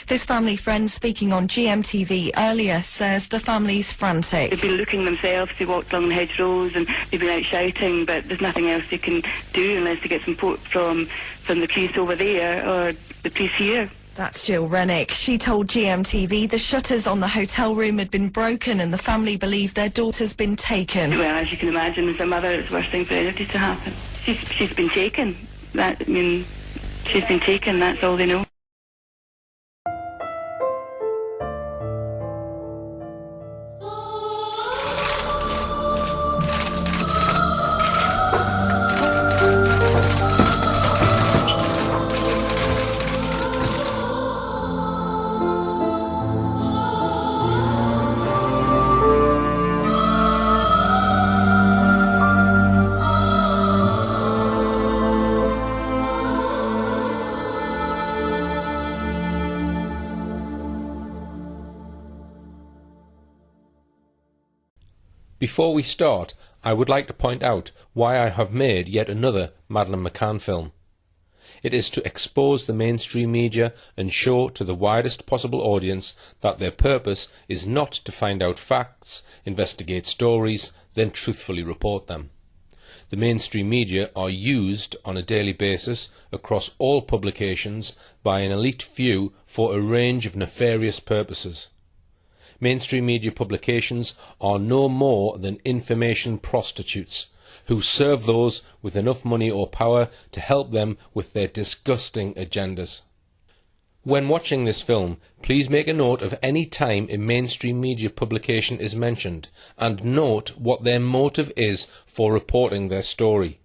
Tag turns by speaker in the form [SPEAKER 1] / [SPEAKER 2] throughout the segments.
[SPEAKER 1] This family friend speaking on GMTV earlier says the family's frantic.
[SPEAKER 2] They've been looking themselves. They walked along the hedgerows and they've been out shouting, but there's nothing else they can do unless they get support from the police over there or the police here.
[SPEAKER 1] That's Jill Rennick. She told GMTV the shutters on the hotel room had been broken and the family believed their daughter's been taken.
[SPEAKER 2] Well, as you can imagine, as a mother, it's the worst thing for anybody to happen. She's been taken. She's been taken, that's all they know.
[SPEAKER 3] Before we start, I would like to point out why I have made yet another Madeleine McCann film. It is to expose the mainstream media and show to the widest possible audience that their purpose is not to find out facts, investigate stories, then truthfully report them. The mainstream media are used on a daily basis across all publications by an elite few for a range of nefarious purposes. Mainstream media publications are no more than information prostitutes who serve those with enough money or power to help them with their disgusting agendas. When watching this film, please make a note of any time a mainstream media publication is mentioned and note what their motive is for reporting their story.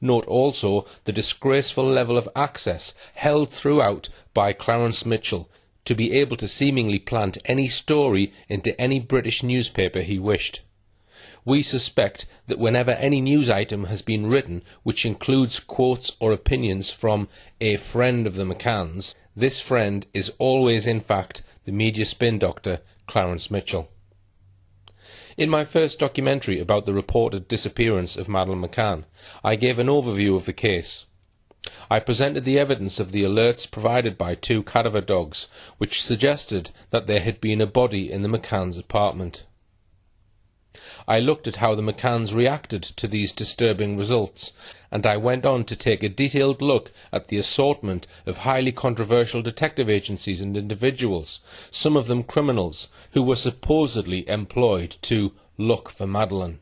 [SPEAKER 3] Note also the disgraceful level of access held throughout by Clarence Mitchell to be able to seemingly plant any story into any British newspaper he wished. We suspect that whenever any news item has been written which includes quotes or opinions from a friend of the McCanns, this friend is always in fact the media spin doctor Clarence Mitchell. In my first documentary about the reported disappearance of Madeleine McCann, I gave an overview of the case. I presented the evidence of the alerts provided by 2 cadaver dogs, which suggested that there had been a body in the McCanns' apartment. I looked at how the McCanns reacted to these disturbing results, and I went on to take a detailed look at the assortment of highly controversial detective agencies and individuals, some of them criminals, who were supposedly employed to look for Madeleine.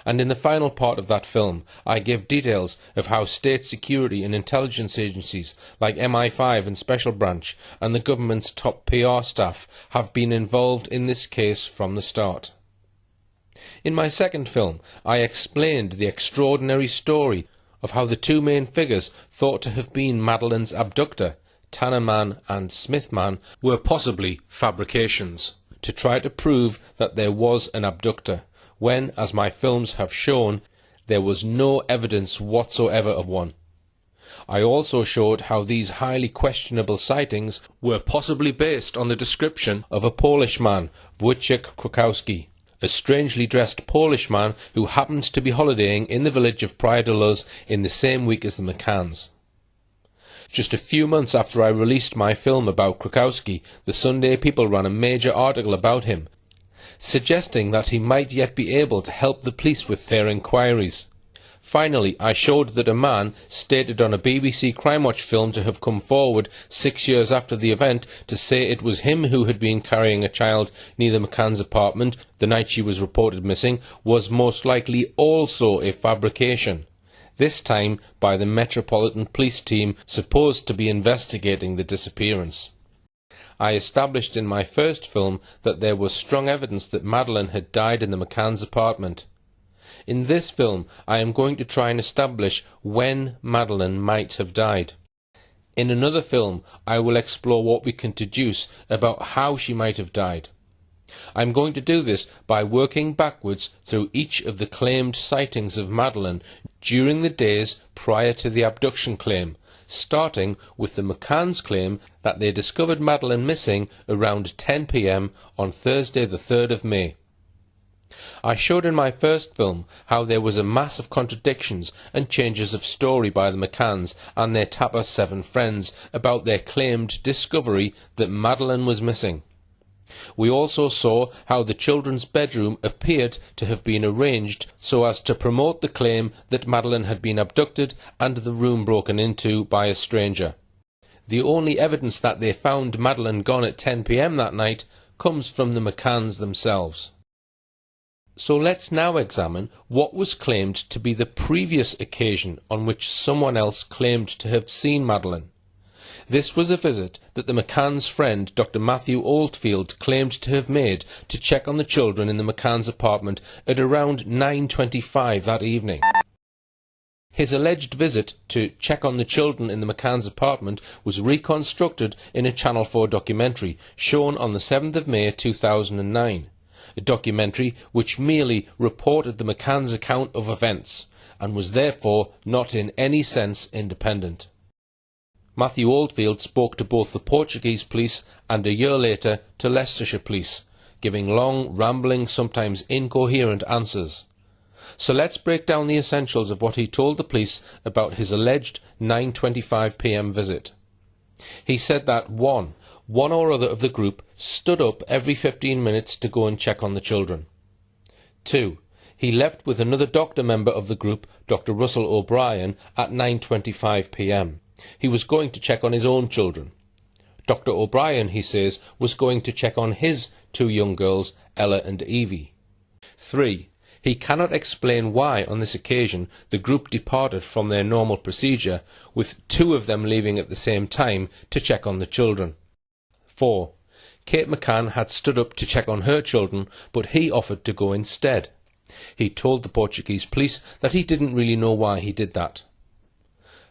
[SPEAKER 3] And in the final part of that film, I give details of how state security and intelligence agencies like MI5 and Special Branch and the government's top PR staff have been involved in this case from the start. In my second film, I explained the extraordinary story of how the 2 main figures thought to have been Madeleine's abductor, Tannerman and Smithman, were possibly fabrications, to try to prove that there was an abductor, when, as my films have shown, there was no evidence whatsoever of one. I also showed how these highly questionable sightings were possibly based on the description of a Polish man, Wojciech Krakowski, a strangely dressed Polish man who happened to be holidaying in the village of Praia in the same week as the McCanns. Just a few months after I released my film about Krakowski, the Sunday People ran a major article about him, suggesting that he might yet be able to help the police with their inquiries. Finally, I showed that a man, stated on a BBC Crime Watch film to have come forward 6 years after the event to say it was him who had been carrying a child near the McCann's apartment the night she was reported missing, was most likely also a fabrication, this time by the Metropolitan Police team supposed to be investigating the disappearance. I established in my first film that there was strong evidence that Madeleine had died in the McCann's apartment. In this film, I am going to try and establish when Madeleine might have died. In another film, I will explore what we can deduce about how she might have died. I am going to do this by working backwards through each of the claimed sightings of Madeleine during the days prior to the abduction claim, starting with the McCanns' claim that they discovered Madeleine missing around 10 p.m. on Thursday the 3rd of May. I showed in my first film how there was a mass of contradictions and changes of story by the McCanns and their Tapper 7 friends about their claimed discovery that Madeleine was missing. We also saw how the children's bedroom appeared to have been arranged so as to promote the claim that Madeleine had been abducted and the room broken into by a stranger. The only evidence that they found Madeleine gone at 10 p.m. that night comes from the McCanns themselves. So let's now examine what was claimed to be the previous occasion on which someone else claimed to have seen Madeleine. This was a visit that the McCanns' friend Dr. Matthew Oldfield claimed to have made to check on the children in the McCanns' apartment at around 9:25 that evening. His alleged visit to check on the children in the McCanns' apartment was reconstructed in a Channel 4 documentary shown on the 7th of May 2009, a documentary which merely reported the McCanns' account of events and was therefore not in any sense independent. Matthew Oldfield spoke to both the Portuguese police and a year later to Leicestershire police, giving long, rambling, sometimes incoherent answers. So let's break down the essentials of what he told the police about his alleged 9:25 p.m. visit. He said that one or other of the group stood up every 15 minutes to go and check on the children. 2. He left with another doctor member of the group, Dr. Russell O'Brien, at 9:25 p.m. He was going to check on his own children. Dr. O'Brien, he says, was going to check on his two young girls, Ella and Evie. 3. He cannot explain why, on this occasion, the group departed from their normal procedure, with two of them leaving at the same time to check on the children. 4. Kate McCann had stood up to check on her children, but he offered to go instead. He told the Portuguese police that he didn't really know why he did that.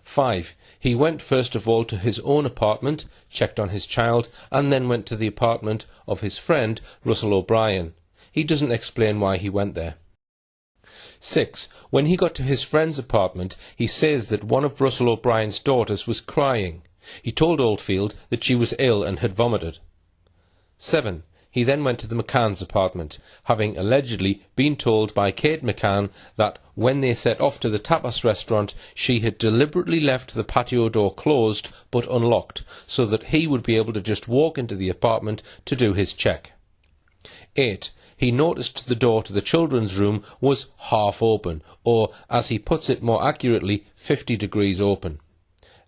[SPEAKER 3] 5. He went first of all to his own apartment, checked on his child, and then went to the apartment of his friend, Russell O'Brien. He doesn't explain why he went there. 6. When he got to his friend's apartment, he says that one of Russell O'Brien's daughters was crying. He told Oldfield that she was ill and had vomited. 7. He then went to the McCanns' apartment, having allegedly been told by Kate McCann that when they set off to the tapas restaurant, she had deliberately left the patio door closed but unlocked, so that he would be able to just walk into the apartment to do his check. 8. He noticed the door to the children's room was half open, or, as he puts it more accurately, 50 degrees open.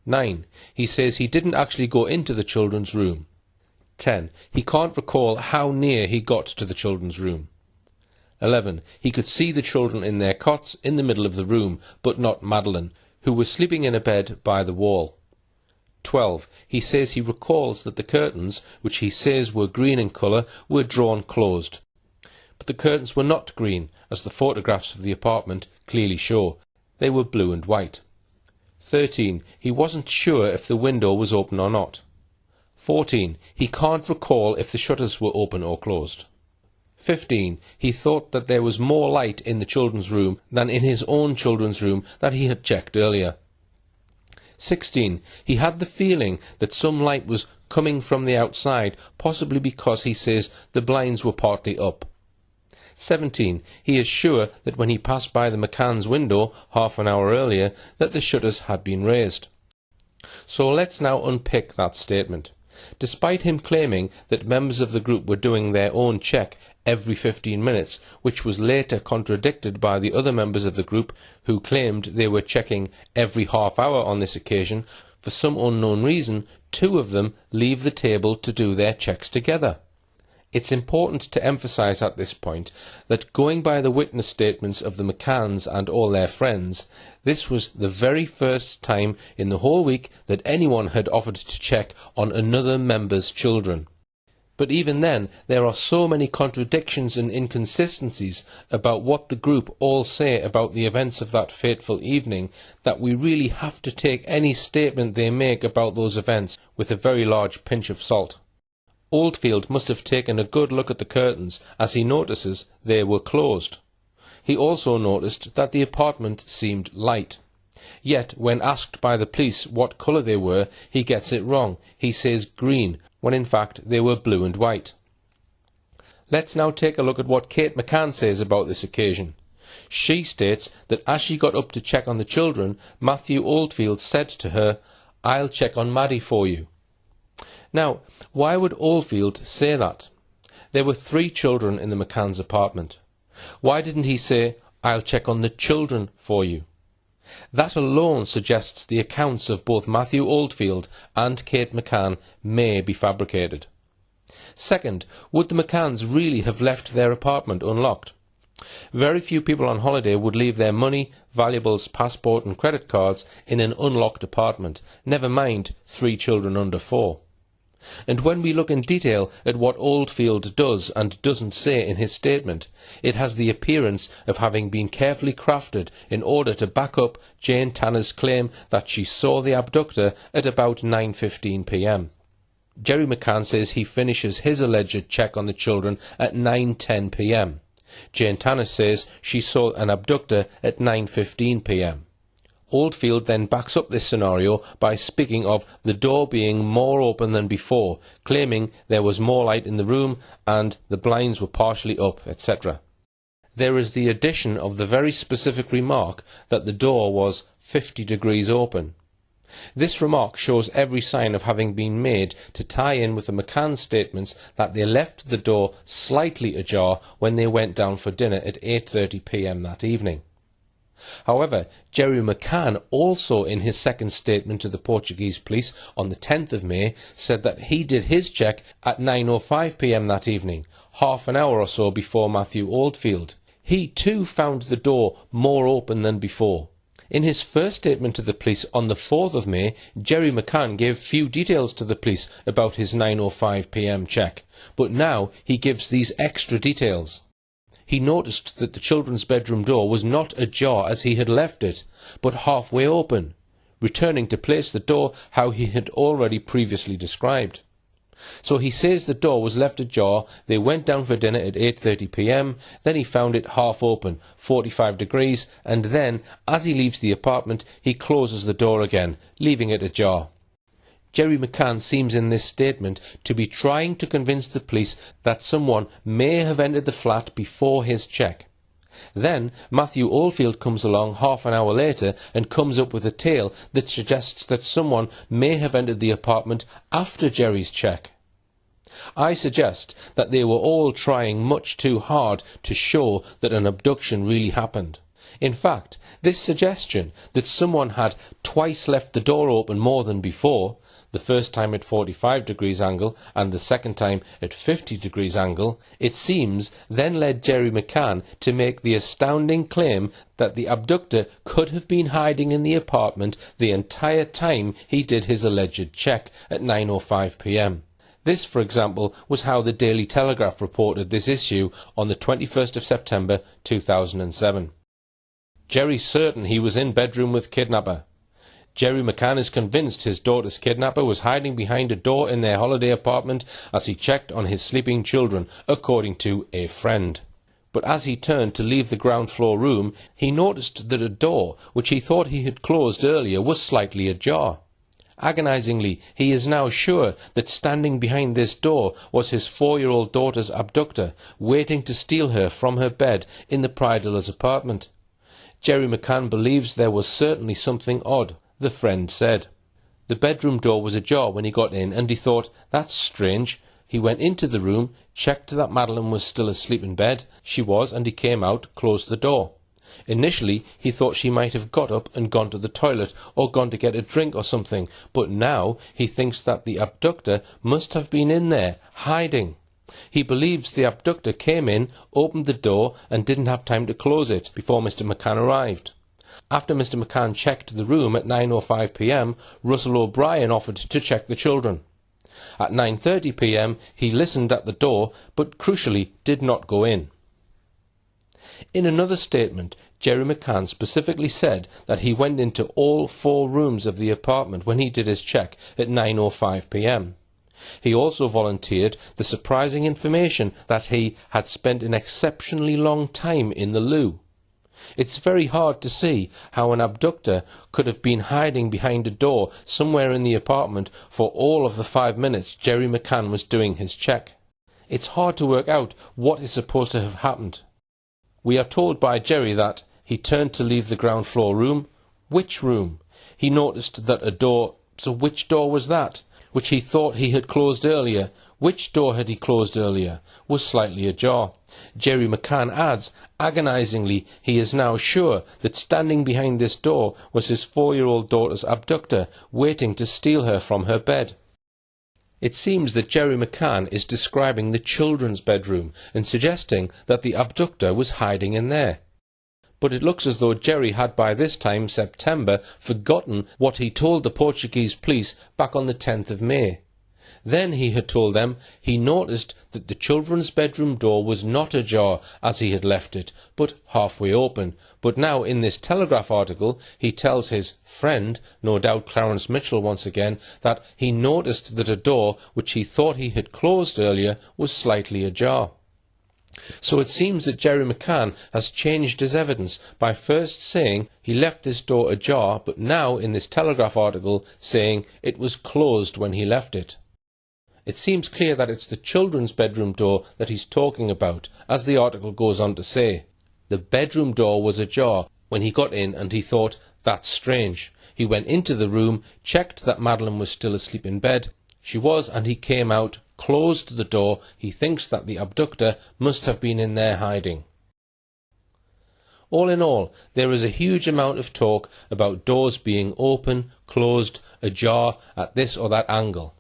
[SPEAKER 3] 9. He says he didn't actually go into the children's room. 10. He can't recall how near he got to the children's room. 11. He could see the children in their cots in the middle of the room, but not Madeleine, who was sleeping in a bed by the wall. 12. He says he recalls that the curtains, which he says were green in colour, were drawn closed. But the curtains were not green, as the photographs of the apartment clearly show. They were blue and white. 13. He wasn't sure if the window was open or not. 14. He can't recall if the shutters were open or closed. 15. He thought that there was more light in the children's room than in his own children's room that he had checked earlier. 16. He had the feeling that some light was coming from the outside, possibly because he says the blinds were partly up. 17. He is sure that when he passed by the McCann's window half an hour earlier, that the shutters had been raised. So let's now unpick that statement. Despite him claiming that members of the group were doing their own check every 15 minutes, which was later contradicted by the other members of the group who claimed they were checking every half hour on this occasion, for some unknown reason, two of them leave the table to do their checks together. It's important to emphasise at this point that, going by the witness statements of the McCanns and all their friends, this was the very first time in the whole week that anyone had offered to check on another member's children. But even then, there are so many contradictions and inconsistencies about what the group all say about the events of that fateful evening that we really have to take any statement they make about those events with a very large pinch of salt. Oldfield must have taken a good look at the curtains, as he notices they were closed. He also noticed that the apartment seemed light. Yet, when asked by the police what colour they were, he gets it wrong. He says green, when in fact they were blue and white. Let's now take a look at what Kate McCann says about this occasion. She states that as she got up to check on the children, Matthew Oldfield said to her, "I'll check on Maddie for you." Now, why would Oldfield say that? There were 3 children in the McCann's apartment. Why didn't he say, "I'll check on the children for you"? That alone suggests the accounts of both Matthew Oldfield and Kate McCann may be fabricated. Second, would the McCanns really have left their apartment unlocked? Very few people on holiday would leave their money, valuables, passport and credit cards in an unlocked apartment, never mind 3 children under 4. And when we look in detail at what Oldfield does and doesn't say in his statement, it has the appearance of having been carefully crafted in order to back up Jane Tanner's claim that she saw the abductor at about 9:15 p.m. Jerry McCann says he finishes his alleged check on the children at 9:10 p.m. Jane Tanner says she saw an abductor at 9:15 p.m. Oldfield then backs up this scenario by speaking of the door being more open than before, claiming there was more light in the room and the blinds were partially up, etc. There is the addition of the very specific remark that the door was 50 degrees open. This remark shows every sign of having been made to tie in with the McCann statements that they left the door slightly ajar when they went down for dinner at 8:30 p.m. that evening. However, Jerry McCann also in his second statement to the Portuguese police on the 10th of May said that he did his check at 9:05 p.m. that evening, half an hour or so before Matthew Oldfield. He too found the door more open than before. In his first statement to the police on the 4th of May, Jerry McCann gave few details to the police about his 9:05 p.m. check, but now he gives these extra details. He noticed that the children's bedroom door was not ajar as he had left it, but halfway open, returning to place the door how he had already previously described. So he says the door was left ajar, they went down for dinner at 8:30 p.m, then he found it half open, 45 degrees, and then, as he leaves the apartment, he closes the door again, leaving it ajar. Jerry McCann seems in this statement to be trying to convince the police that someone may have entered the flat before his check. Then Matthew Oldfield comes along half an hour later and comes up with a tale that suggests that someone may have entered the apartment after Jerry's check. I suggest that they were all trying much too hard to show that an abduction really happened. In fact, this suggestion that someone had twice left the door open more than before, the first time at 45 degrees angle and the second time at 50 degrees angle, it seems then led Jerry McCann to make the astounding claim that the abductor could have been hiding in the apartment the entire time he did his alleged check at 9:05 p.m. This, for example, was how the Daily Telegraph reported this issue on the 21st of September 2007. Jerry's certain he was in bedroom with kidnapper. Jerry McCann is convinced his daughter's kidnapper was hiding behind a door in their holiday apartment as he checked on his sleeping children, according to a friend. But as he turned to leave the ground floor room, he noticed that a door, which he thought he had closed earlier, was slightly ajar. Agonizingly, he is now sure that standing behind this door was his 4-year-old daughter's abductor, waiting to steal her from her bed in the Prydilla's apartment. Jerry McCann believes there was certainly something odd, the friend said. The bedroom door was ajar when he got in, and he thought, "That's strange." He went into the room, checked that Madeleine was still asleep in bed. She was, and he came out, closed the door. Initially, he thought she might have got up and gone to the toilet, or gone to get a drink or something, but now he thinks that the abductor must have been in there, hiding. He believes the abductor came in, opened the door, and didn't have time to close it before Mr. McCann arrived. After Mr. McCann checked the room at 9:05 p.m, Russell O'Brien offered to check the children. At 9:30 p.m, he listened at the door, but crucially did not go in. In another statement, Jerry McCann specifically said that he went into all 4 rooms of the apartment when he did his check at 9:05 p.m. He also volunteered the surprising information that he had spent an exceptionally long time in the loo. It's very hard to see how an abductor could have been hiding behind a door somewhere in the apartment for all of the 5 minutes Jerry McCann was doing his check. It's hard to work out what is supposed to have happened. We are told by Jerry that he turned to leave the ground floor room. Which room? He noticed that a door, so which door was that? Which he thought he had closed earlier. Which door had he closed earlier? Was slightly ajar. Jerry McCann adds, agonizingly, he is now sure that standing behind this door was his 4-year-old daughter's abductor, waiting to steal her from her bed. It seems that Jerry McCann is describing the children's bedroom and suggesting that the abductor was hiding in there. But it looks as though Jerry had by this time, September, forgotten what he told the Portuguese police back on the 10th of May. Then he had told them he noticed that the children's bedroom door was not ajar as he had left it, but halfway open. But now in this Telegraph article he tells his friend, no doubt Clarence Mitchell once again, that he noticed that a door which he thought he had closed earlier was slightly ajar. So it seems that Jerry McCann has changed his evidence by first saying he left this door ajar, but now in this Telegraph article saying it was closed when he left it. It seems clear that it's the children's bedroom door that he's talking about, as the article goes on to say. The bedroom door was ajar when he got in and he thought, that's strange. He went into the room, checked that Madeleine was still asleep in bed. She was, and he came out, closed the door. He thinks that the abductor must have been in there hiding. All in all, there is a huge amount of talk about doors being open, closed, ajar, at this or that angle.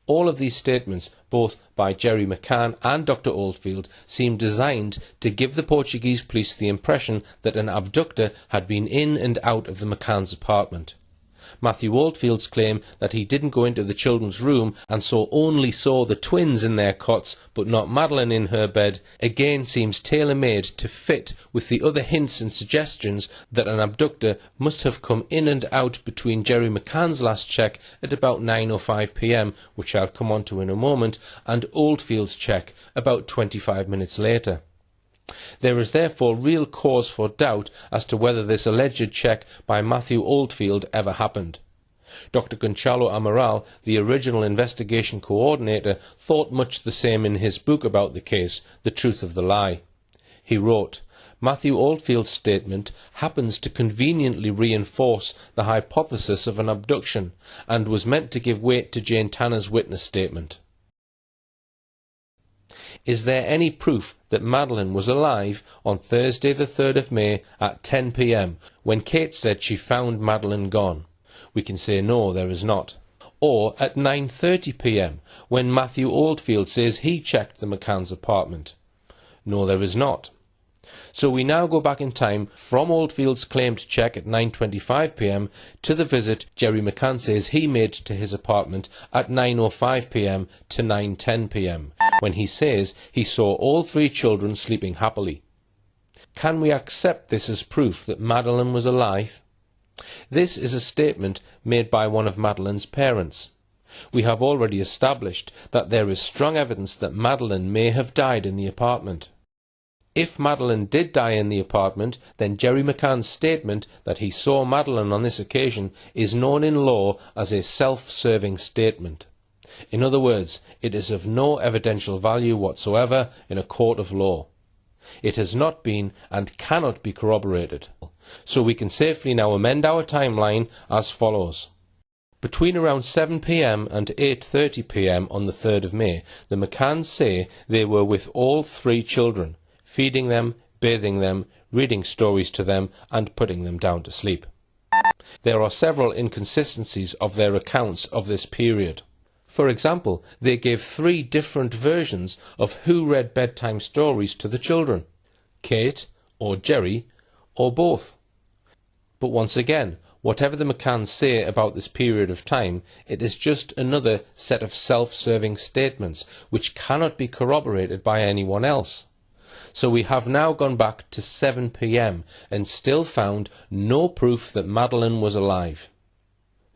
[SPEAKER 3] All of these statements, both by Jerry McCann and Dr. Oldfield, seem designed to give the Portuguese police the impression that an abductor had been in and out of the McCanns' apartment. Matthew Oldfield's claim that he didn't go into the children's room and so only saw the twins in their cots but not Madeleine in her bed again seems tailor-made to fit with the other hints and suggestions that an abductor must have come in and out between Jerry McCann's last check at about 9:05 p.m, which I'll come on to in a moment, and Oldfield's check about 25 minutes later. There is therefore real cause for doubt as to whether this alleged check by Matthew Oldfield ever happened. Dr. Gonçalo Amaral, the original investigation coordinator, thought much the same in his book about the case, The Truth of the Lie. He wrote, Matthew Oldfield's statement happens to conveniently reinforce the hypothesis of an abduction and was meant to give weight to Jane Tanner's witness statement. Is there any proof that Madeleine was alive on Thursday the 3rd of May at 10 p.m. when Kate said she found Madeleine gone? We can say no, there is not. Or at 9:30 p.m. when Matthew Oldfield says he checked the McCann's apartment? No, there is not. So we now go back in time from Oldfield's claimed check at 9:25 p.m. to the visit Jerry McCann says he made to his apartment at 9:05 p.m. to 9:10 p.m. when he says he saw all 3 children sleeping happily. Can we accept this as proof that Madeleine was alive? This is a statement made by one of Madeleine's parents. We have already established that there is strong evidence that Madeleine may have died in the apartment. If Madeleine did die in the apartment, then Jerry McCann's statement that he saw Madeleine on this occasion is known in law as a self-serving statement. In other words, it is of no evidential value whatsoever in a court of law. It has not been and cannot be corroborated. So we can safely now amend our timeline as follows. Between around 7 p.m. and 8:30 p.m. on the 3rd of May, the McCanns say they were with all 3 children, feeding them, bathing them, reading stories to them, and putting them down to sleep. There are several inconsistencies of their accounts of this period. For example, they gave 3 different versions of who read bedtime stories to the children: Kate, or Jerry, or both. But once again, whatever the McCanns say about this period of time, it is just another set of self-serving statements which cannot be corroborated by anyone else. So we have now gone back to 7 p.m. and still found no proof that Madeleine was alive.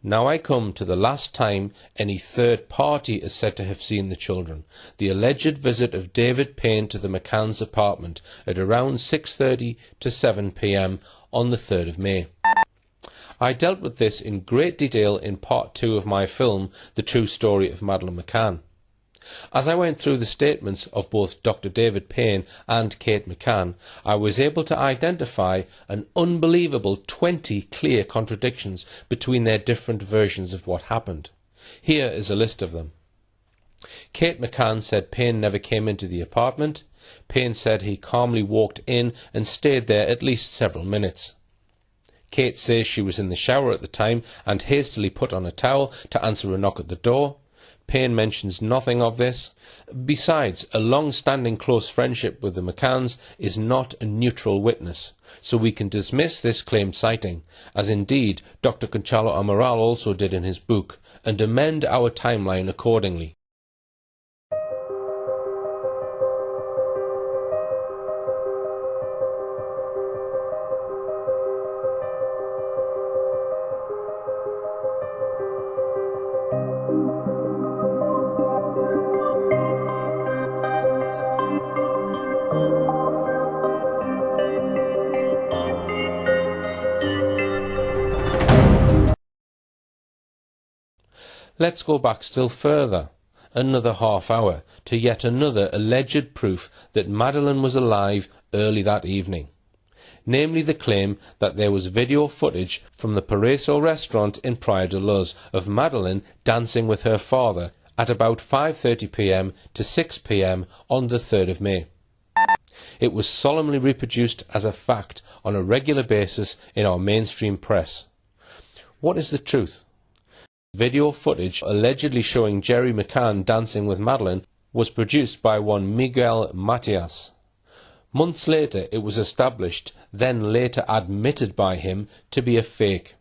[SPEAKER 3] Now I come to the last time any third party is said to have seen the children, the alleged visit of David Payne to the McCanns' apartment at around 6:30 to 7 p.m. on the 3rd of May. I dealt with this in great detail in part 2 of my film, The True Story of Madeleine McCann. As I went through the statements of both Dr. David Payne and Kate McCann, I was able to identify an unbelievable 20 clear contradictions between their different versions of what happened. Here is a list of them. Kate McCann said Payne never came into the apartment. Payne said he calmly walked in and stayed there at least several minutes. Kate says she was in the shower at the time and hastily put on a towel to answer a knock at the door. Payne mentions nothing of this. Besides, a long-standing close friendship with the McCanns is not a neutral witness, so we can dismiss this claimed sighting, as indeed Dr. Gonçalo Amaral also did in his book, and amend our timeline accordingly. Let's go back still further, another half hour, to yet another alleged proof that Madeleine was alive early that evening. Namely the claim that there was video footage from the Paraiso restaurant in Praia de Luz of Madeleine dancing with her father at about 5:30 p.m. to 6 p.m. on the 3rd of May. It was solemnly reproduced as a fact on a regular basis in our mainstream press. What is the truth? Video footage allegedly showing Jerry McCann dancing with Madeleine was produced by one Miguel Matias. Months later it was established, then later admitted by him, to be a fake.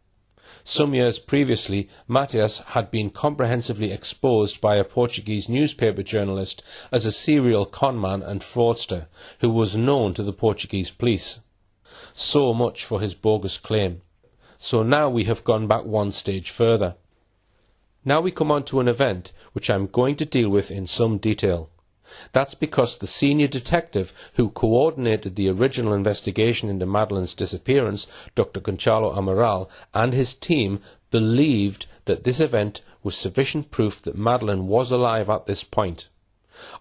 [SPEAKER 3] Some years previously, Matias had been comprehensively exposed by a Portuguese newspaper journalist as a serial conman and fraudster who was known to the Portuguese police. So much for his bogus claim. So now we have gone back one stage further. Now we come on to an event which I'm going to deal with in some detail. That's because the senior detective who coordinated the original investigation into Madeleine's disappearance, Dr. Gonçalo Amaral, and his team believed that this event was sufficient proof that Madeleine was alive at this point.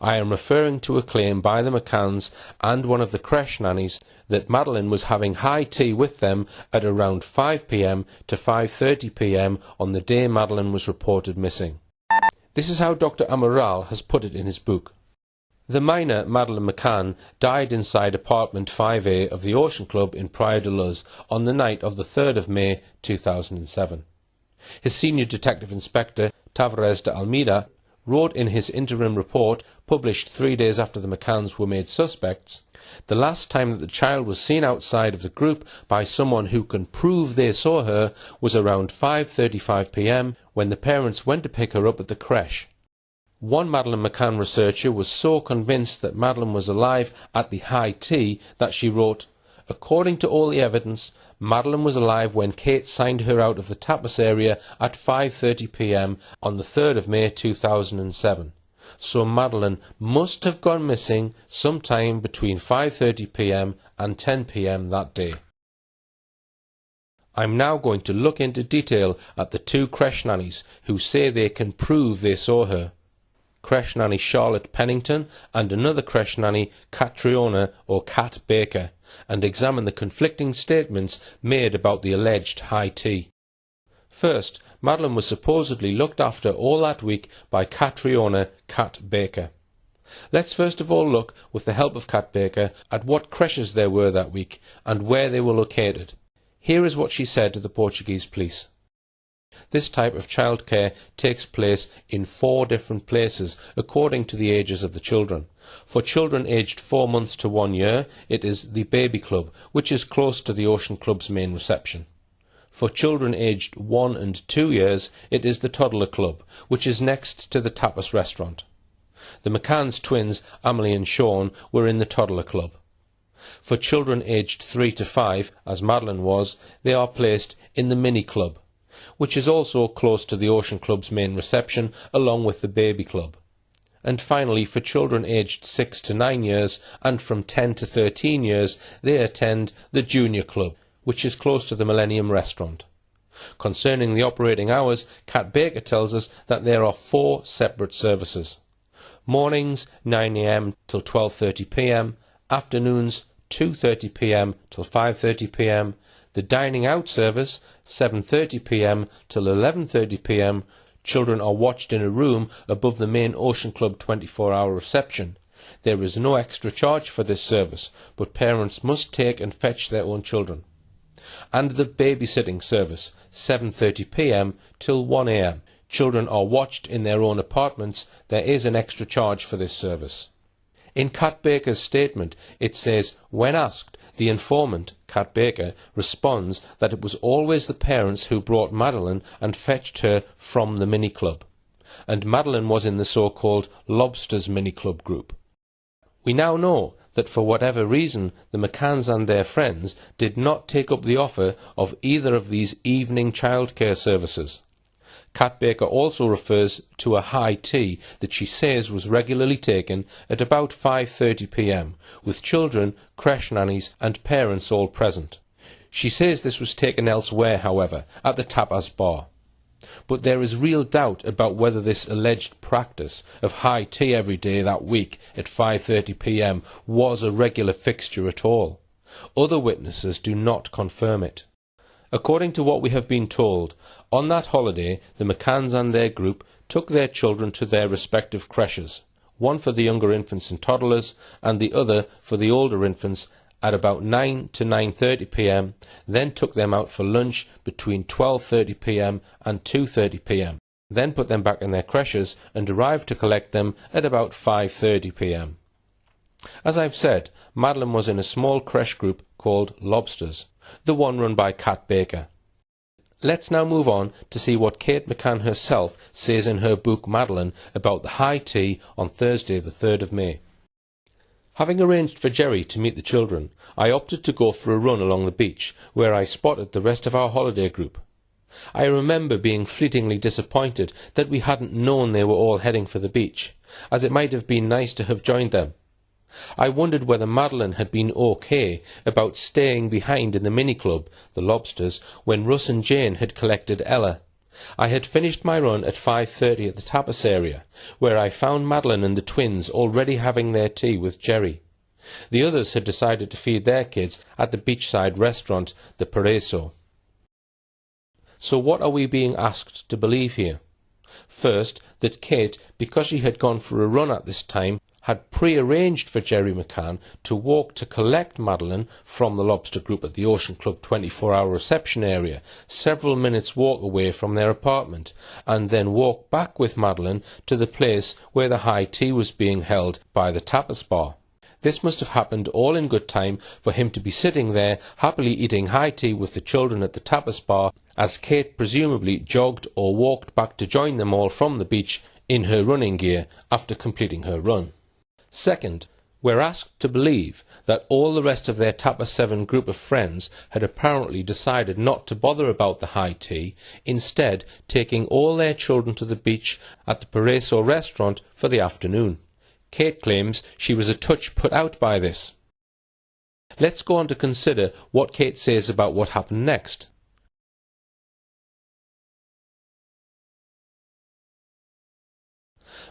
[SPEAKER 3] I am referring to a claim by the McCanns and one of the creche nannies that Madeleine was having high tea with them at around 5 p.m. to 5:30 p.m. on the day Madeleine was reported missing. This is how Dr. Amaral has put it in his book. The minor Madeleine McCann died inside apartment 5A of the Ocean Club in Praia de Luz on the night of the 3rd of May 2007. His senior detective inspector, Tavares de Almeida, wrote in his interim report, published 3 days after the McCanns were made suspects, the last time that the child was seen outside of the group by someone who can prove they saw her was around 5:35 p.m. when the parents went to pick her up at the creche. One Madeleine McCann researcher was so convinced that Madeleine was alive at the high tea that she wrote, "According to all the evidence, Madeleine was alive when Kate signed her out of the tapas area at 5:30 p.m. on the 3rd of May 2007. So Madeleine must have gone missing sometime between 5:30 p.m. and 10 p.m. that day." I'm now going to look into detail at the two creche nannies who say they can prove they saw her. Creche nanny Charlotte Pennington and another creche nanny, Catriona or Cat Baker, and examine the conflicting statements made about the alleged high tea. First, Madeleine was supposedly looked after all that week by Catriona Cat Baker. Let's first of all look, with the help of Cat Baker, at what creches there were that week and where they were located. Here is what she said to the Portuguese police. This type of childcare takes place in 4 different places according to the ages of the children. For children aged 4 months to 1 year, it is the baby club, which is close to the Ocean Club's main reception. For children aged 1 and 2 years, it is the toddler club, which is next to the tapas restaurant. The McCanns twins, Amelie and Sean, were in the toddler club. For children aged 3 to 5, as Madeleine was, they are placed in the mini club, which is also close to the Ocean Club's main reception, along with the baby club. And finally, for children aged 6 to 9 years and from 10 to 13 years, they attend the junior club, which is close to the Millennium restaurant. Concerning the operating hours, Cat Baker tells us that there are 4 separate services. Mornings 9 a.m. till 12:30 p.m, afternoons 2:30 p.m. till 5:30 p.m, the dining out service 7:30 p.m. till 11:30 p.m. Children are watched in a room above the main Ocean Club 24-hour reception. There is no extra charge for this service, but parents must take and fetch their own children. And the babysitting service 7:30 p.m. till 1 a.m. Children are watched in their own apartments. There is an extra charge for this service. In Kat Baker's statement, it says, when asked, the informant, Kat Baker, responds that it was always the parents who brought Madeleine and fetched her from the mini club, and Madeleine was in the so-called Lobsters mini club group. We now know that for whatever reason, the McCanns and their friends did not take up the offer of either of these evening childcare services. Kat Baker also refers to a high tea that she says was regularly taken at about 5:30 p.m, with children, creche nannies and parents all present. She says this was taken elsewhere, however, at the tapas bar. But there is real doubt about whether this alleged practice of high tea every day that week at 5:30 p.m. was a regular fixture at all. Other witnesses do not confirm it. According to what we have been told, on that holiday the McCanns and their group took their children to their respective creches, one for the younger infants and toddlers and the other for the older infants, at about 9 to 9:30 p.m, then took them out for lunch between 12:30 p.m. and 2:30 p.m, then put them back in their creches and arrived to collect them at about 5:30 p.m. As I've said, Madeleine was in a small creche group called Lobsters, the one run by Kat Baker. Let's now move on to see what Kate McCann herself says in her book Madeleine about the high tea on Thursday the 3rd of May. Having arranged for Jerry to meet the children, I opted to go for a run along the beach, where I spotted the rest of our holiday group. I remember being fleetingly disappointed that we hadn't known they were all heading for the beach, as it might have been nice to have joined them. I wondered whether Madeleine had been okay about staying behind in the mini-club, the Lobsters, when Russ and Jane had collected Ella. I had finished my run at 5:30 at the tapas area, where I found Madeleine and the twins already having their tea with Jerry. The others had decided to feed their kids at the beachside restaurant, the Paraiso. So what are we being asked to believe here? First, that Kate, because she had gone for a run at this time, had pre-arranged for Jerry McCann to walk to collect Madeleine from the Lobster Group at the Ocean Club 24-hour reception area, several minutes' walk away from their apartment, and then walk back with Madeleine to the place where the high tea was being held by the tapas bar. This must have happened all in good time for him to be sitting there happily eating high tea with the children at the tapas bar, as Kate presumably jogged or walked back to join them all from the beach in her running gear after completing her run. Second, we're asked to believe that all the rest of their Tapas 7 group of friends had apparently decided not to bother about the high tea, instead taking all their children to the beach at the Paraiso restaurant for the afternoon. Kate claims she was a touch put out by this. Let's go on to consider what Kate says about what happened next.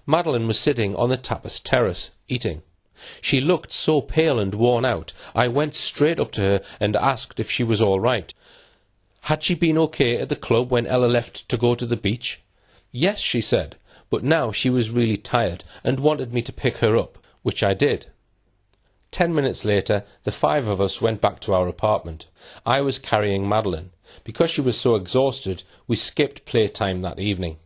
[SPEAKER 3] Madeleine was sitting on the tapas terrace, eating. She looked so pale and worn out, I went straight up to her and asked if she was all right. Had she been okay at the club when Ella left to go to the beach? Yes, she said, but now she was really tired and wanted me to pick her up, which I did. 10 minutes later, the 5 of us went back to our apartment. I was carrying Madeleine. Because she was so exhausted, we skipped playtime that evening.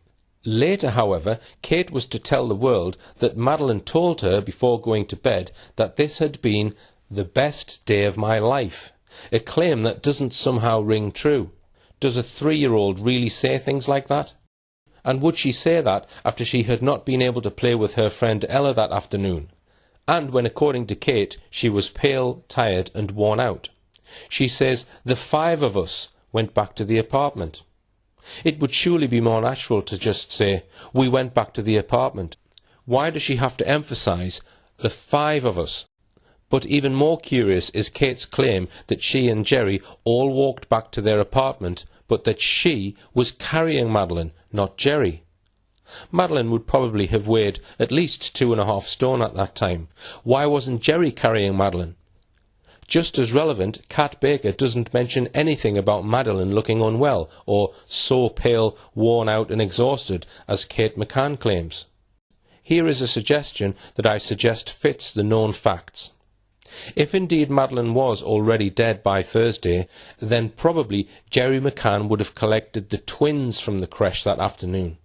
[SPEAKER 3] Later, however, Kate was to tell the world that Madeleine told her before going to bed that this had been the best day of my life, a claim that doesn't somehow ring true. Does a 3-year-old really say things like that? And would she say that after she had not been able to play with her friend Ella that afternoon, and when, according to Kate, she was pale, tired and worn out? She says the 5 of us went back to the apartment. It would surely be more natural to just say, we went back to the apartment. Why does she have to emphasise the 5 of us? But even more curious is Kate's claim that she and Jerry all walked back to their apartment, but that she was carrying Madeleine, not Jerry. Madeleine would probably have weighed at least 2.5 stone at that time. Why wasn't Jerry carrying Madeleine? Just as relevant, Kat Baker doesn't mention anything about Madeleine looking unwell or so pale, worn out and exhausted as Kate McCann claims. Here is a suggestion that I suggest fits the known facts. If indeed Madeleine was already dead by Thursday, then probably Jerry McCann would have collected the twins from the creche that afternoon.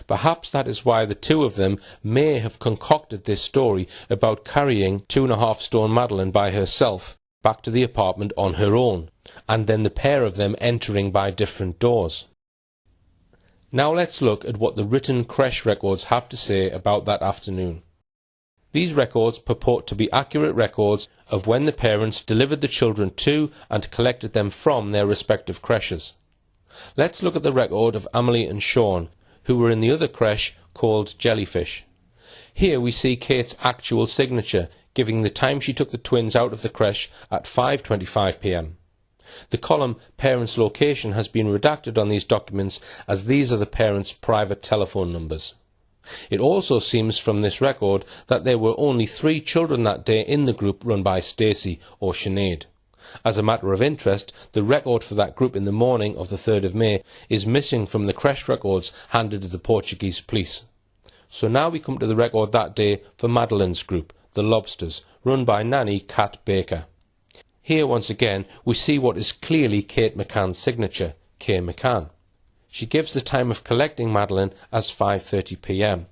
[SPEAKER 3] Perhaps that is why the two of them may have concocted this story about carrying 2.5 stone Madeleine by herself back to the apartment on her own, and then the pair of them entering by different doors. Now let's look at what the written creche records have to say about that afternoon. These records purport to be accurate records of when the parents delivered the children to and collected them from their respective creches. Let's look at the record of Amelie and Sean, who were in the other creche called Jellyfish. Here we see Kate's actual signature, giving the time she took the twins out of the creche at 5:25 p.m. The column Parents' Location has been redacted on these documents as these are the parents' private telephone numbers. It also seems from this record that there were only 3 children that day in the group run by Stacey or Sinead. As a matter of interest, the record for that group in the morning of the 3rd of May is missing from the creche records handed to the Portuguese police. So now we come to the record that day for Madeleine's group, the Lobsters, run by nanny Kat Baker. Here once again we see what is clearly Kate McCann's signature, K. McCann. She gives the time of collecting Madeleine as 5:30 p.m.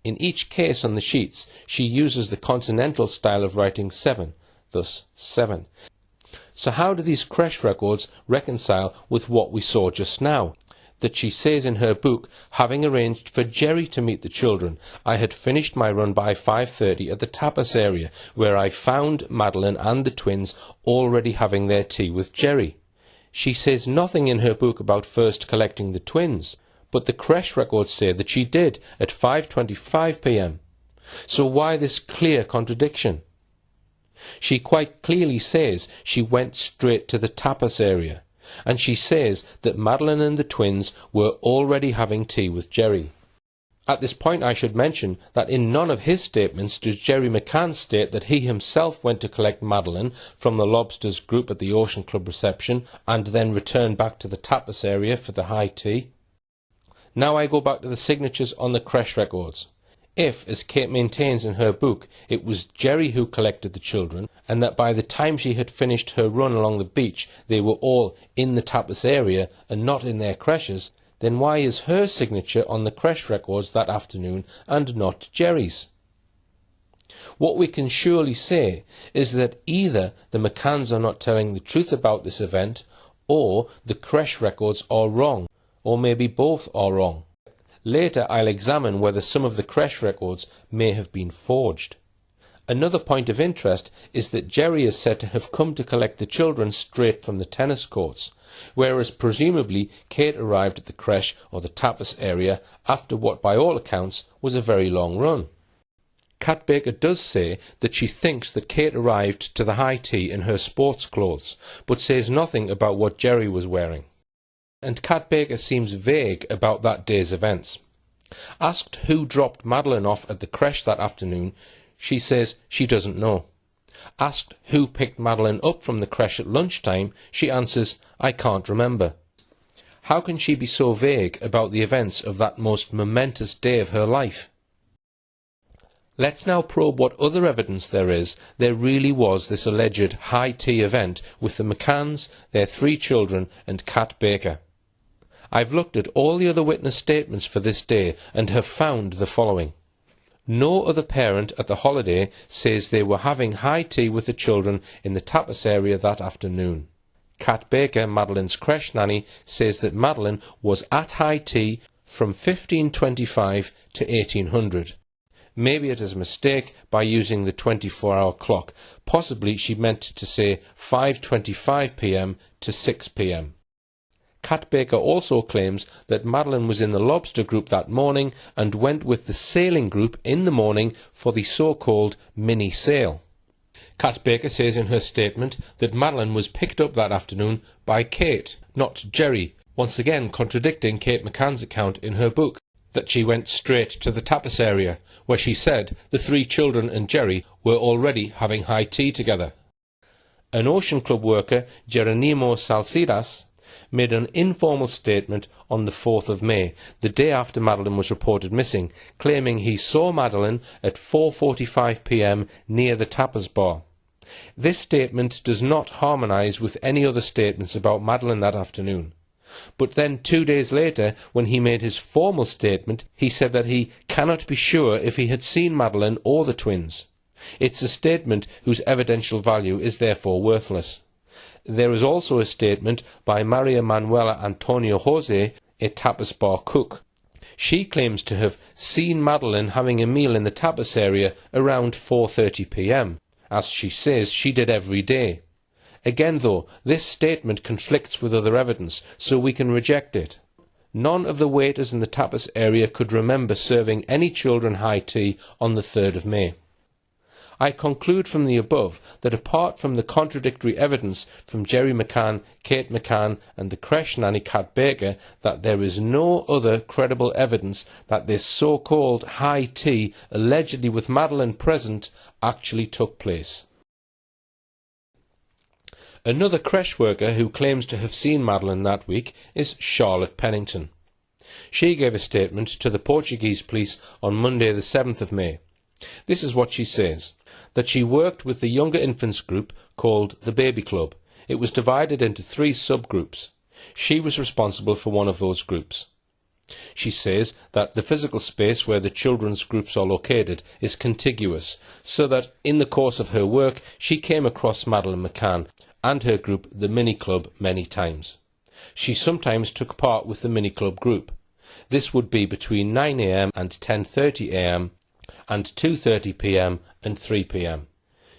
[SPEAKER 3] In each case on the sheets she uses the continental style of writing 7, thus 7. So how do these creche records reconcile with what we saw just now? That she says in her book, having arranged for Jerry to meet the children, I had finished my run by 5:30 at the tapas area, where I found Madeleine and the twins already having their tea with Jerry. She says nothing in her book about first collecting the twins, but the creche records say that she did at 5:25 p.m. So why this clear contradiction? She quite clearly says she went straight to the tapas area, and she says that Madeleine and the twins were already having tea with Jerry. At this point I should mention that in none of his statements does Jerry McCann state that he himself went to collect Madeleine from the Lobsters group at the Ocean Club reception and then return back to the tapas area for the high tea. Now I go back to the signatures on the creche records. If, as Kate maintains in her book, it was Jerry who collected the children, and that by the time she had finished her run along the beach they were all in the tapas area and not in their creches, then why is her signature on the creche records that afternoon and not Jerry's? What we can surely say is that either the McCanns are not telling the truth about this event, or the creche records are wrong, or maybe both are wrong. Later I'll examine whether some of the creche records may have been forged. Another point of interest is that Jerry is said to have come to collect the children straight from the tennis courts, whereas presumably Kate arrived at the creche or the tapas area after what by all accounts was a very long run. Kat Baker does say that she thinks that Kate arrived to the high tea in her sports clothes, but says nothing about what Jerry was wearing. And Kat Baker seems vague about that day's events. Asked who dropped Madeleine off at the creche that afternoon, she says she doesn't know. Asked who picked Madeleine up from the creche at lunchtime, she answers, I can't remember. How can she be so vague about the events of that most momentous day of her life? Let's now probe what other evidence there really was this alleged high tea event with the McCanns, their 3 children and Kat Baker. I've looked at all the other witness statements for this day and have found the following. No other parent at the holiday says they were having high tea with the children in the tapas area that afternoon. Kat Baker, Madeleine's creche nanny, says that Madeleine was at high tea from 1525 to 1800. Maybe it is a mistake by using the 24-hour clock. Possibly she meant to say 5:25 p.m. to 6 p.m. Kat Baker also claims that Madeleine was in the Lobster group that morning and went with the sailing group in the morning for the so-called mini sail. Kat Baker says in her statement that Madeleine was picked up that afternoon by Kate, not Jerry, once again contradicting Kate McCann's account in her book. that she went straight to the tapas area, where she said the 3 children and Jerry were already having high tea together. An Ocean Club worker, Geronimo Salcidas, made an informal statement on the 4th of May, the day after Madeleine was reported missing, claiming he saw Madeleine at 4:45 p.m. near the tapas bar. This statement does not harmonise with any other statements about Madeleine that afternoon. But then 2 days later, when he made his formal statement, he said that he cannot be sure if he had seen Madeleine or the twins. It's a statement whose evidential value is therefore worthless. There is also a statement by Maria Manuela Antonio Jose, a tapas bar cook. She claims to have seen Madeleine having a meal in the tapas area around 4:30 p.m, as she says she did every day. Again though, this statement conflicts with other evidence, so we can reject it. None of the waiters in the tapas area could remember serving any children high tea on the 3rd of May. I conclude from the above that apart from the contradictory evidence from Jerry McCann, Kate McCann and the creche nanny Kat Baker, that there is no other credible evidence that this so-called high tea, allegedly with Madeleine present, actually took place. Another creche worker who claims to have seen Madeleine that week is Charlotte Pennington. She gave a statement to the Portuguese police on Monday the 7th of May. This is what she says, that she worked with the younger infants group called the Baby Club. It was divided into 3 subgroups. She was responsible for one of those groups. She says that the physical space where the children's groups are located is contiguous, so that in the course of her work she came across Madeleine McCann and her group, the Mini Club, many times. She sometimes took part with the Mini Club group. This would be between 9 a.m. and 10:30 a.m. and 2:30 p.m. and 3 p.m.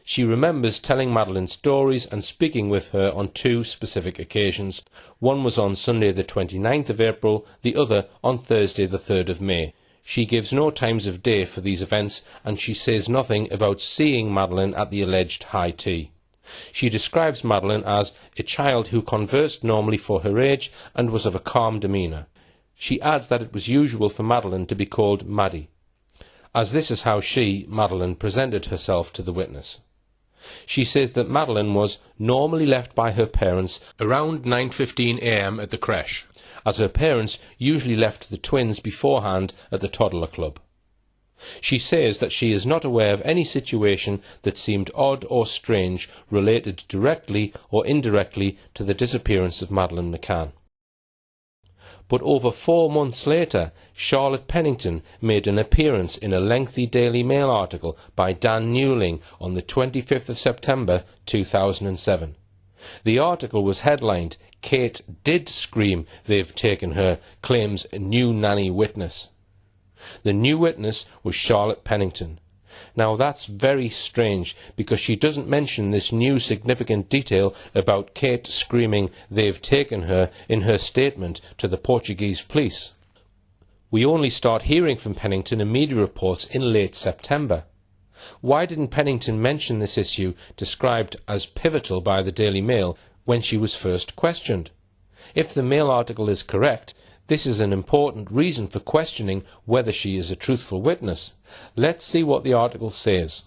[SPEAKER 3] She remembers telling Madeleine stories and speaking with her on 2 specific occasions. One was on Sunday the 29th of April, the other on Thursday the 3rd of May. She gives no times of day for these events, and she says nothing about seeing Madeleine at the alleged high tea. She describes Madeleine as a child who conversed normally for her age and was of a calm demeanour. She adds that it was usual for Madeleine to be called Maddie, as this is how she, Madeleine, presented herself to the witness. She says that Madeleine was normally left by her parents around 9:15 a.m. at the creche, as her parents usually left the twins beforehand at the toddler club. She says that she is not aware of any situation that seemed odd or strange related directly or indirectly to the disappearance of Madeleine McCann. But over 4 months later, Charlotte Pennington made an appearance in a lengthy Daily Mail article by Dan Newling on the 25th of September 2007. The article was headlined, "Kate did scream, they've taken her, claims a new nanny witness." The new witness was Charlotte Pennington. Now that's very strange, because she doesn't mention this new significant detail about Kate screaming "they've taken her" in her statement to the Portuguese police. We only start hearing from Pennington in media reports in late September. Why didn't Pennington mention this issue, described as pivotal by the Daily Mail, when she was first questioned? If the Mail article is correct, this is an important reason for questioning whether she is a truthful witness. Let's see what the article says.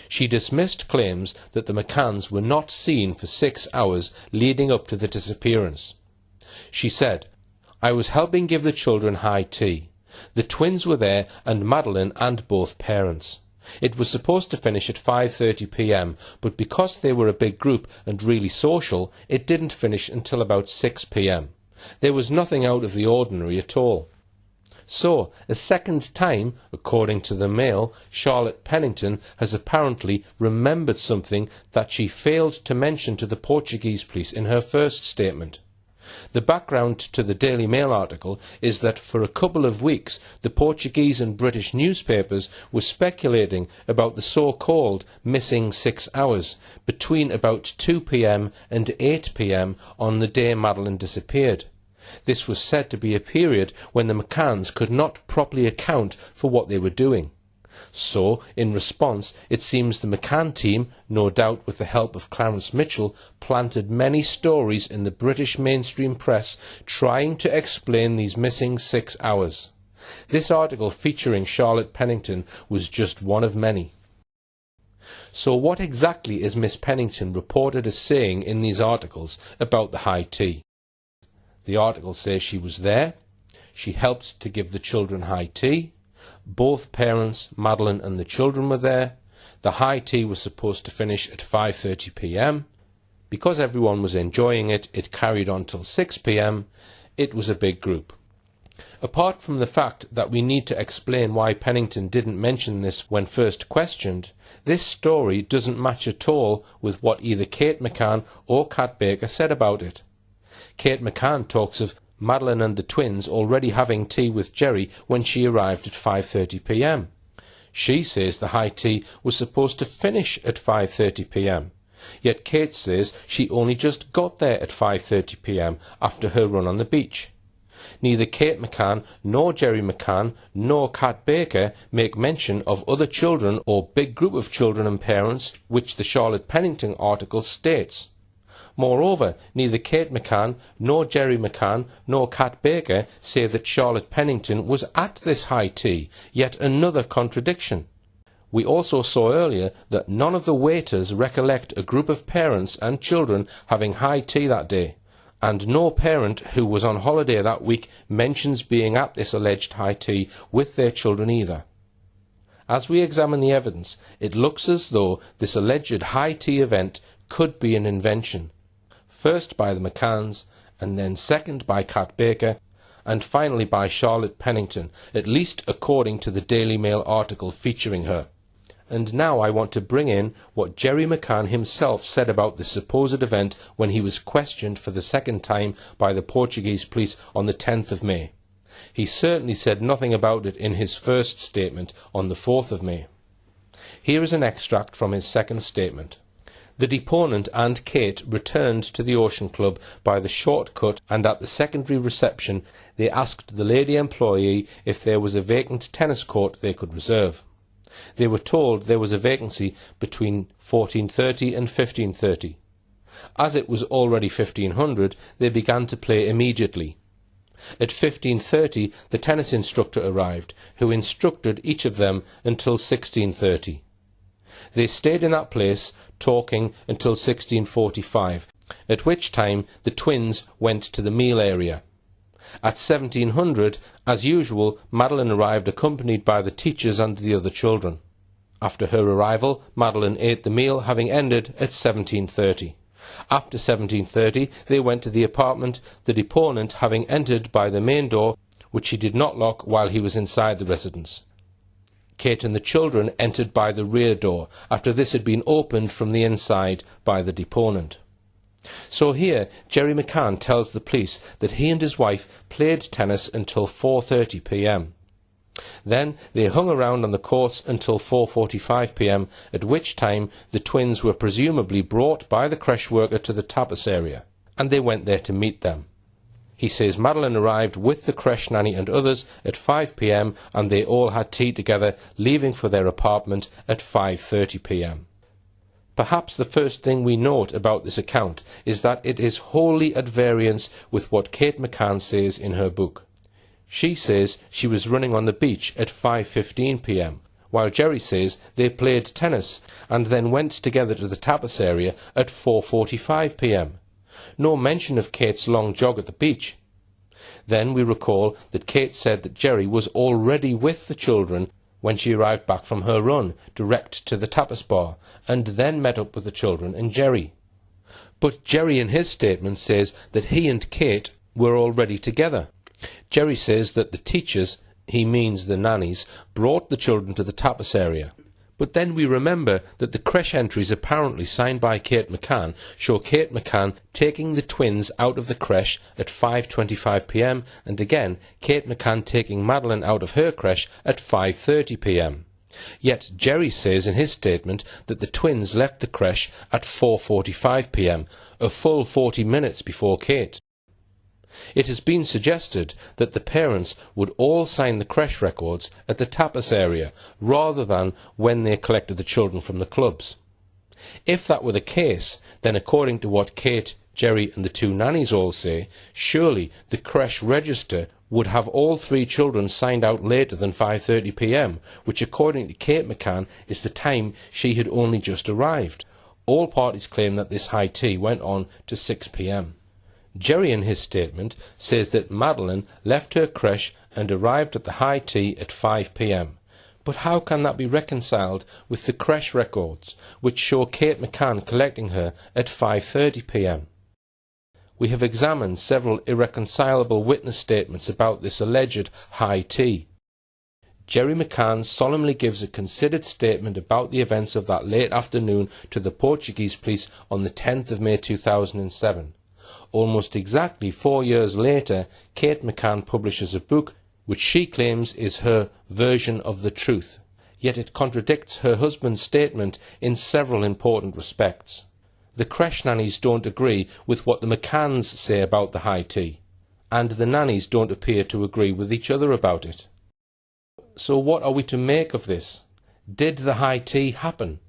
[SPEAKER 3] She dismissed claims that the McCanns were not seen for 6 hours leading up to the disappearance. She said, "I was helping give the children high tea. The twins were there and Madeleine and both parents. It was supposed to finish at 5:30 p.m, but because they were a big group and really social, it didn't finish until about 6 p.m. There was nothing out of the ordinary at all." So, a second time, according to the Mail, Charlotte Pennington has apparently remembered something that she failed to mention to the Portuguese police in her first statement. The background to the Daily Mail article is that for a couple of weeks the Portuguese and British newspapers were speculating about the so-called missing 6 hours between about 2 p.m. and 8 p.m. on the day Madeleine disappeared. This was said to be a period when the McCanns could not properly account for what they were doing. So, in response, it seems the McCann team, no doubt with the help of Clarence Mitchell, planted many stories in the British mainstream press trying to explain these missing 6 hours. This article featuring Charlotte Pennington was just one of many. So what exactly is Miss Pennington reported as saying in these articles about the high tea? The article says she was there, she helped to give the children high tea, both parents, Madeleine and the children, were there, the high tea was supposed to finish at 5:30 p.m. Because everyone was enjoying it, it carried on till 6 p.m. It was a big group. Apart from the fact that we need to explain why Pennington didn't mention this when first questioned, this story doesn't match at all with what either Kate McCann or Kat Baker said about it. Kate McCann talks of Madeleine and the twins already having tea with Jerry when she arrived at 5:30 p.m. She says the high tea was supposed to finish at 5:30 p.m. Yet Kate says she only just got there at 5:30 p.m. after her run on the beach. Neither Kate McCann, nor Jerry McCann, nor Kat Baker make mention of other children or big group of children and parents, which the Charlotte Pennington article states. Moreover, neither Kate McCann, nor Jerry McCann, nor Kat Baker say that Charlotte Pennington was at this high tea, yet another contradiction. We also saw earlier that none of the waiters recollect a group of parents and children having high tea that day, and no parent who was on holiday that week mentions being at this alleged high tea with their children either. As we examine the evidence, it looks as though this alleged high tea event could be an invention, first by the McCanns, and then second by Kat Baker, and finally by Charlotte Pennington, at least according to the Daily Mail article featuring her. And now I want to bring in what Jerry McCann himself said about the supposed event when he was questioned for the second time by the Portuguese police on the 10th of May. He certainly said nothing about it in his first statement on the 4th of May. Here is an extract from his second statement. The deponent and Kate returned to the Ocean Club by the shortcut, and at the secondary reception they asked the lady employee if there was a vacant tennis court they could reserve. They were told there was a vacancy between 14:30 and 15:30. As it was already 1500, they began to play immediately. At 15:30, the tennis instructor arrived, who instructed each of them until 16:30. They stayed in that place, talking until 16:45, at which time the twins went to the meal area. At 1700, as usual, Madeleine arrived accompanied by the teachers and the other children. After her arrival, Madeleine ate the meal, having ended at 17:30. After 17:30, they went to the apartment, the deponent having entered by the main door, which he did not lock while he was inside the residence. Kate and the children entered by the rear door, after this had been opened from the inside by the deponent. So here, Jerry McCann tells the police that he and his wife played tennis until 4:30 p.m. Then they hung around on the courts until 4:45 p.m, at which time the twins were presumably brought by the creche worker to the tapas area, and they went there to meet them. He says Madeleine arrived with the creche nanny and others at 5 p.m, and they all had tea together, leaving for their apartment at 5:30 p.m. Perhaps the first thing we note about this account is that it is wholly at variance with what Kate McCann says in her book. She says she was running on the beach at 5:15 p.m, while Jerry says they played tennis and then went together to the tapas area at 4:45 p.m. No mention of Kate's long jog at the beach. Then we recall that Kate said that Jerry was already with the children when she arrived back from her run, direct to the tapas bar, and then met up with the children and Jerry. But Jerry in his statement says that he and Kate were already together. Jerry says that the teachers, he means the nannies, brought the children to the tapas area. But then we remember that the creche entries apparently signed by Kate McCann show Kate McCann taking the twins out of the creche at 5:25 p.m. and again Kate McCann taking Madeleine out of her creche at 5:30 p.m. Yet Jerry says in his statement that the twins left the creche at 4:45 p.m, a full 40 minutes before Kate. It has been suggested that the parents would all sign the creche records at the tapas area rather than when they collected the children from the clubs. If that were the case, then according to what Kate, Jerry and the two nannies all say, surely the creche register would have all 3 children signed out later than 5:30 p.m, which according to Kate McCann is the time she had only just arrived. All parties claim that this high tea went on to 6 p.m. Jerry, in his statement, says that Madeleine left her creche and arrived at the high tea at 5 p.m. But how can that be reconciled with the creche records, which show Kate McCann collecting her at 5:30 p.m? We have examined several irreconcilable witness statements about this alleged high tea. Jerry McCann solemnly gives a considered statement about the events of that late afternoon to the Portuguese police on the 10th of May 2007. Almost exactly 4 years later, Kate McCann publishes a book which she claims is her version of the truth, yet it contradicts her husband's statement in several important respects. The creche nannies don't agree with what the McCanns say about the high tea, and the nannies don't appear to agree with each other about it. So what are we to make of this? Did the high tea happen?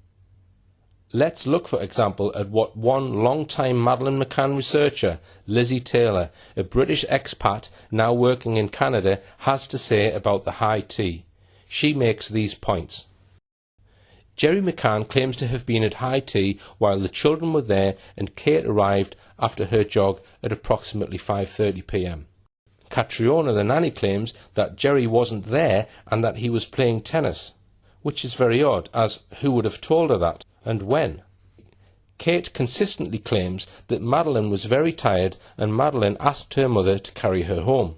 [SPEAKER 3] Let's look, for example, at what one long-time Madeleine McCann researcher, Lizzie Taylor, a British expat now working in Canada, has to say about the high tea. She makes these points. Jerry McCann claims to have been at high tea while the children were there and Kate arrived after her jog at approximately 5:30 p.m. Catriona, the nanny, claims that Jerry wasn't there and that he was playing tennis, which is very odd, as who would have told her that, and when? Kate consistently claims that Madeleine was very tired and Madeleine asked her mother to carry her home.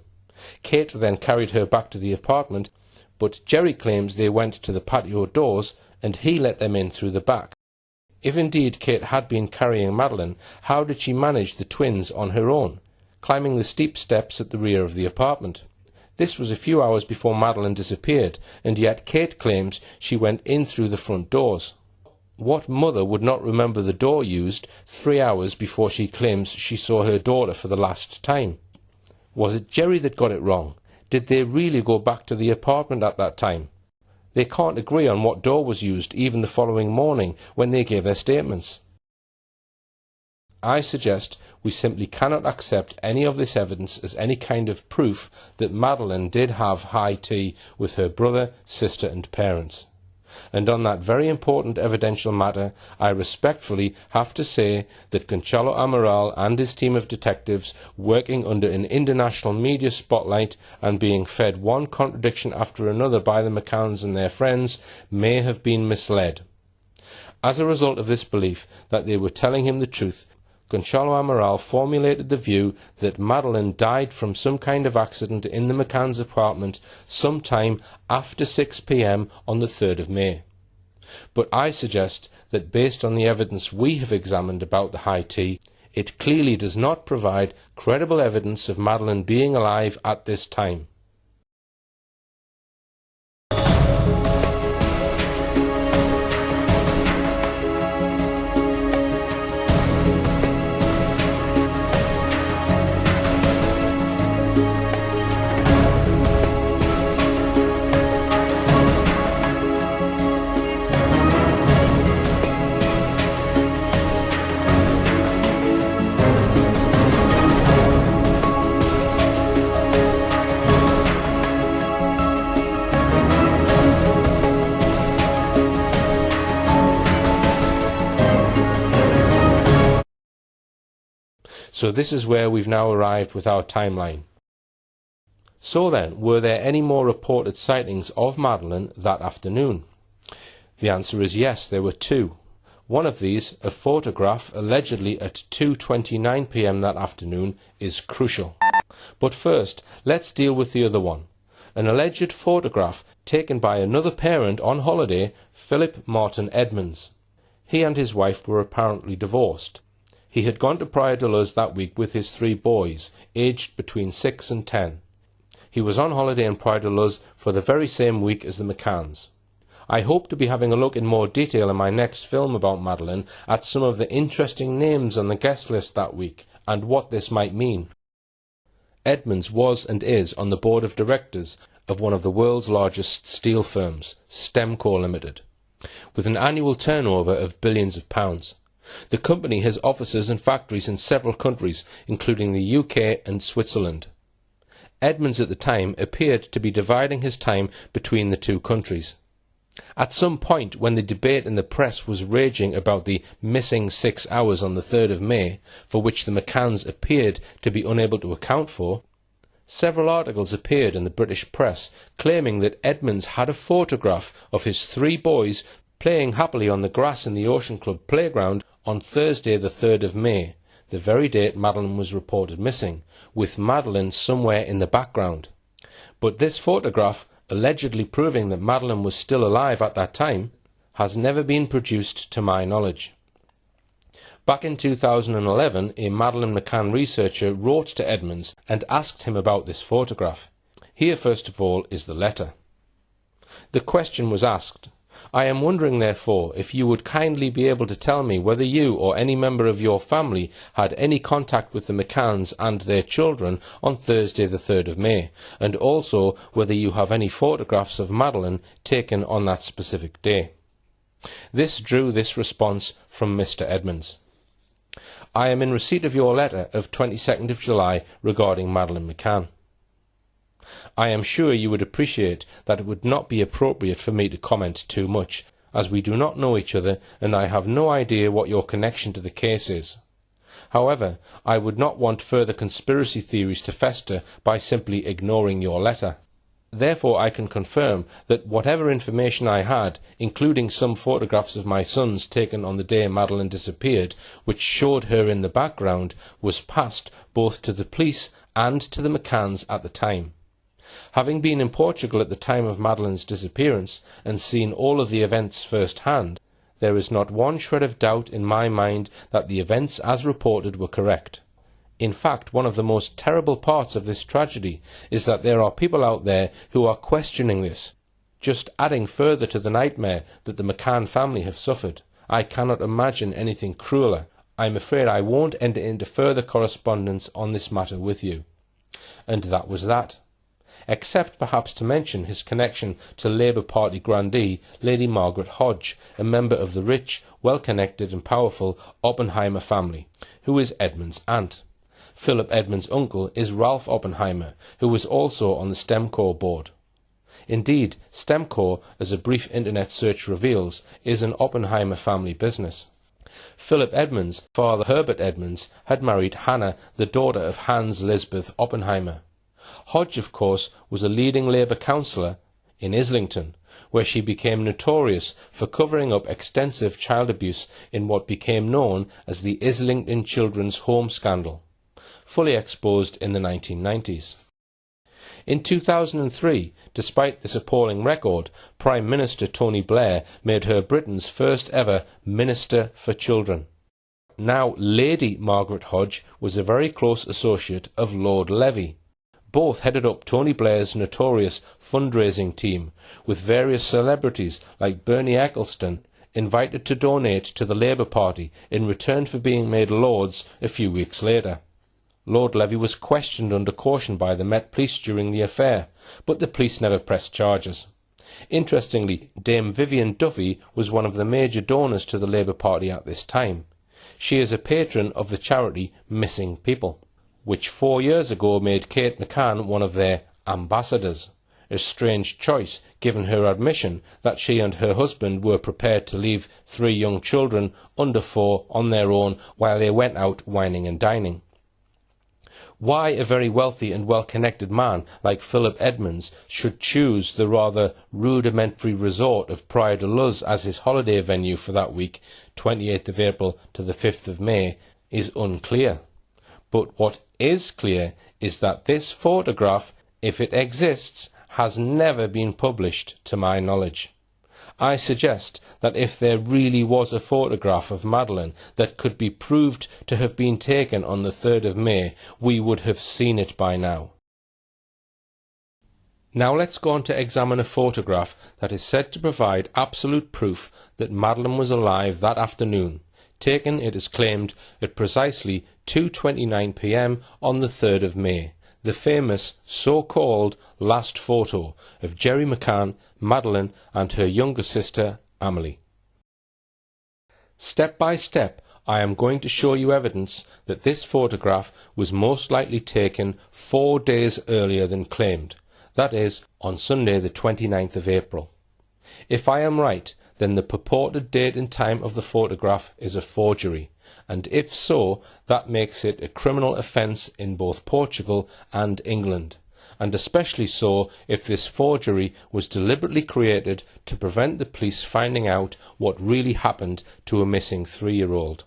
[SPEAKER 3] Kate then carried her back to the apartment, but Jerry claims they went to the patio doors and he let them in through the back. If indeed Kate had been carrying Madeleine, how did she manage the twins on her own, climbing the steep steps at the rear of the apartment? This was a few hours before Madeleine disappeared, and yet Kate claims she went in through the front doors. What mother would not remember the door used 3 hours before she claims she saw her daughter for the last time? Was it Jerry that got it wrong? Did they really go back to the apartment at that time? They can't agree on what door was used even the following morning when they gave their statements. I suggest we simply cannot accept any of this evidence as any kind of proof that Madeleine did have high tea with her brother, sister and parents. And on that very important evidential matter, I respectfully have to say that Gonçalo Amaral and his team of detectives, working under an international media spotlight and being fed one contradiction after another by the McCanns and their friends, may have been misled. As a result of this belief that they were telling him the truth, Gonçalo Amaral formulated the view that Madeleine died from some kind of accident in the McCanns' apartment sometime after 6 p.m. on the 3rd of May. But I suggest that based on the evidence we have examined about the high tea, it clearly does not provide credible evidence of Madeleine being alive at this time. So this is where we've now arrived with our timeline. So then, were there any more reported sightings of Madeleine that afternoon? The answer is yes, there were 2. One of these, a photograph allegedly at 2:29 p.m. that afternoon, is crucial. But first, let's deal with the other one. An alleged photograph taken by another parent on holiday, Philip Martin Edmonds. He and his wife were apparently divorced. He had gone to Praia de Luz that week with his 3 boys, aged between 6 and 10. He was on holiday in Praia de Luz for the very same week as the McCanns. I hope to be having a look in more detail in my next film about Madeleine at some of the interesting names on the guest list that week and what this might mean. Edmonds was and is on the board of directors of one of the world's largest steel firms, Stemco Limited, with an annual turnover of billions of pounds. The company has offices and factories in several countries, including the UK and Switzerland. Edmonds at the time appeared to be dividing his time between the two countries. At some point, when the debate in the press was raging about the missing 6 hours on the 3rd of May, for which the McCanns appeared to be unable to account for, several articles appeared in the British press claiming that Edmonds had a photograph of his 3 boys playing happily on the grass in the Ocean Club playground on Thursday the 3rd of May, the very date Madeleine was reported missing, with Madeleine somewhere in the background. But this photograph, allegedly proving that Madeleine was still alive at that time, has never been produced to my knowledge. Back in 2011, a Madeleine McCann researcher wrote to Edmonds and asked him about this photograph. Here, first of all, is the letter. The question was asked, "I am wondering, therefore, if you would kindly be able to tell me whether you or any member of your family had any contact with the McCanns and their children on Thursday the 3rd of May, and also whether you have any photographs of Madeleine taken on that specific day." This drew this response from Mr. Edmonds. "I am in receipt of your letter of 22nd of July regarding Madeleine McCann. I am sure you would appreciate that it would not be appropriate for me to comment too much, as we do not know each other and I have no idea what your connection to the case is. However, I would not want further conspiracy theories to fester by simply ignoring your letter. Therefore I can confirm that whatever information I had, including some photographs of my sons taken on the day Madeleine disappeared, which showed her in the background, was passed both to the police and to the McCanns at the time. Having been in Portugal at the time of Madeleine's disappearance and seen all of the events first-hand, there is not one shred of doubt in my mind that the events as reported were correct. In fact, one of the most terrible parts of this tragedy is that there are people out there who are questioning this, just adding further to the nightmare that the McCann family have suffered. I cannot imagine anything crueler. I am afraid I won't enter into further correspondence on this matter with you." And that was that. Except perhaps to mention his connection to Labour Party grandee Lady Margaret Hodge, a member of the rich, well-connected and powerful Oppenheimer family, who is Edmonds' aunt. Philip Edmonds' uncle is Ralph Oppenheimer, who was also on the STEMCOR board. Indeed, STEMCOR, as a brief internet search reveals, is an Oppenheimer family business. Philip Edmonds, father Herbert Edmonds, had married Hannah, the daughter of Hans Lisbeth Oppenheimer. Hodge, of course, was a leading Labour councillor in Islington, where she became notorious for covering up extensive child abuse in what became known as the Islington Children's Home Scandal, fully exposed in the 1990s. In 2003, despite this appalling record, Prime Minister Tony Blair made her Britain's first ever Minister for Children. Now Lady Margaret Hodge was a very close associate of Lord Levy. Both headed up Tony Blair's notorious fundraising team, with various celebrities like Bernie Ecclestone invited to donate to the Labour Party in return for being made lords a few weeks later. Lord Levy was questioned under caution by the Met Police during the affair, but the police never pressed charges. Interestingly, Dame Vivian Duffy was one of the major donors to the Labour Party at this time. She is a patron of the charity Missing People, which 4 years ago made Kate McCann one of their ambassadors. A strange choice, given her admission that she and her husband were prepared to leave 3 young children under 4 on their own while they went out wining and dining. Why a very wealthy and well-connected man like Philip Edmonds should choose the rather rudimentary resort of Praia de Luz as his holiday venue for that week, 28th of April to the 5th of May, is unclear. But what is clear is that this photograph, if it exists, has never been published to my knowledge. I suggest that if there really was a photograph of Madeleine that could be proved to have been taken on the 3rd of May, we would have seen it by now. Now let's go on to examine a photograph that is said to provide absolute proof that Madeleine was alive that afternoon, taken, it is claimed, at precisely 2:29 p.m. on the 3rd of May. The famous so-called last photo of Jerry McCann, Madeleine and her younger sister Amelie. Step by step, I am going to show you evidence that this photograph was most likely taken 4 days earlier than claimed, that is, on Sunday the 29th of April. If I am right, then the purported date and time of the photograph is a forgery, and if so, that makes it a criminal offence in both Portugal and England, and especially so if this forgery was deliberately created to prevent the police finding out what really happened to a missing 3-year-old.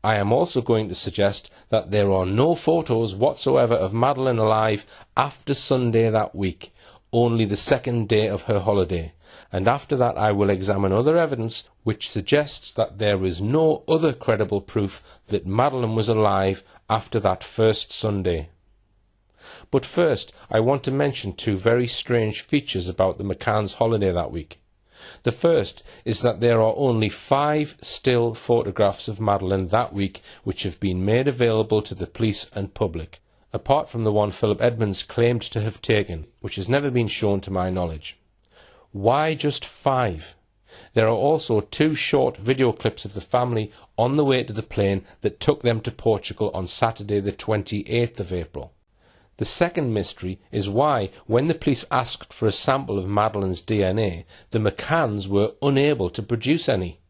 [SPEAKER 3] I am also going to suggest that there are no photos whatsoever of Madeleine alive after Sunday that week, only the second day of her holiday, and after that I will examine other evidence which suggests that there is no other credible proof that Madeleine was alive after that first Sunday. But first, I want to mention 2 very strange features about the McCanns' holiday that week. The first is that there are only 5 still photographs of Madeleine that week which have been made available to the police and public, apart from the one Philip Edmonds claimed to have taken, which has never been shown to my knowledge. Why just 5? There are also 2 short video clips of the family on the way to the plane that took them to Portugal on Saturday the 28th of April. The second mystery is why, when the police asked for a sample of Madeleine's DNA, the McCanns were unable to produce any.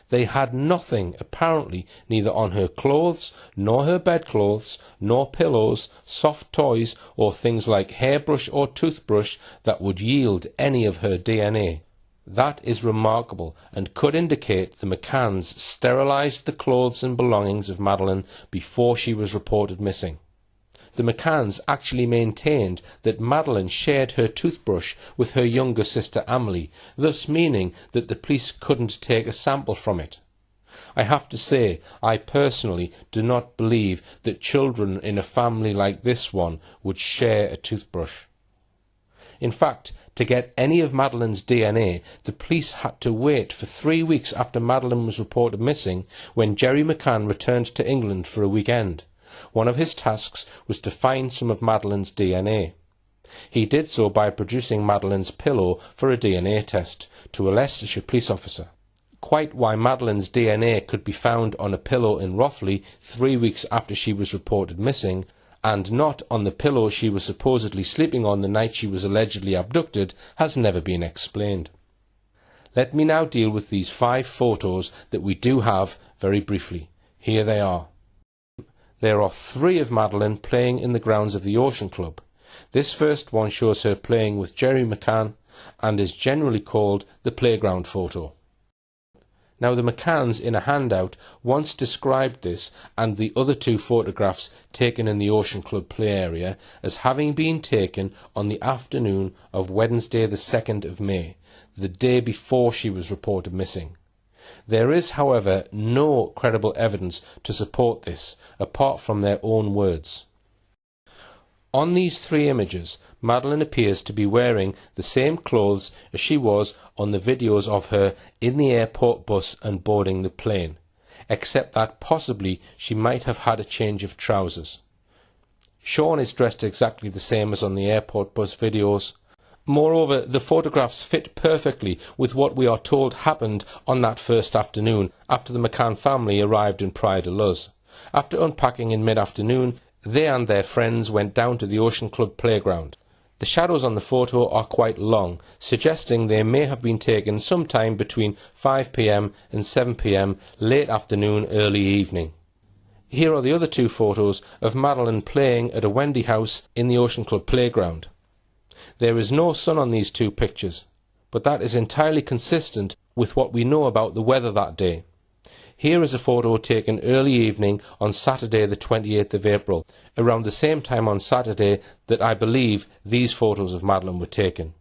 [SPEAKER 3] They had nothing, apparently, neither on her clothes, nor her bedclothes, nor pillows, soft toys, or things like hairbrush or toothbrush that would yield any of her DNA. That is remarkable, and could indicate the McCanns sterilised the clothes and belongings of Madeleine before she was reported missing. The McCanns actually maintained that Madeleine shared her toothbrush with her younger sister Amelie, thus meaning that the police couldn't take a sample from it. I have to say, I personally do not believe that children in a family like this one would share a toothbrush. In fact, to get any of Madeleine's DNA, the police had to wait for 3 weeks after Madeleine was reported missing, when Jerry McCann returned to England for a weekend. One of his tasks was to find some of Madeleine's DNA. He did so by producing Madeleine's pillow for a DNA test to a Leicestershire police officer. Quite why Madeleine's DNA could be found on a pillow in Rothley 3 weeks after she was reported missing, and not on the pillow she was supposedly sleeping on the night she was allegedly abducted, has never been explained. Let me now deal with these 5 photos that we do have very briefly. Here they are. There are 3 of Madeleine playing in the grounds of the Ocean Club. This first one shows her playing with Jerry McCann and is generally called the playground photo. Now, the McCanns in a handout once described this and the other 2 photographs taken in the Ocean Club play area as having been taken on the afternoon of Wednesday the 2nd of May, the day before she was reported missing. There is, however, no credible evidence to support this, apart from their own words. On these 3 images, Madeleine appears to be wearing the same clothes as she was on the videos of her in the airport bus and boarding the plane, except that possibly she might have had a change of trousers. Sean is dressed exactly the same as on the airport bus videos. Moreover, the photographs fit perfectly with what we are told happened on that first afternoon after the McCann family arrived in Praia de Luz. After unpacking in mid-afternoon, they and their friends went down to the Ocean Club playground. The shadows on the photo are quite long, suggesting they may have been taken sometime between 5 p.m. and 7 p.m. late afternoon, early evening. Here are the other 2 photos of Madeleine playing at a Wendy house in the Ocean Club playground. There is no sun on these 2 pictures, but that is entirely consistent with what we know about the weather that day. Here is a photo taken early evening on Saturday the 28th of April, around the same time on Saturday that I believe these photos of Madeleine were taken.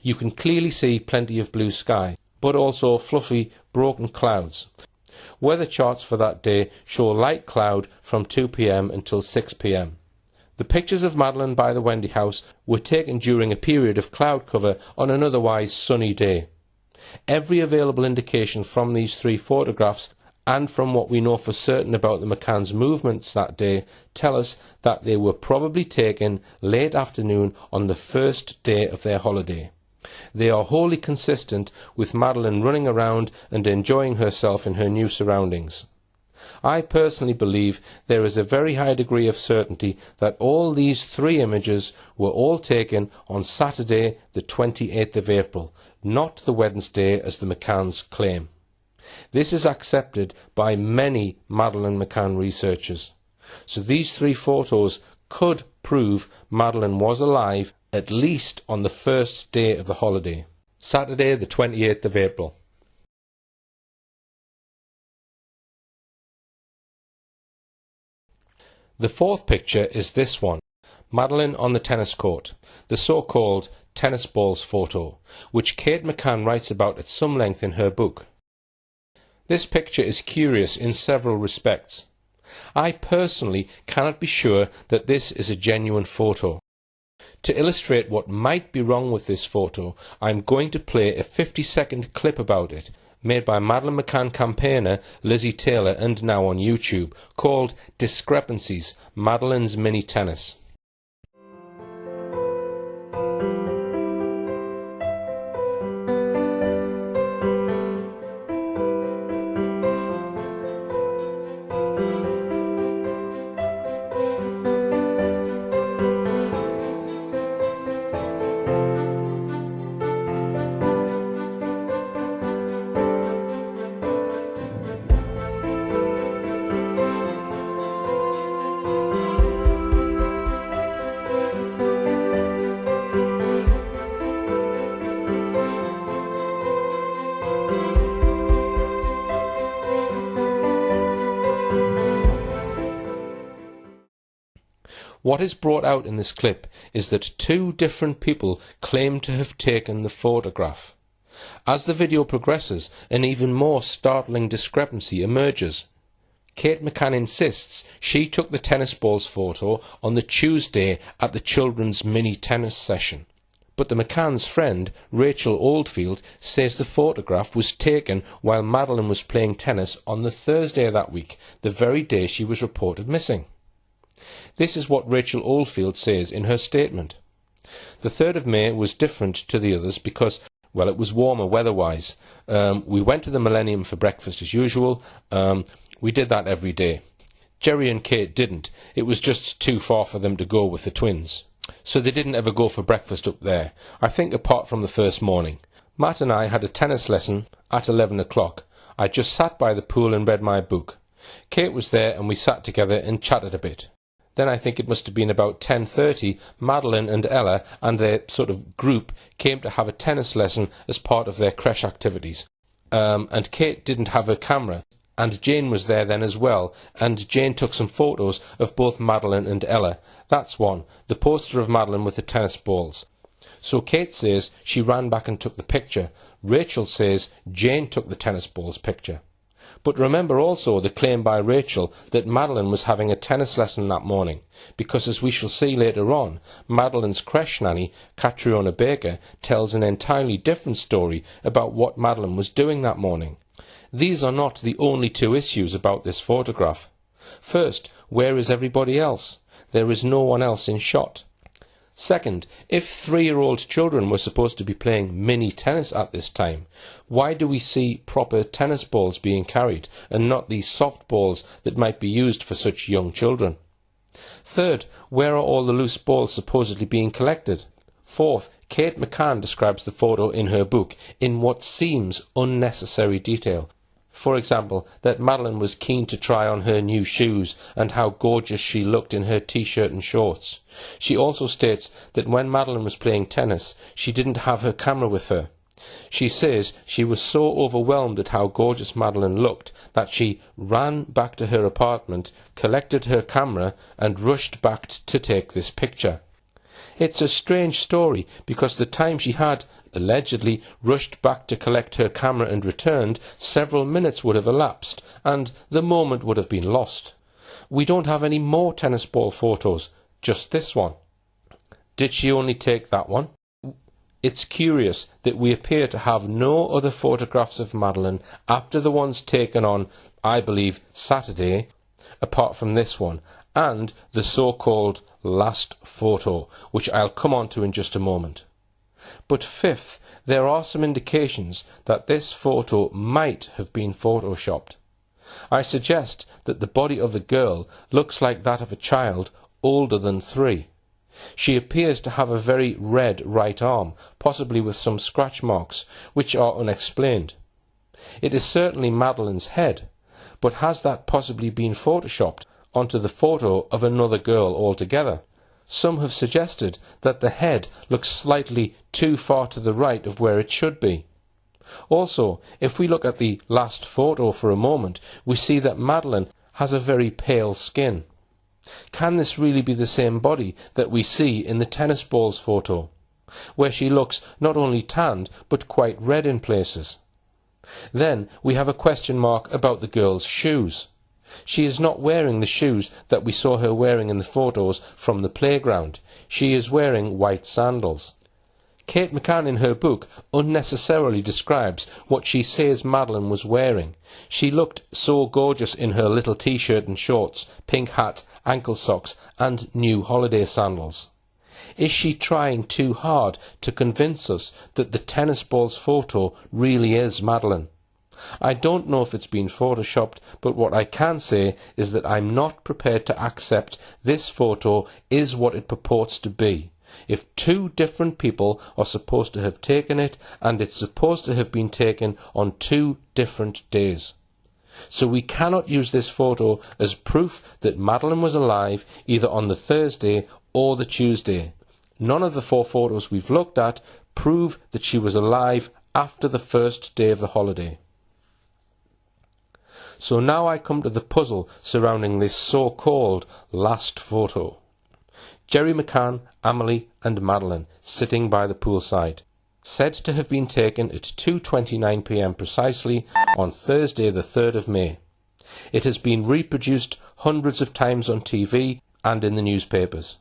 [SPEAKER 3] You can clearly see plenty of blue sky, but also fluffy, broken clouds. Weather charts for that day show light cloud from 2 p.m. until 6 p.m. The pictures of Madeleine by the Wendy house were taken during a period of cloud cover on an otherwise sunny day. Every available indication from these 3 photographs and from what we know for certain about the McCanns' movements that day tell us that they were probably taken late afternoon on the first day of their holiday. They are wholly consistent with Madeleine running around and enjoying herself in her new surroundings. I personally believe there is a very high degree of certainty that all these three images were all taken on Saturday the 28th of April, not the Wednesday as the McCanns claim. This is accepted by many Madeleine McCann researchers. So these three photos could prove Madeleine was alive at least on the first day of the holiday, Saturday the 28th of April. The fourth picture is this one, Madeleine on the tennis court, the so-called tennis balls photo, which Kate McCann writes about at some length in her book. This picture is curious in several respects. I personally cannot be sure that this is a genuine photo. To illustrate what might be wrong with this photo, I am going to play a 50-second clip about it, made by Madeleine McCann campaigner Lizzie Taylor and now on YouTube, called Discrepancies, Madeleine's Mini Tennis. What is brought out in this clip is that two different people claim to have taken the photograph. As the video progresses, an even more startling discrepancy emerges. Kate McCann insists she took the tennis balls photo on the Tuesday at the children's mini tennis session. But the McCann's friend, Rachel Oldfield, says the photograph was taken while Madeleine was playing tennis on the Thursday of that week, the very day she was reported missing. This is what Rachel Oldfield says in her statement. The 3rd of May was different to the others because, well, it was warmer weather-wise. We went to the Millennium for breakfast as usual. We did that every day. Jerry and Kate didn't. It was just too far for them to go with the twins. So they didn't ever go for breakfast up there, I think apart from the first morning. Matt and I had a tennis lesson at 11 o'clock. I just sat by the pool and read my book. Kate was there and we sat together and chatted a bit. Then I think it must have been about 10:30, Madeleine and Ella and their sort of group came to have a tennis lesson as part of their creche activities. And Kate didn't have a camera. And Jane was there then as well, and Jane took some photos of both Madeleine and Ella. That's one, the poster of Madeleine with the tennis balls. So Kate says she ran back and took the picture. Rachel says Jane took the tennis balls picture. But remember also the claim by Rachel that Madeleine was having a tennis lesson that morning, because as we shall see later on, Madeleine's creche nanny, Catriona Baker, tells an entirely different story about what Madeleine was doing that morning. These are not the only two issues about this photograph. First, where is everybody else? There is no one else in shot. Second, if 3-year-old children were supposed to be playing mini tennis at this time, why do we see proper tennis balls being carried and not these soft balls that might be used for such young children? Third, where are all the loose balls supposedly being collected? Fourth, Kate McCann describes the photo in her book in what seems unnecessary detail. For example, that Madeleine was keen to try on her new shoes and how gorgeous she looked in her t-shirt and shorts. She also states that when Madeleine was playing tennis, she didn't have her camera with her. She says she was so overwhelmed at how gorgeous Madeleine looked that she ran back to her apartment, collected her camera and rushed back to take this picture. It's a strange story because the time she had allegedly rushed back to collect her camera and returned, several minutes would have elapsed and the moment would have been lost. We don't have any more tennis ball photos, just this one. Did she only take that one? It's curious that we appear to have no other photographs of Madeleine after the ones taken on, I believe, Saturday, apart from this one, and the so-called last photo, which I'll come on to in just a moment. But fifth, there are some indications that this photo might have been photoshopped. I suggest that the body of the girl looks like that of a child older than 3. She appears to have a very red right arm, possibly with some scratch marks, which are unexplained. It is certainly Madeleine's head, but has that possibly been photoshopped onto the photo of another girl altogether? Some have suggested that the head looks slightly too far to the right of where it should be. Also, if we look at the last photo for a moment, we see that Madeleine has a very pale skin. Can this really be the same body that we see in the tennis balls photo, where she looks not only tanned but quite red in places? Then we have a question mark about the girl's shoes. She is not wearing the shoes that we saw her wearing in the photos from the playground. She is wearing white sandals. Kate McCann in her book unnecessarily describes what she says Madeleine was wearing. She looked so gorgeous in her little t-shirt and shorts, pink hat, ankle socks and new holiday sandals. Is she trying too hard to convince us that the tennis balls photo really is Madeleine? I don't know if it's been photoshopped, but what I can say is that I'm not prepared to accept this photo is what it purports to be. If 2 different people are supposed to have taken it, and it's supposed to have been taken on 2 different days. So we cannot use this photo as proof that Madeleine was alive either on the Thursday or the Tuesday. None of the 4 photos we've looked at prove that she was alive after the first day of the holiday. So now I come to the puzzle surrounding this so-called last photo. Jerry McCann, Amelie and Madeleine sitting by the poolside, said to have been taken at 2:29 p.m. precisely on Thursday the 3rd of May. It has been reproduced hundreds of times on TV and in the newspapers.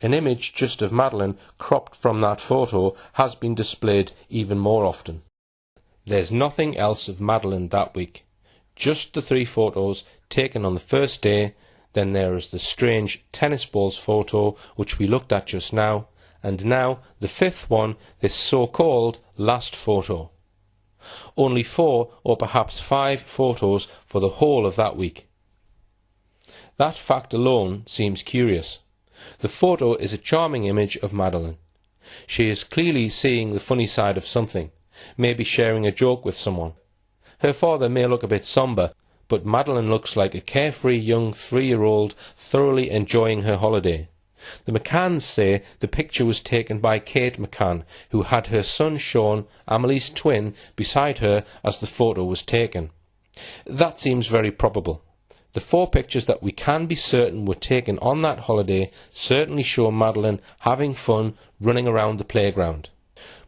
[SPEAKER 3] An image just of Madeleine cropped from that photo has been displayed even more often. There's nothing else of Madeleine that week. Just the 3 photos taken on the first day. Then there is the strange tennis balls photo which we looked at just now, and now the 5th one, this so-called last photo. Only 4 or perhaps 5 photos for the whole of that week. That fact alone seems curious. The photo is a charming image of Madeleine. She is clearly seeing the funny side of something, maybe sharing a joke with someone. Her father may look a bit sombre, but Madeleine looks like a carefree young 3-year-old thoroughly enjoying her holiday. The McCanns say the picture was taken by Kate McCann, who had her son Sean, Amelie's twin, beside her as the photo was taken. That seems very probable. The 4 pictures that we can be certain were taken on that holiday certainly show Madeleine having fun running around the playground.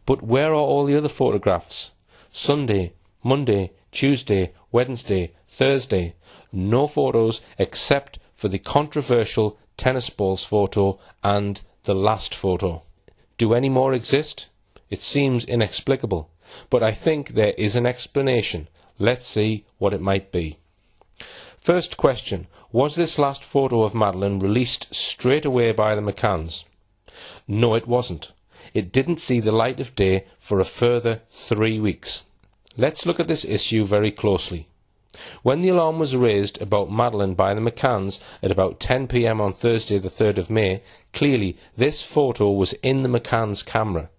[SPEAKER 3] But where are all the other photographs? Sunday, Monday, Tuesday, Wednesday, Thursday. No photos except for the controversial tennis balls photo and the last photo. Do any more exist? It seems inexplicable, but I think there is an explanation. Let's see what it might be. First question, was this last photo of Madeleine released straight away by the McCanns? No, it wasn't. It didn't see the light of day for a further 3 weeks. Let's look at this issue very closely. When the alarm was raised about Madeleine by the McCanns at about 10 p.m. on Thursday the 3rd of May, clearly this photo was in the McCanns' camera.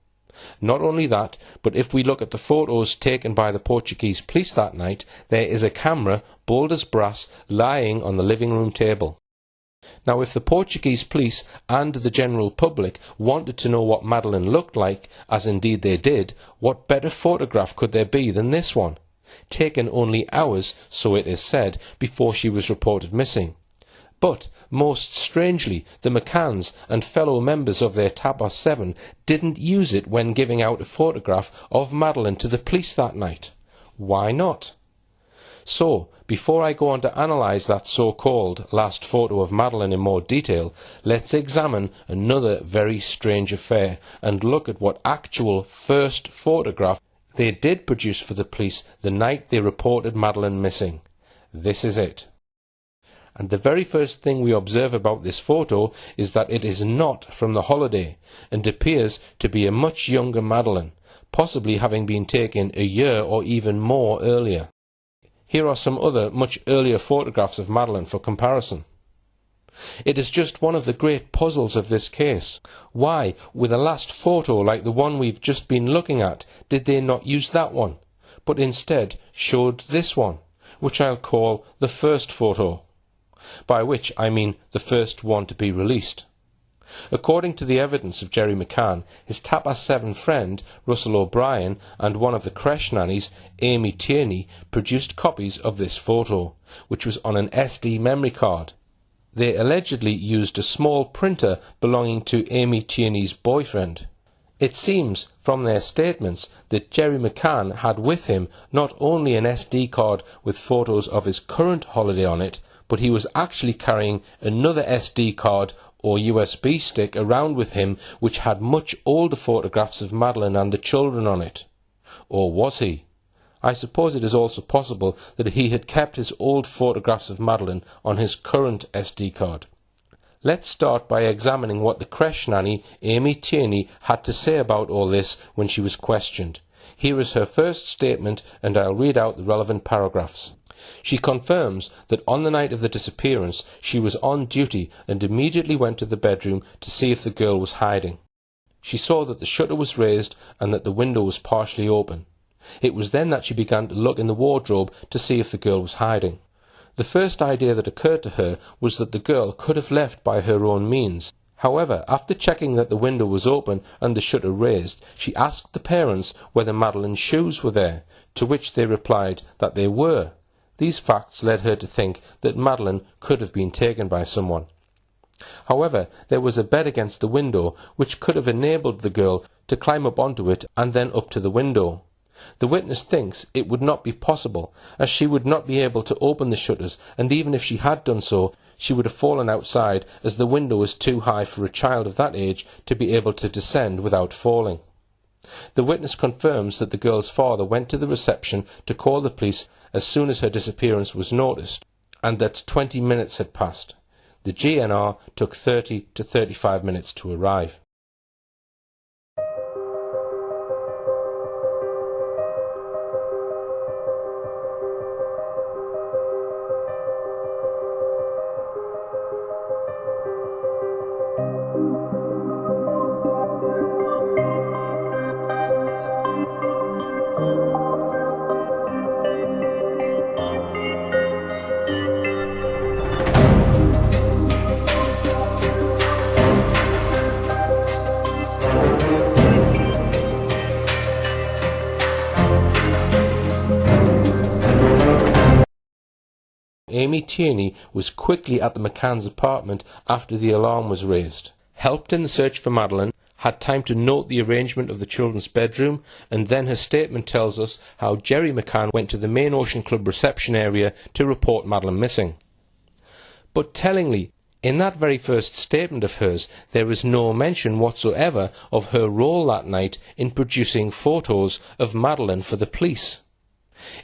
[SPEAKER 3] Not only that, but if we look at the photos taken by the Portuguese police that night, there is a camera, bold as brass, lying on the living room table. Now, if the Portuguese police and the general public wanted to know what Madeleine looked like, as indeed they did, what better photograph could there be than this one? Taken only hours, so it is said, before she was reported missing. But, most strangely, the McCanns and fellow members of their Tabas 7 didn't use it when giving out a photograph of Madeleine to the police that night. Why not? So, before I go on to analyse that so-called last photo of Madeleine in more detail, let's examine another very strange affair and look at what actual first photograph they did produce for the police the night they reported Madeleine missing. This is it. And the very first thing we observe about this photo is that it is not from the holiday and appears to be a much younger Madeleine, possibly having been taken a year or even more earlier. Here are some other much earlier photographs of Madeleine for comparison. It is just one of the great puzzles of this case. Why, with a last photo like the one we've just been looking at, did they not use that one, but instead showed this one, which I'll call the first photo, by which I mean the first one to be released. According to the evidence of Jerry McCann, his Tapas 7 friend, Russell O'Brien, and one of the creche nannies, Amy Tierney, produced copies of this photo, which was on an SD memory card. They allegedly used a small printer belonging to Amy Tierney's boyfriend. It seems, from their statements, that Jerry McCann had with him not only an SD card with photos of his current holiday on it, but he was actually carrying another SD card or USB stick around with him which had much older photographs of Madeleine and the children on it. Or was he? I suppose it is also possible that he had kept his old photographs of Madeleine on his current SD card. Let's start by examining what the creche nanny, Amy Tierney, had to say about all this when she was questioned. Here is her first statement, and I'll read out the relevant paragraphs. She confirms that on the night of the disappearance she was on duty and immediately went to the bedroom to see if the girl was hiding. She saw that the shutter was raised and that the window was partially open. It was then that she began to look in the wardrobe to see if the girl was hiding. The first idea that occurred to her was that the girl could have left by her own means. However, after checking that the window was open and the shutter raised, she asked the parents whether Madeleine's shoes were there, to which they replied that they were. These facts led her to think that Madeleine could have been taken by someone. However, there was a bed against the window which could have enabled the girl to climb up onto it and then up to the window. The witness thinks it would not be possible, as she would not be able to open the shutters, and even if she had done so, she would have fallen outside, as the window was too high for a child of that age to be able to descend without falling. The witness confirms that the girl's father went to the reception to call the police as soon as her disappearance was noticed, and that 20 minutes had passed. The GNR took 30 to 35 minutes to arrive. Amy Tierney was quickly at the McCanns' apartment after the alarm was raised, helped in the search for Madeleine, had time to note the arrangement of the children's bedroom, and then her statement tells us how Jerry McCann went to the main Ocean Club reception area to report Madeleine missing. But tellingly, in that very first statement of hers, there is no mention whatsoever of her role that night in producing photos of Madeleine for the police.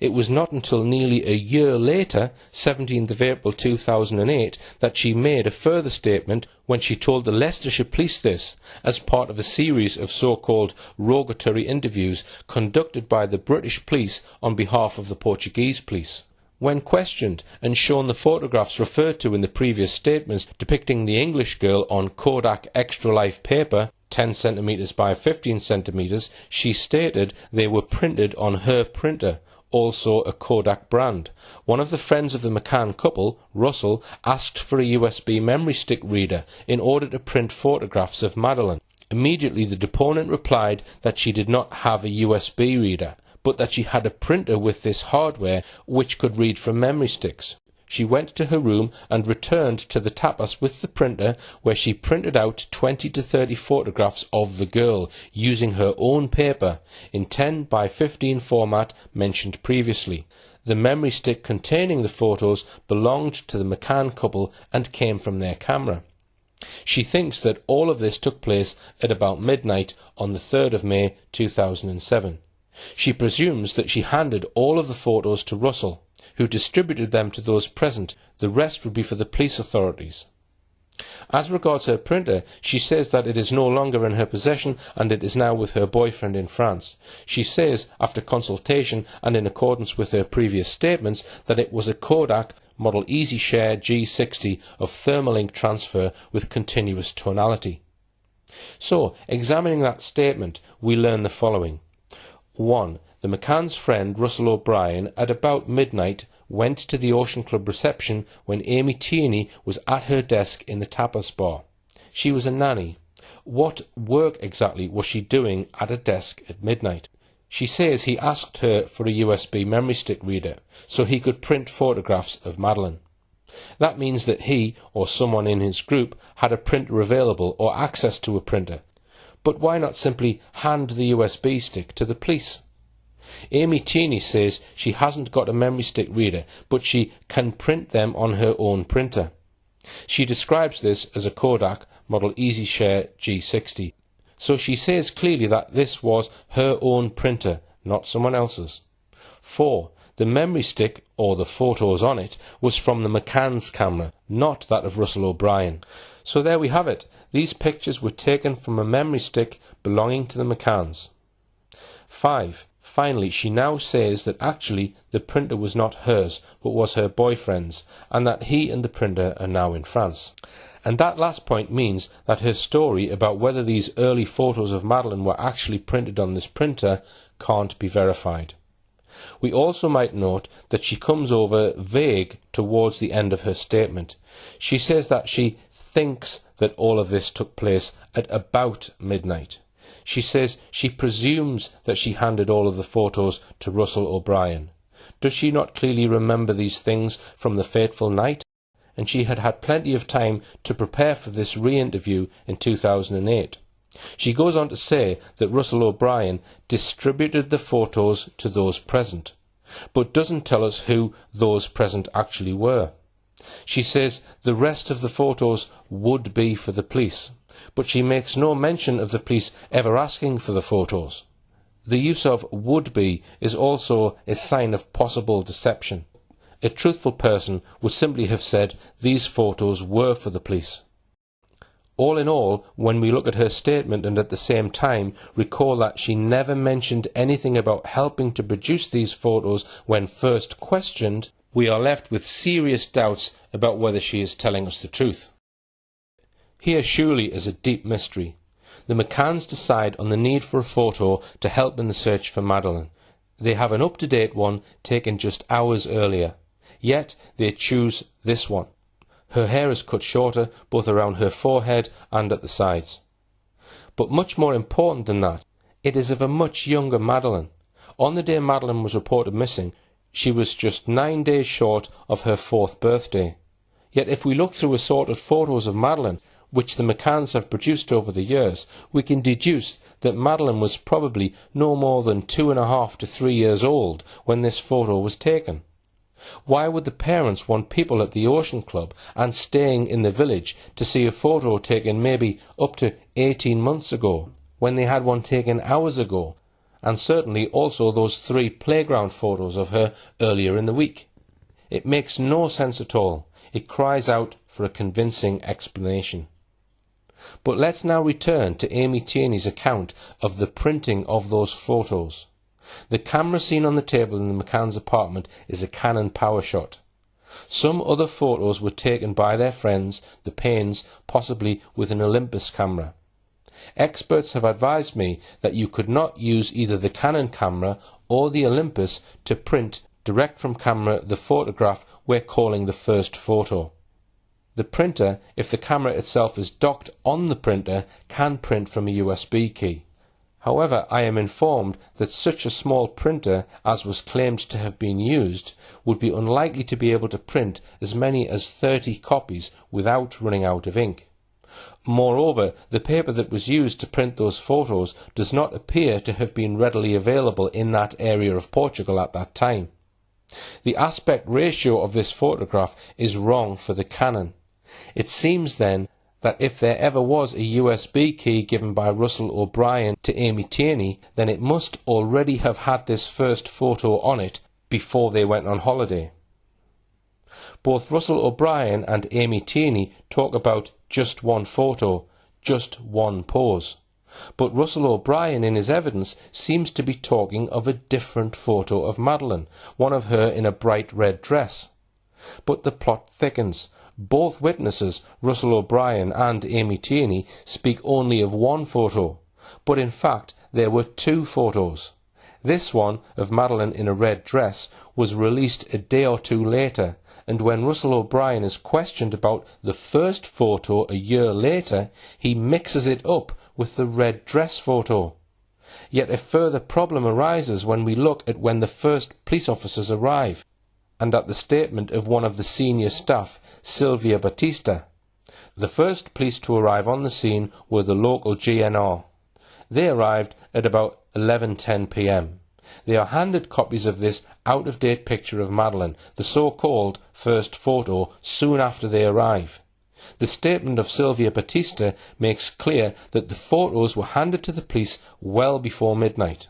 [SPEAKER 3] It was not until nearly a year later, 17th of April 2008, that she made a further statement when she told the Leicestershire Police this, as part of a series of so-called rogatory interviews conducted by the British police on behalf of the Portuguese police. When questioned and shown the photographs referred to in the previous statements depicting the English girl on Kodak Extra Life paper, 10 cm by 15 cm, she stated they were printed on her printer, also a Kodak brand. One of the friends of the McCann couple, Russell, asked for a USB memory stick reader in order to print photographs of Madeleine. Immediately the deponent replied that she did not have a USB reader, but that she had a printer with this hardware which could read from memory sticks. She went to her room and returned to the tapas with the printer, where she printed out 20 to 30 photographs of the girl using her own paper in 10 by 15 format mentioned previously. The memory stick containing the photos belonged to the McCann couple and came from their camera. She thinks that all of this took place at about midnight on the 3rd of May 2007. She presumes that she handed all of the photos to Russell, who distributed them to those present. The rest would be for the police authorities. As regards her printer, she says that it is no longer in her possession and it is now with her boyfriend in France. She says, after consultation and in accordance with her previous statements, that it was a Kodak model EasyShare G60 of thermal ink transfer with continuous tonality. So, examining that statement, we learn the following. 1. The McCann's friend Russell O'Brien at about midnight went to the Ocean Club reception when Amy Tierney was at her desk in the tapas bar. She was a nanny. What work exactly was she doing at a desk at midnight? She says he asked her for a USB memory stick reader so he could print photographs of Madeleine. That means that he, or someone in his group, had a printer available or access to a printer. But why not simply hand the USB stick to the police? Amy Tierney says she hasn't got a memory stick reader, but she can print them on her own printer. She describes this as a Kodak model EasyShare G60. So she says clearly that this was her own printer, not someone else's. 4. The memory stick, or the photos on it, was from the McCann's camera, not that of Russell O'Brien. So there we have it. These pictures were taken from a memory stick belonging to the McCanns. 5. Finally, she now says that actually the printer was not hers, but was her boyfriend's, and that he and the printer are now in France. And that last point means that her story about whether these early photos of Madeleine were actually printed on this printer can't be verified. We also might note that she comes over vague towards the end of her statement. She says that she thinks that all of this took place at about midnight. She says she presumes that she handed all of the photos to Russell O'Brien. Does she not clearly remember these things from the fateful night? And she had had plenty of time to prepare for this re-interview in 2008. She goes on to say that Russell O'Brien distributed the photos to those present, but doesn't tell us who those present actually were. She says the rest of the photos would be for the police, but she makes no mention of the police ever asking for the photos. The use of would be is also a sign of possible deception. A truthful person would simply have said these photos were for the police. All in all, when we look at her statement and at the same time recall that she never mentioned anything about helping to produce these photos when first questioned, we are left with serious doubts about whether she is telling us the truth. Here surely is a deep mystery. The McCanns decide on the need for a photo to help in the search for Madeleine. They have an up-to-date one taken just hours earlier, yet they choose this one. Her hair is cut shorter, both around her forehead and at the sides. But much more important than that, it is of a much younger Madeleine. On the day Madeleine was reported missing, she was just 9 days short of her 4th birthday. Yet if we look through assorted photos of Madeleine, which the McCanns have produced over the years, we can deduce that Madeleine was probably no more than 2.5 to 3 years old when this photo was taken. Why would the parents want people at the Ocean Club and staying in the village to see a photo taken maybe up to 18 months ago, when they had one taken hours ago, and certainly also those 3 playground photos of her earlier in the week? It makes no sense at all. It cries out for a convincing explanation. But let's now return to Amy Tierney's account of the printing of those photos. The camera seen on the table in the McCann's apartment is a Canon PowerShot. Some other photos were taken by their friends, the Paynes, possibly with an Olympus camera. Experts have advised me that you could not use either the Canon camera or the Olympus to print direct from camera the photograph we're calling the first photo. The printer, if the camera itself is docked on the printer, can print from a USB key. However, I am informed that such a small printer as was claimed to have been used would be unlikely to be able to print as many as 30 copies without running out of ink. Moreover, the paper that was used to print those photos does not appear to have been readily available in that area of Portugal at that time. The aspect ratio of this photograph is wrong for the Canon. It seems then that if there ever was a USB key given by Russell O'Brien to Amy Tierney, then it must already have had this first photo on it before they went on holiday. Both Russell O'Brien and Amy Tierney talk about just one photo, just one pose. But Russell O'Brien in his evidence seems to be talking of a different photo of Madeleine, one of her in a bright red dress. But the plot thickens. Both witnesses, Russell O'Brien and Amy Tierney, speak only of one photo, but in fact there were two photos. This one, of Madeleine in a red dress, was released a day or two later, and when Russell O'Brien is questioned about the first photo a year later, he mixes it up with the red dress photo. Yet a further problem arises when we look at when the first police officers arrive, and at the statement of one of the senior staff, Sylvia Batista. The first police to arrive on the scene were the local GNR. They arrived at about 11:10 p.m. They are handed copies of this out-of-date picture of Madeleine, the so-called first photo, soon after they arrive. The statement of Sylvia Batista makes clear that the photos were handed to the police well before midnight.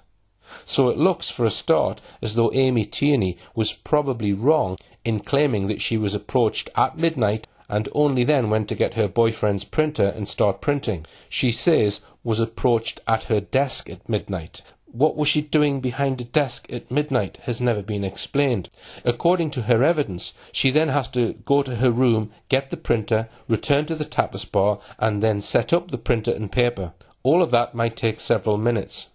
[SPEAKER 3] So it looks, for a start, as though Amy Tierney was probably wrong in claiming that she was approached at midnight and only then went to get her boyfriend's printer and start printing. She says was approached at her desk at midnight. What was she doing behind a desk at midnight has never been explained. According to her evidence, she then has to go to her room, get the printer, return to the tapas bar, and then set up the printer and paper. All of that might take several minutes.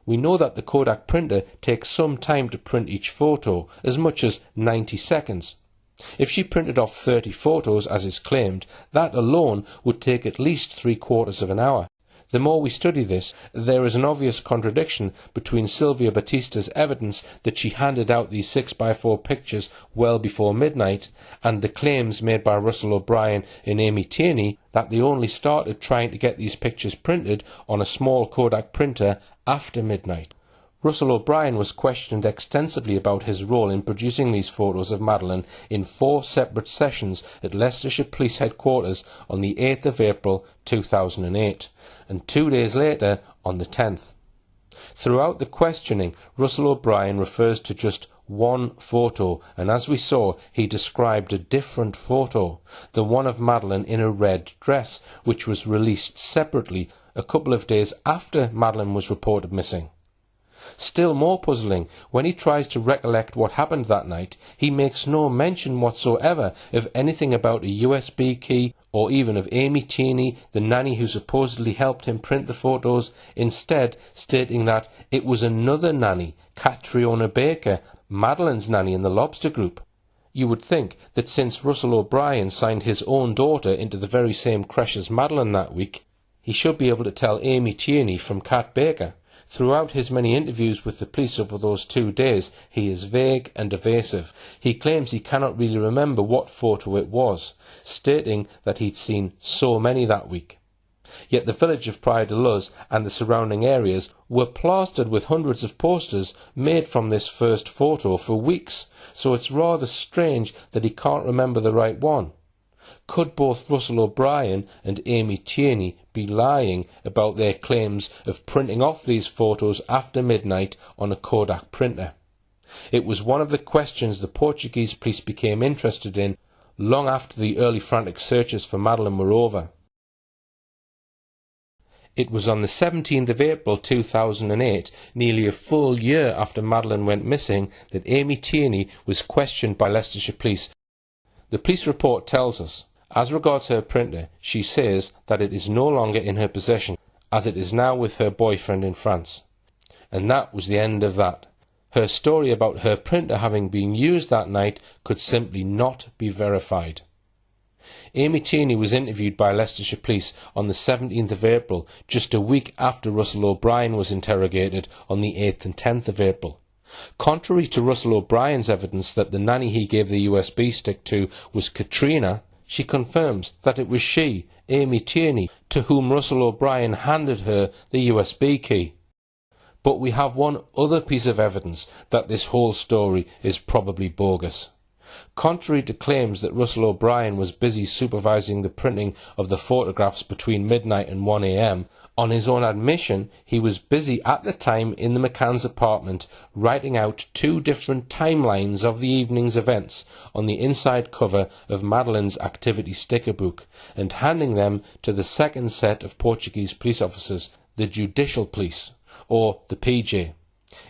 [SPEAKER 3] We know that the Kodak printer takes some time to print each photo, as much as 90 seconds. If she printed off 30 photos, as is claimed, that alone would take at least 3/4 of an hour. The more we study this, there is an obvious contradiction between Sylvia Batista's evidence that she handed out these 6x4 pictures well before midnight and the claims made by Russell O'Brien and Amy Tierney that they only started trying to get these pictures printed on a small Kodak printer after midnight. Russell O'Brien was questioned extensively about his role in producing these photos of Madeleine in 4 separate sessions at Leicestershire Police Headquarters on the 8th of April 2008, and 2 days later on the 10th. Throughout the questioning, Russell O'Brien refers to just one photo, and as we saw, he described a different photo, the one of Madeleine in a red dress, which was released separately a couple of days after Madeleine was reported missing. Still more puzzling, when he tries to recollect what happened that night, he makes no mention whatsoever of anything about a USB key or even of Amy Tierney, the nanny who supposedly helped him print the photos, instead stating that it was another nanny, Catriona Baker, Madeleine's nanny in the Lobster Group. You would think that since Russell O'Brien signed his own daughter into the very same creche as Madeleine that week, he should be able to tell Amy Tierney from Cat Baker. Throughout his many interviews with the police over those 2 days, he is vague and evasive. He claims he cannot really remember what photo it was, stating that he'd seen so many that week. Yet the village of Praia de Luz and the surrounding areas were plastered with hundreds of posters made from this first photo for weeks, so it's rather strange that he can't remember the right one. Could both Russell O'Brien and Amy Tierney be lying about their claims of printing off these photos after midnight on a Kodak printer? It was one of the questions the Portuguese police became interested in long after the early frantic searches for Madeleine were over. It was on the 17th of April 2008, nearly a full year after Madeleine went missing, that Amy Tierney was questioned by Leicestershire Police. The police report tells us, as regards her printer, she says that it is no longer in her possession, as it is now with her boyfriend in France. And that was the end of that. Her story about her printer having been used that night could simply not be verified. Amy Tierney was interviewed by Leicestershire Police on the 17th of April, just a week after Russell O'Brien was interrogated on the 8th and 10th of April. Contrary to Russell O'Brien's evidence that the nanny he gave the USB stick to was Katrina, she confirms that it was she, Amy Tierney, to whom Russell O'Brien handed her the USB key. But we have one other piece of evidence that this whole story is probably bogus. Contrary to claims that Russell O'Brien was busy supervising the printing of the photographs between midnight and 1 a.m, on his own admission, he was busy at the time in the McCanns' apartment writing out 2 different timelines of the evening's events on the inside cover of Madeleine's activity sticker book and handing them to the second set of Portuguese police officers, the Judicial Police, or the PJ.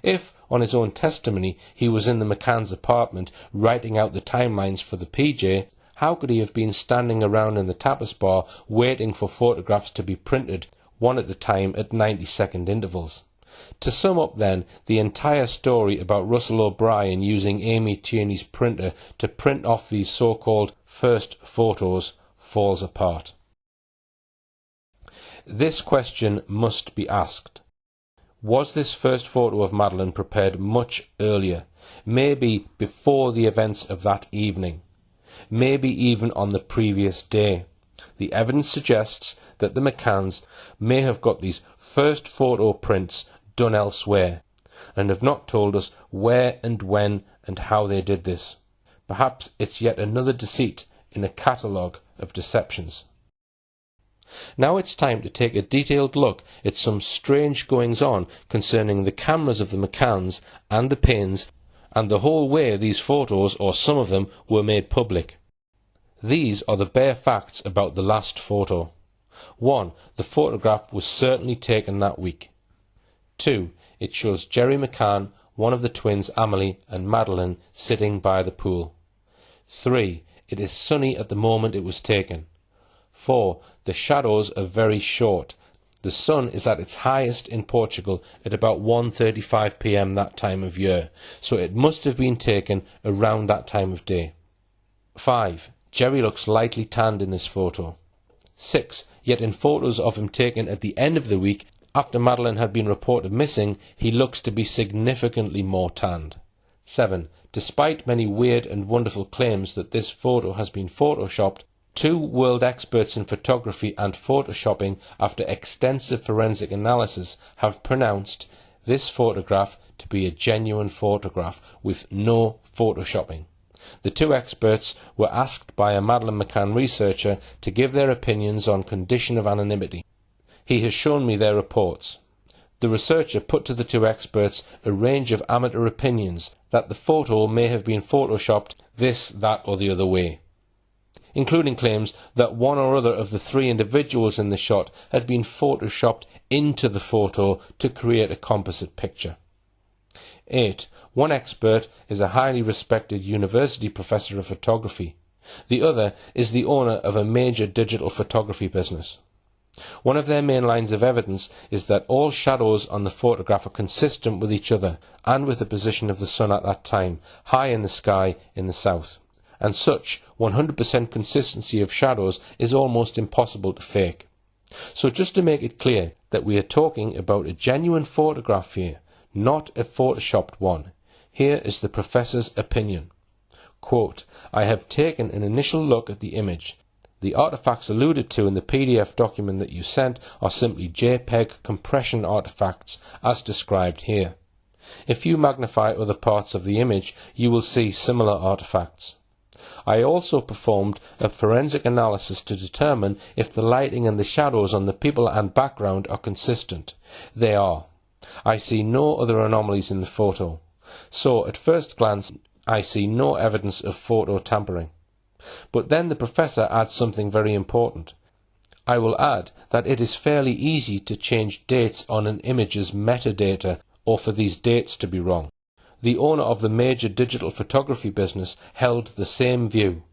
[SPEAKER 3] If, on his own testimony, he was in the McCanns' apartment writing out the timelines for the PJ, how could he have been standing around in the tapas bar waiting for photographs to be printed, one at a time at 90-second intervals? To sum up then, the entire story about Russell O'Brien using Amy Tierney's printer to print off these so-called first photos falls apart. This question must be asked. Was this first photo of Madeleine prepared much earlier, maybe before the events of that evening, maybe even on the previous day? The evidence suggests that the McCanns may have got these first photo prints done elsewhere, and have not told us where and when and how they did this. Perhaps it's yet another deceit in a catalogue of deceptions. Now it's time to take a detailed look at some strange goings-on concerning the cameras of the McCanns and the Paynes, and the whole way these photos, or some of them, were made public. These are the bare facts about the last photo. 1. The photograph was certainly taken that week. 2. It shows Jerry McCann, one of the twins Amelie and Madeleine, sitting by the pool. 3. It is sunny at the moment it was taken. 4. The shadows are very short. The sun is at its highest in Portugal at about 1:35 p.m. that time of year, so it must have been taken around that time of day. 5. Jerry looks lightly tanned in this photo. 6. Yet in photos of him taken at the end of the week, after Madeleine had been reported missing, he looks to be significantly more tanned. 7. Despite many weird and wonderful claims that this photo has been photoshopped, 2 world experts in photography and photoshopping, after extensive forensic analysis, have pronounced this photograph to be a genuine photograph with no photoshopping. The 2 experts were asked by a Madeleine McCann researcher to give their opinions on condition of anonymity. He has shown me their reports. The researcher put to the 2 experts a range of amateur opinions that the photo may have been photoshopped this, that or the other way, including claims that one or other of the 3 individuals in the shot had been photoshopped into the photo to create a composite picture. 8. One expert is a highly respected university professor of photography. The other is the owner of a major digital photography business. One of their main lines of evidence is that all shadows on the photograph are consistent with each other and with the position of the sun at that time, high in the sky in the south. And such 100% consistency of shadows is almost impossible to fake. So just to make it clear that we are talking about a genuine photograph here, not a photoshopped one, here is the professor's opinion. Quote, I have taken an initial look at the image. The artifacts alluded to in the PDF document that you sent are simply JPEG compression artifacts as described here. If you magnify other parts of the image, you will see similar artifacts. I also performed a forensic analysis to determine if the lighting and the shadows on the people and background are consistent. They are. I see no other anomalies in the photo. So, at first glance, I see no evidence of photo tampering. But then the professor adds something very important. I will add that it is fairly easy to change dates on an image's metadata or for these dates to be wrong. The owner of the major digital photography business held the same view.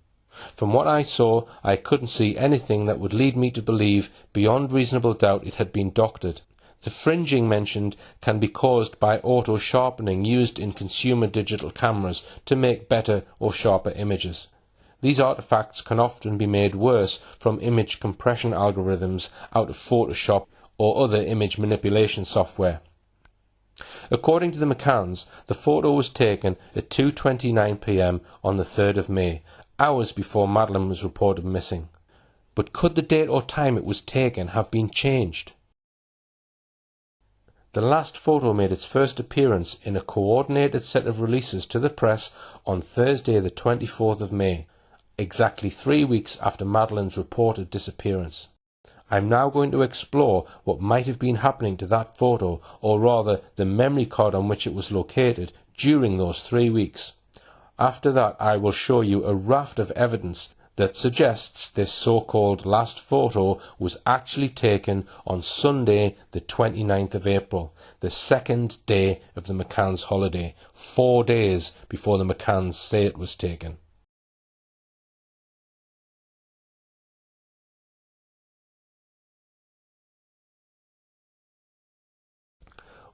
[SPEAKER 3] From what I saw, I couldn't see anything that would lead me to believe beyond reasonable doubt it had been doctored. The fringing mentioned can be caused by auto-sharpening used in consumer digital cameras to make better or sharper images. These artifacts can often be made worse from image compression algorithms out of Photoshop or other image manipulation software. According to the McCanns, the photo was taken at 2:29 p.m. on the 3rd of May, hours before Madeleine was reported missing. But could the date or time it was taken have been changed? The last photo made its first appearance in a coordinated set of releases to the press on Thursday the 24th of May, exactly 3 weeks after Madeleine's reported disappearance. I'm now going to explore what might have been happening to that photo, or rather the memory card on which it was located, during those 3 weeks. After that, I will show you a raft of evidence that suggests this so-called last photo was actually taken on Sunday the 29th of April, the second day of the McCanns holiday, 4 days before the McCanns say it was taken.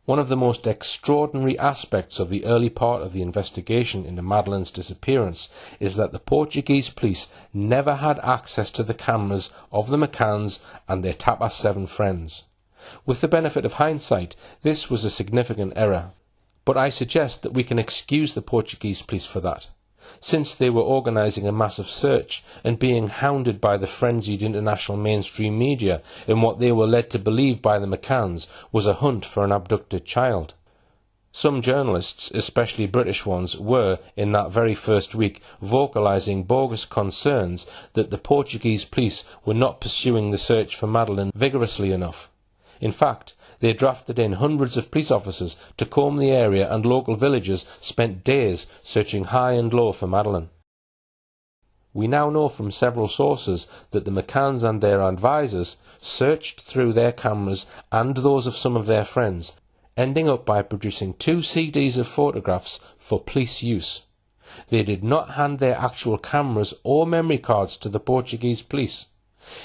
[SPEAKER 3] One of the most extraordinary aspects of the early part of the investigation into Madeleine's disappearance is that the Portuguese police never had access to the cameras of the McCanns and their Tapas 7 friends. With the benefit of hindsight, this was a significant error, but I suggest that we can excuse the Portuguese police for that, since they were organising a massive search and being hounded by the frenzied international mainstream media in what they were led to believe by the McCanns was a hunt for an abducted child. Some journalists, especially British ones, were, in that very first week, vocalising bogus concerns that the Portuguese police were not pursuing the search for Madeleine vigorously enough. In fact, they drafted in hundreds of police officers to comb the area, and local villagers spent days searching high and low for Madeleine. We now know from several sources that the McCanns and their advisers searched through their cameras and those of some of their friends, ending up by producing 2 CDs of photographs for police use. They did not hand their actual cameras or memory cards to the Portuguese police.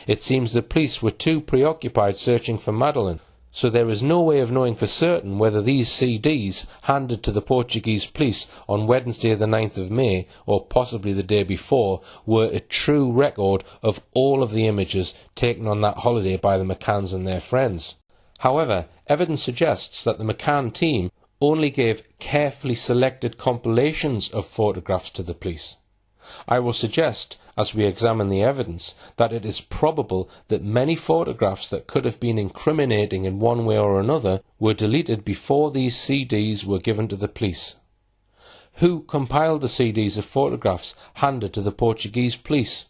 [SPEAKER 3] It seems the police were too preoccupied searching for Madeleine, so there is no way of knowing for certain whether these CDs handed to the Portuguese police on Wednesday the 9th of May, or possibly the day before, were a true record of all of the images taken on that holiday by the McCanns and their friends. However, evidence suggests that the McCann team only gave carefully selected compilations of photographs to the police. I will suggest, as we examine the evidence, that it is probable that many photographs that could have been incriminating in one way or another were deleted before these CDs were given to the police. Who compiled the CDs of photographs handed to the Portuguese police?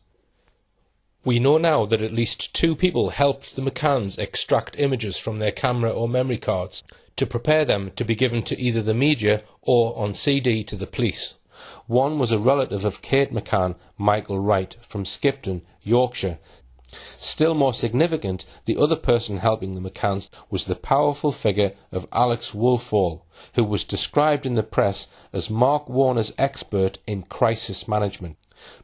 [SPEAKER 3] We know now that at least 2 people helped the McCanns extract images from their camera or memory cards to prepare them to be given to either the media or on CD to the police. One was a relative of Kate McCann, Michael Wright, from Skipton, Yorkshire. Still more significant, the other person helping the McCanns was the powerful figure of Alex Woolfall, who was described in the press as Mark Warner's expert in crisis management.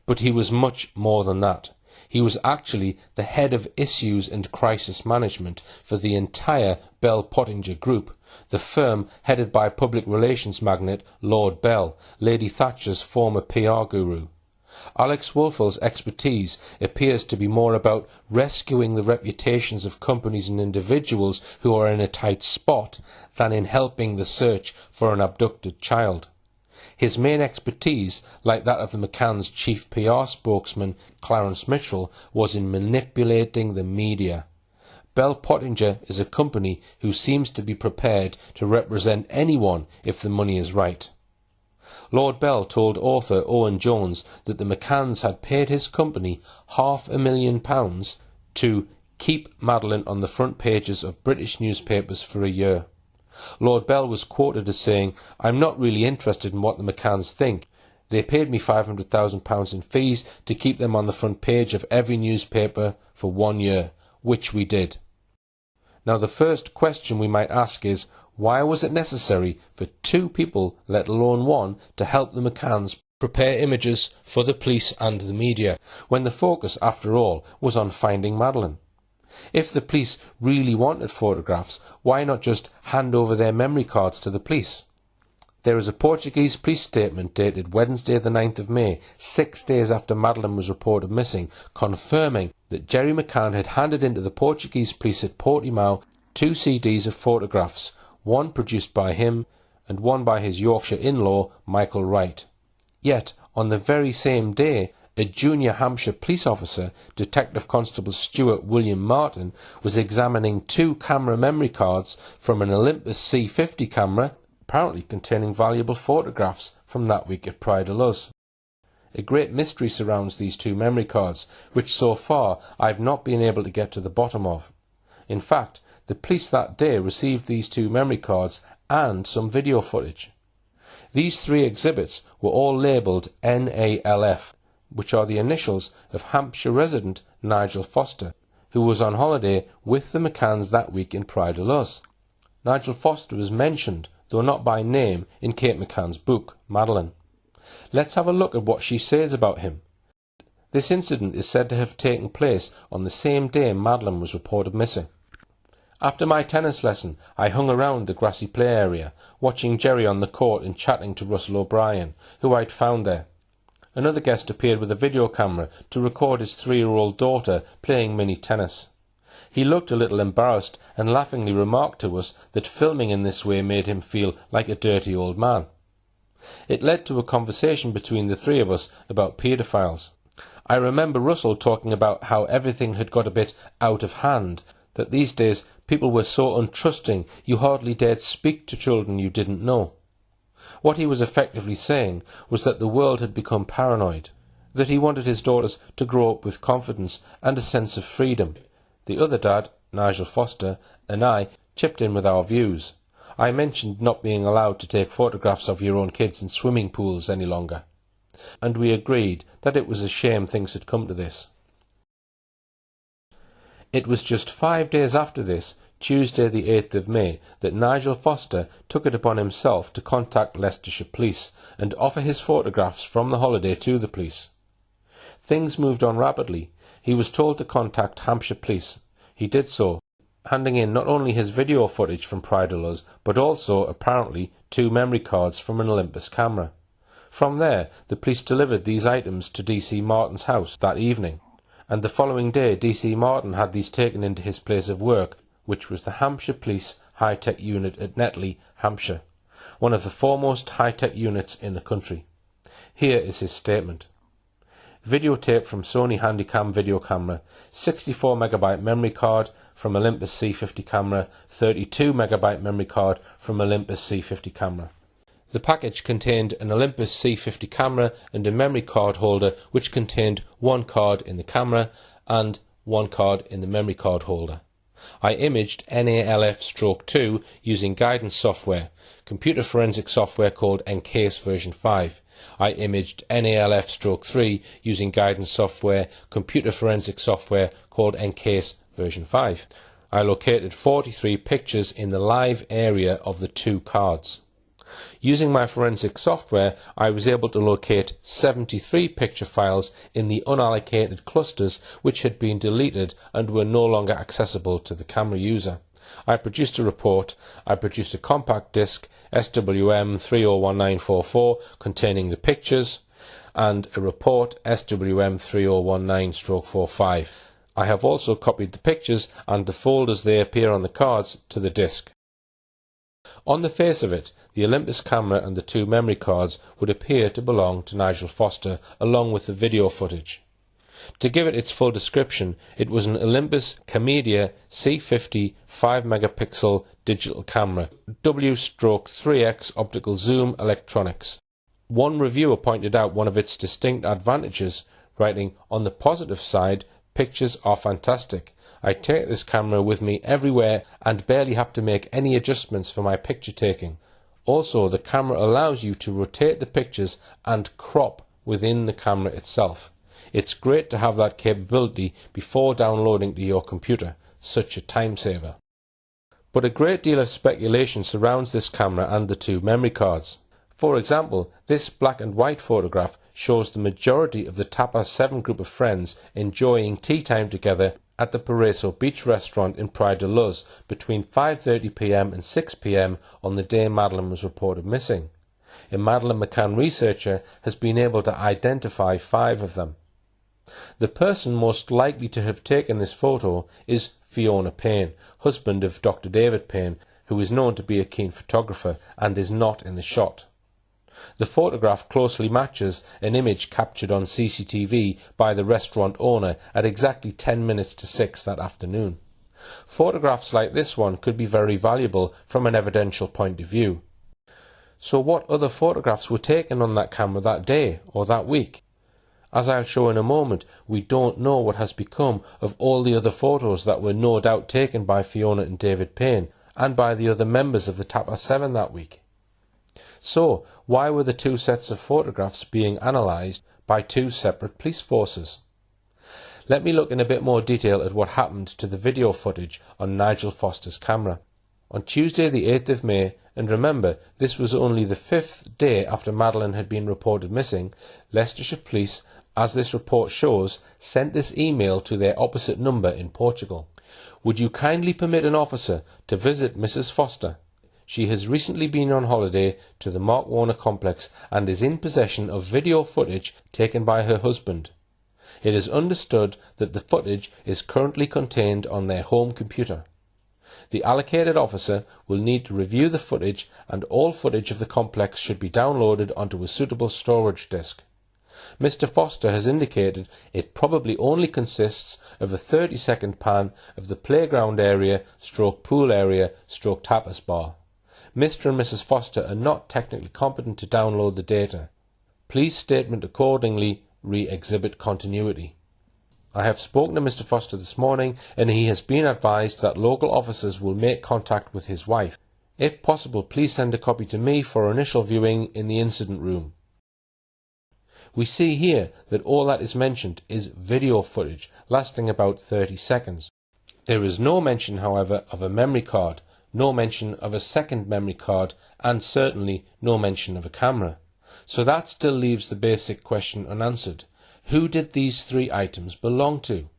[SPEAKER 3] But he was much more than that. He was actually the head of issues and crisis management for the entire Bell Pottinger Group, the firm headed by public relations magnate Lord Bell, Lady Thatcher's former PR guru. Alex Woolfall's expertise appears to be more about rescuing the reputations of companies and individuals who are in a tight spot than in helping the search for an abducted child. His main expertise, like that of the McCanns' chief PR spokesman Clarence Mitchell, was in manipulating the media. Bell Pottinger is a company who seems to be prepared to represent anyone if the money is right. Lord Bell told author Owen Jones that the McCanns had paid his company £500,000 to keep Madeleine on the front pages of British newspapers for a year. Lord Bell was quoted as saying, "I'm not really interested in what the McCanns think. They paid me £500,000 in fees to keep them on the front page of every newspaper for 1 year, which we did." Now the first question we might ask is, why was it necessary for 2 people, let alone 1, to help the McCanns prepare images for the police and the media, when the focus, after all, was on finding Madeleine? If the police really wanted photographs, why not just hand over their memory cards to the police? There is a Portuguese police statement dated Wednesday the 9th of May, 6 days after Madeleine was reported missing, confirming that Jerry McCann had handed in to the Portuguese police at Portimao 2 CDs of photographs, one produced by him and one by his Yorkshire in-law, Michael Wright. Yet, on the very same day, A junior Hampshire police officer, Detective Constable Stuart William Martin, was examining 2 camera memory cards from an Olympus C50 camera, apparently containing valuable photographs from that week at Pride of Luz. A great mystery surrounds these 2 memory cards, which so far I've not been able to get to the bottom of. In fact, the police that day received these 2 memory cards and some video footage. These 3 exhibits were all labelled NALF, which are the initials of Hampshire resident Nigel Foster, who was on holiday with the McCanns that week in Pride of Luz. Nigel Foster was mentioned, though not by name, in Kate McCann's book, Madeleine. Let's have a look at what she says about him. This incident is said to have taken place on the same day Madeleine was reported missing. After my tennis lesson, I hung around the grassy play area, watching Jerry on the court and chatting to Russell O'Brien, who I'd found there. Another guest appeared with a video camera to record his 3-year-old daughter playing mini tennis. He looked a little embarrassed and laughingly remarked to us that filming in this way made him feel like a dirty old man. It led to a conversation between the 3 of us about paedophiles. I remember Russell talking about how everything had got a bit out of hand, that these days people were so untrusting you hardly dared speak to children you didn't know. What he was effectively saying was that the world had become paranoid, that he wanted his daughters to grow up with confidence and a sense of freedom. The other dad, Nigel Foster, and I chipped in with our views. I mentioned not being allowed to take photographs of your own kids in swimming pools any longer, and we agreed that it was a shame things had come to this. It was just 5 days after this, Tuesday the 8th of May, that Nigel Foster took it upon himself to contact Leicestershire Police and offer his photographs from the holiday to the police. Things moved on rapidly. He was told to contact Hampshire Police. He did so, handing in not only his video footage from Pride of Luz, but also, apparently, 2 memory cards from an Olympus camera. From there, the police delivered these items to DC Martin's house that evening, and the following day DC Martin had these taken into his place of work, which was the Hampshire Police High-Tech Unit at Netley, Hampshire, one of the foremost high-tech units in the country. Here is his statement. Videotape from Sony Handycam video camera, 64MB memory card from Olympus C50 camera, 32MB memory card from Olympus C50 camera. The package contained an Olympus C50 camera and a memory card holder which contained 1 card in the camera and 1 card in the memory card holder. I imaged NALF-2 using guidance software, computer forensic software called Encase version 5. I imaged NALF-3 using guidance software, computer forensic software called Encase version 5. I located 43 pictures in the live area of the 2 cards. Using my forensic software, I was able to locate 73 picture files in the unallocated clusters which had been deleted and were no longer accessible to the camera user. I produced a report. I produced a compact disc SWM 301944 containing the pictures and a report SWM 3019-45. I have also copied the pictures and the folders they appear on the cards to the disc. On the face of it, the Olympus camera and the 2 memory cards would appear to belong to Nigel Foster, along with the video footage. To give it its full description, it was an Olympus Camedia C50 5MP digital camera, W/3x optical zoom electronics. One reviewer pointed out one of its distinct advantages, writing, "On the positive side, pictures are fantastic. I take this camera with me everywhere and barely have to make any adjustments for my picture taking. Also, the camera allows you to rotate the pictures and crop within the camera itself. It's great to have that capability before downloading to your computer, such a time saver." But a great deal of speculation surrounds this camera and the 2 memory cards. For example, this black and white photograph shows the majority of the Tapas 7 group of friends enjoying tea time together at the Paraiso Beach restaurant in Pride of Luz between 5:30 p.m. and 6 p.m. on the day Madeleine was reported missing. A Madeleine McCann researcher has been able to identify 5 of them. The person most likely to have taken this photo is Fiona Payne, husband of Dr. David Payne, who is known to be a keen photographer and is not in the shot. The photograph closely matches an image captured on CCTV by the restaurant owner at exactly 10 minutes to 6 that afternoon. Photographs like this one could be very valuable from an evidential point of view. So what other photographs were taken on that camera that day or that week? As I'll show in a moment, we don't know what has become of all the other photos that were no doubt taken by Fiona and David Payne and by the other members of the Tapper 7 that week. So, why were the two sets of photographs being analysed by two separate police forces? Let me look in a bit more detail at what happened to the video footage on Nigel Foster's camera. On Tuesday the 8th of May, and remember, this was only the 5th day after Madeleine had been reported missing, Leicestershire Police, as this report shows, sent this email to their opposite number in Portugal. Would you kindly permit an officer to visit Mrs. Foster? She has recently been on holiday to the Mark Warner complex and is in possession of video footage taken by her husband. It is understood that the footage is currently contained on their home computer. The allocated officer will need to review the footage, and all footage of the complex should be downloaded onto a suitable storage disk. Mr. Foster has indicated it probably only consists of a 30-second pan of the playground area / pool area / tapas bar. Mr. and Mrs. Foster are not technically competent to download the data. Please statement accordingly re-exhibit continuity. I have spoken to Mr. Foster this morning, and he has been advised that local officers will make contact with his wife. If possible, please send a copy to me for initial viewing in the incident room. We see here that all that is mentioned is video footage lasting about 30 seconds. There is no mention, however, of a memory card, no mention of a second memory card, and certainly no mention of a camera. So that still leaves the basic question unanswered. Who did these three items belong to?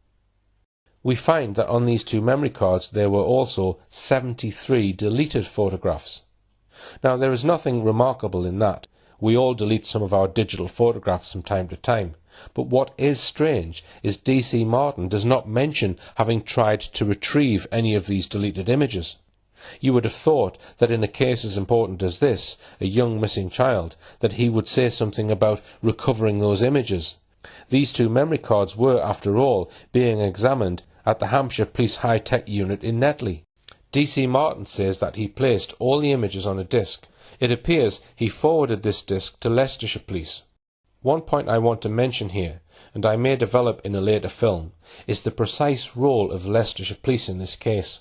[SPEAKER 3] We find that on these two memory cards there were also 73 deleted photographs. Now, there is nothing remarkable in that. We all delete some of our digital photographs from time to time. But what is strange is DC Martin does not mention having tried to retrieve any of these deleted images. You would have thought that in a case as important as this, a young missing child, that he would say something about recovering those images. These two memory cards were, after all, being examined at the Hampshire Police High-Tech Unit in Netley. DC Martin says that he placed all the images on a disk. It appears he forwarded this disk to Leicestershire Police. One point I want to mention here, and I may develop in a later film, is the precise role of Leicestershire Police in this case.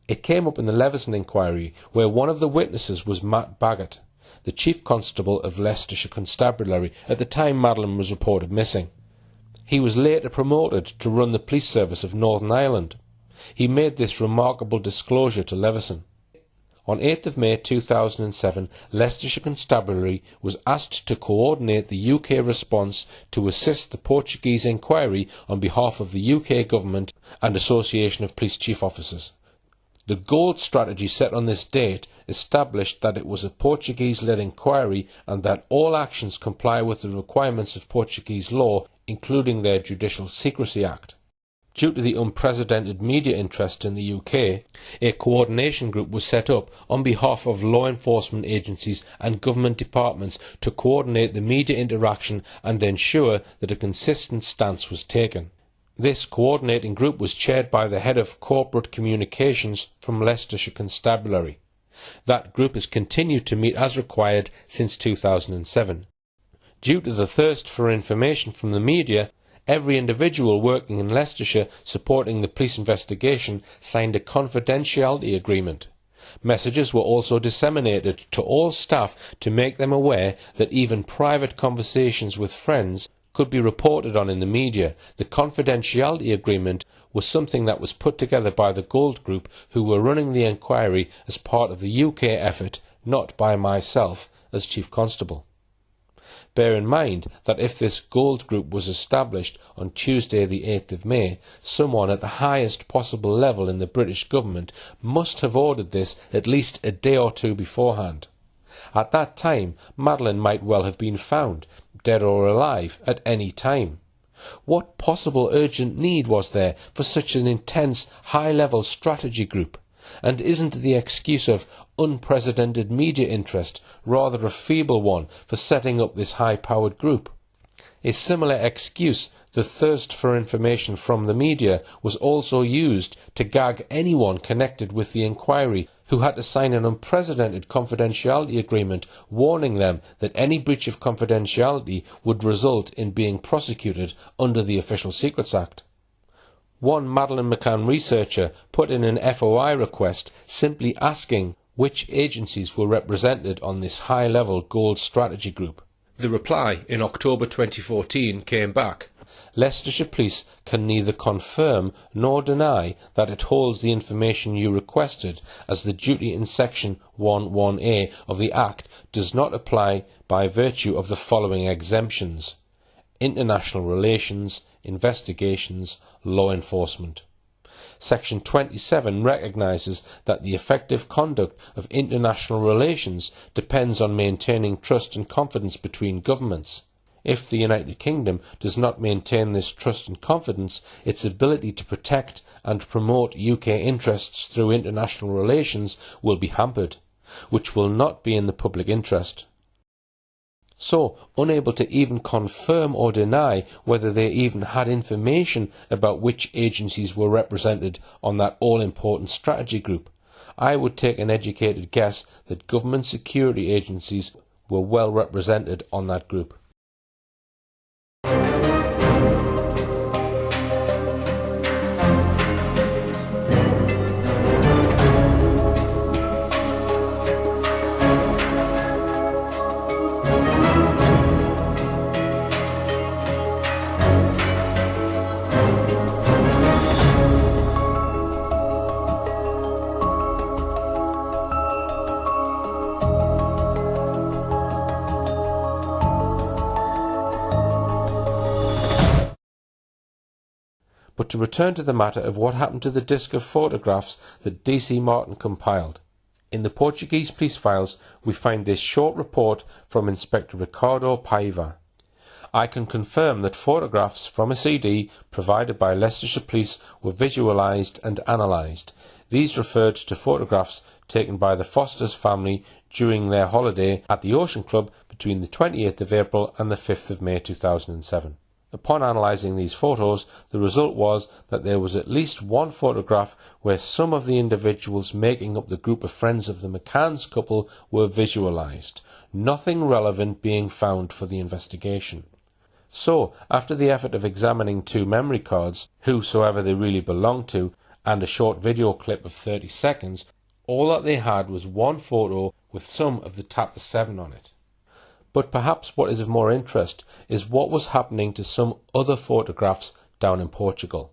[SPEAKER 3] It came up in the Leveson inquiry, where one of the witnesses was Matt Baggott, the Chief Constable of Leicestershire Constabulary at the time Madeleine was reported missing. He was later promoted to run the police service of Northern Ireland. He made this remarkable disclosure to Leveson. On 8th of May 2007, Leicestershire Constabulary was asked to coordinate the UK response to assist the Portuguese inquiry on behalf of the UK Government and Association of Police Chief Officers. The gold strategy set on this date established that it was a Portuguese-led inquiry and that all actions comply with the requirements of Portuguese law, including their Judicial Secrecy Act. Due to the unprecedented media interest in the UK, a coordination group was set up on behalf of law enforcement agencies and government departments to coordinate the media interaction and ensure that a consistent stance was taken. This coordinating group was chaired by the head of corporate communications from Leicestershire Constabulary. That group has continued to meet as required since 2007. Due to the thirst for information from the media, every individual working in Leicestershire supporting the police investigation signed a confidentiality agreement. Messages were also disseminated to all staff to make them aware that even private conversations with friends could be reported on in the media. The confidentiality agreement was something that was put together by the Gold Group, who were running the inquiry as part of the UK effort, not by myself as Chief Constable. Bear in mind that if this Gold Group was established on Tuesday the 8th of May, someone at the highest possible level in the British government must have ordered this at least a day or two beforehand. At that time, Madeleine might well have been found, dead or alive, at any time. What possible urgent need was there for such an intense, high-level strategy group? And isn't the excuse of unprecedented media interest rather a feeble one for setting up this high-powered group? A similar excuse, the thirst for information from the media, was also used to gag anyone connected with the inquiry who had to sign an unprecedented confidentiality agreement warning them that any breach of confidentiality would result in being prosecuted under the Official Secrets Act. One Madeleine McCann researcher put in an FOI request simply asking which agencies were represented on this high-level gold strategy group. The reply in October 2014 came back. Leicestershire Police can neither confirm nor deny that it holds the information you requested, as the duty in Section 11A of the Act does not apply by virtue of the following exemptions: international relations, investigations, law enforcement. Section 27 recognises that the effective conduct of international relations depends on maintaining trust and confidence between governments. If the United Kingdom does not maintain this trust and confidence, its ability to protect and promote UK interests through international relations will be hampered, which will not be in the public interest. So, unable to even confirm or deny whether they even had information about which agencies were represented on that all-important strategy group, I would take an educated guess that government security agencies were well represented on that group. But to return to the matter of what happened to the disc of photographs that DC Martin compiled. In the Portuguese police files, we find this short report from Inspector Ricardo Paiva. I can confirm that photographs from a CD provided by Leicestershire Police were visualised and analysed. These referred to photographs taken by the Foster's family during their holiday at the Ocean Club between the 28th of April and the 5th of May 2007. Upon analysing these photos, the result was that there was at least one photograph where some of the individuals making up the group of friends of the McCanns couple were visualised, nothing relevant being found for the investigation. So, after the effort of examining 2 memory cards, whosoever they really belonged to, and a short video clip of 30 seconds, all that they had was one photo with some of the Tapper 7 on it. But perhaps what is of more interest is what was happening to some other photographs down in Portugal.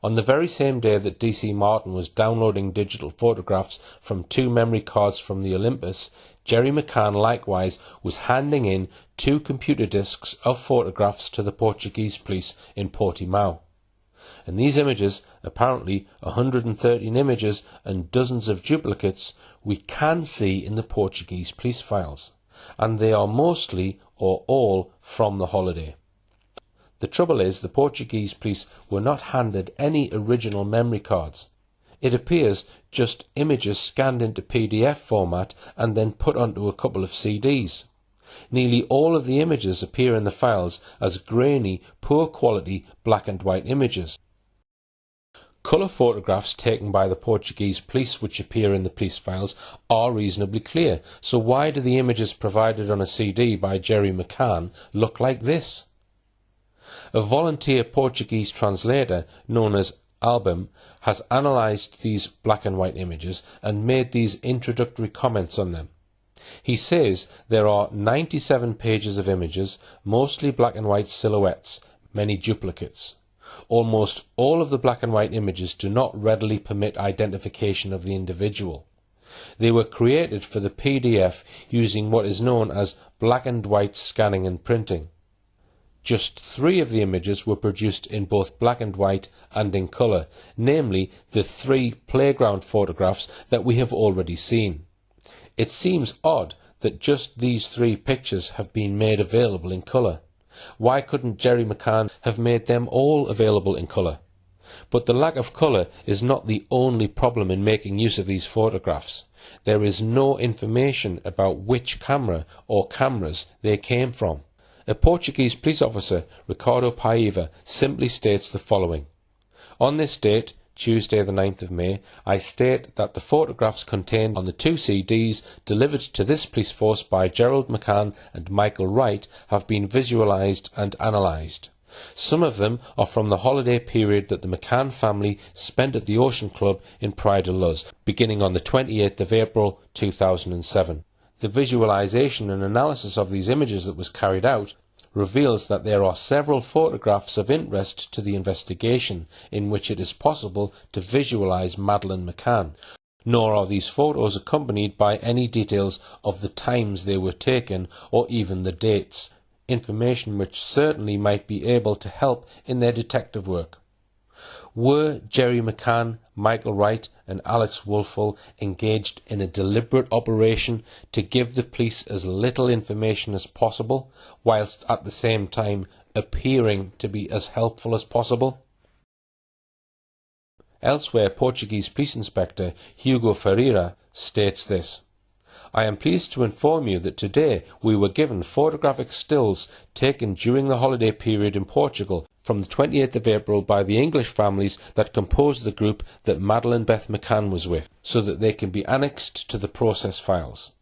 [SPEAKER 3] On the very same day that DC Martin was downloading digital photographs from 2 memory cards from the Olympus, Jerry McCann likewise was handing in 2 computer discs of photographs to the Portuguese police in Portimao. And these images, apparently 113 images and dozens of duplicates, we can see in the Portuguese police files. And they are mostly or all from the holiday. The trouble is, the Portuguese police were not handed any original memory cards. It appears just images scanned into PDF format and then put onto a couple of CDs. Nearly all of the images appear in the files as grainy, poor quality black and white images. Colour photographs taken by the Portuguese police which appear in the police files are reasonably clear, so why do the images provided on a CD by Jerry McCann look like this? A volunteer Portuguese translator known as Album has analysed these black and white images and made these introductory comments on them. He says there are 97 pages of images, mostly black and white silhouettes, many duplicates. Almost all of the black and white images do not readily permit identification of the individual. They were created for the PDF using what is known as black and white scanning and printing. Just 3 of the images were produced in both black and white and in colour, namely the 3 playground photographs that we have already seen. It seems odd that just these 3 pictures have been made available in colour. Why couldn't Jerry McCann have made them all available in colour? But the lack of colour is not the only problem in making use of these photographs. There is no information about which camera or cameras they came from. A Portuguese police officer, Ricardo Paiva, simply states the following: "On this date, Tuesday the 9th of May, I state that the photographs contained on the 2 CDs delivered to this police force by Gerald McCann and Michael Wright have been visualised and analysed. Some of them are from the holiday period that the McCann family spent at the Ocean Club in Praia de Luz, beginning on the 28th of April 2007. The visualisation and analysis of these images that was carried out reveals that there are several photographs of interest to the investigation in which it is possible to visualise Madeleine McCann, nor are these photos accompanied by any details of the times they were taken or even the dates, information which certainly might be able to help in their detective work. Were Jerry McCann, Michael Wright and Alex Wolfel engaged in a deliberate operation to give the police as little information as possible, whilst at the same time appearing to be as helpful as possible? Elsewhere, Portuguese Police Inspector Hugo Ferreira states this: "I am pleased to inform you that today we were given photographic stills taken during the holiday period in Portugal from the 28th of April by the English families that composed the group that Madeleine Beth McCann was with, so that they can be annexed to the process files."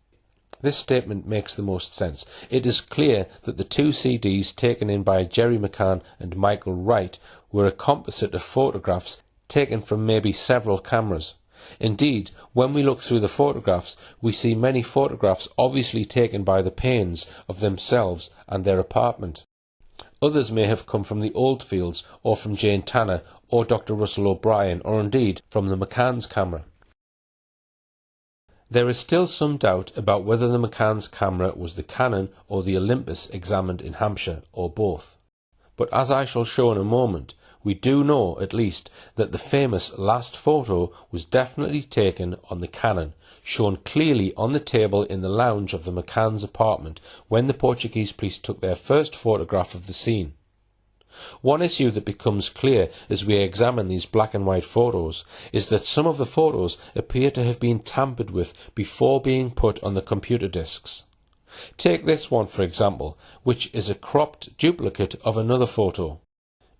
[SPEAKER 3] This statement makes the most sense. It is clear that the 2 CDs taken in by Jerry McCann and Michael Wright were a composite of photographs taken from maybe several cameras. Indeed, when we look through the photographs, we see many photographs obviously taken by the Paynes of themselves and their apartment. Others may have come from the Oldfields, or from Jane Tanner, or Dr. Russell O'Brien, or indeed from the McCann's camera. There is still some doubt about whether the McCann's camera was the Canon or the Olympus examined in Hampshire, or both. But as I shall show in a moment, we do know, at least, that the famous last photo was definitely taken on the Canon, shown clearly on the table in the lounge of the McCann's apartment when the Portuguese police took their first photograph of the scene. One issue that becomes clear as we examine these black and white photos is that some of the photos appear to have been tampered with before being put on the computer disks. Take this one, for example, which is a cropped duplicate of another photo.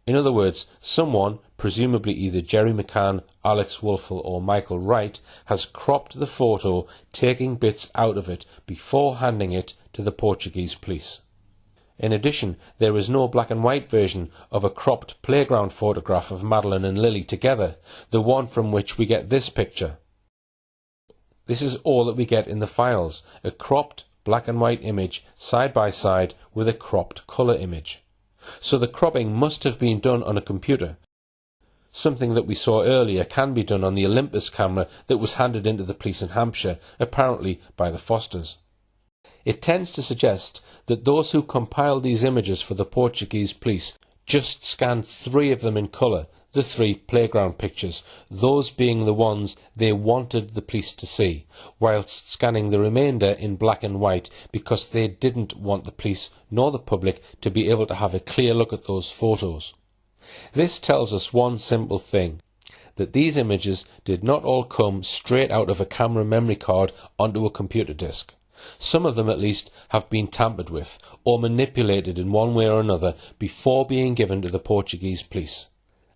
[SPEAKER 3] In other words, someone, presumably either Jerry McCann, Alex Wolfel or Michael Wright, has cropped the photo, taking bits out of it before handing it to the Portuguese police. In addition, there is no black and white version of a cropped playground photograph of Madeleine and Lily together, the one from which we get this picture. This is all that we get in the files, a cropped black and white image side by side with a cropped colour image. So the cropping must have been done on a computer. Something that we saw earlier can be done on the Olympus camera that was handed into the police in Hampshire, apparently by the Fosters. It tends to suggest that those who compiled these images for the Portuguese police just scanned 3 of them in colour, the 3 playground pictures, those being the ones they wanted the police to see, whilst scanning the remainder in black and white because they didn't want the police nor the public to be able to have a clear look at those photos. This tells us one simple thing, that these images did not all come straight out of a camera memory card onto a computer disk. Some of them at least have been tampered with or manipulated in one way or another before being given to the Portuguese police.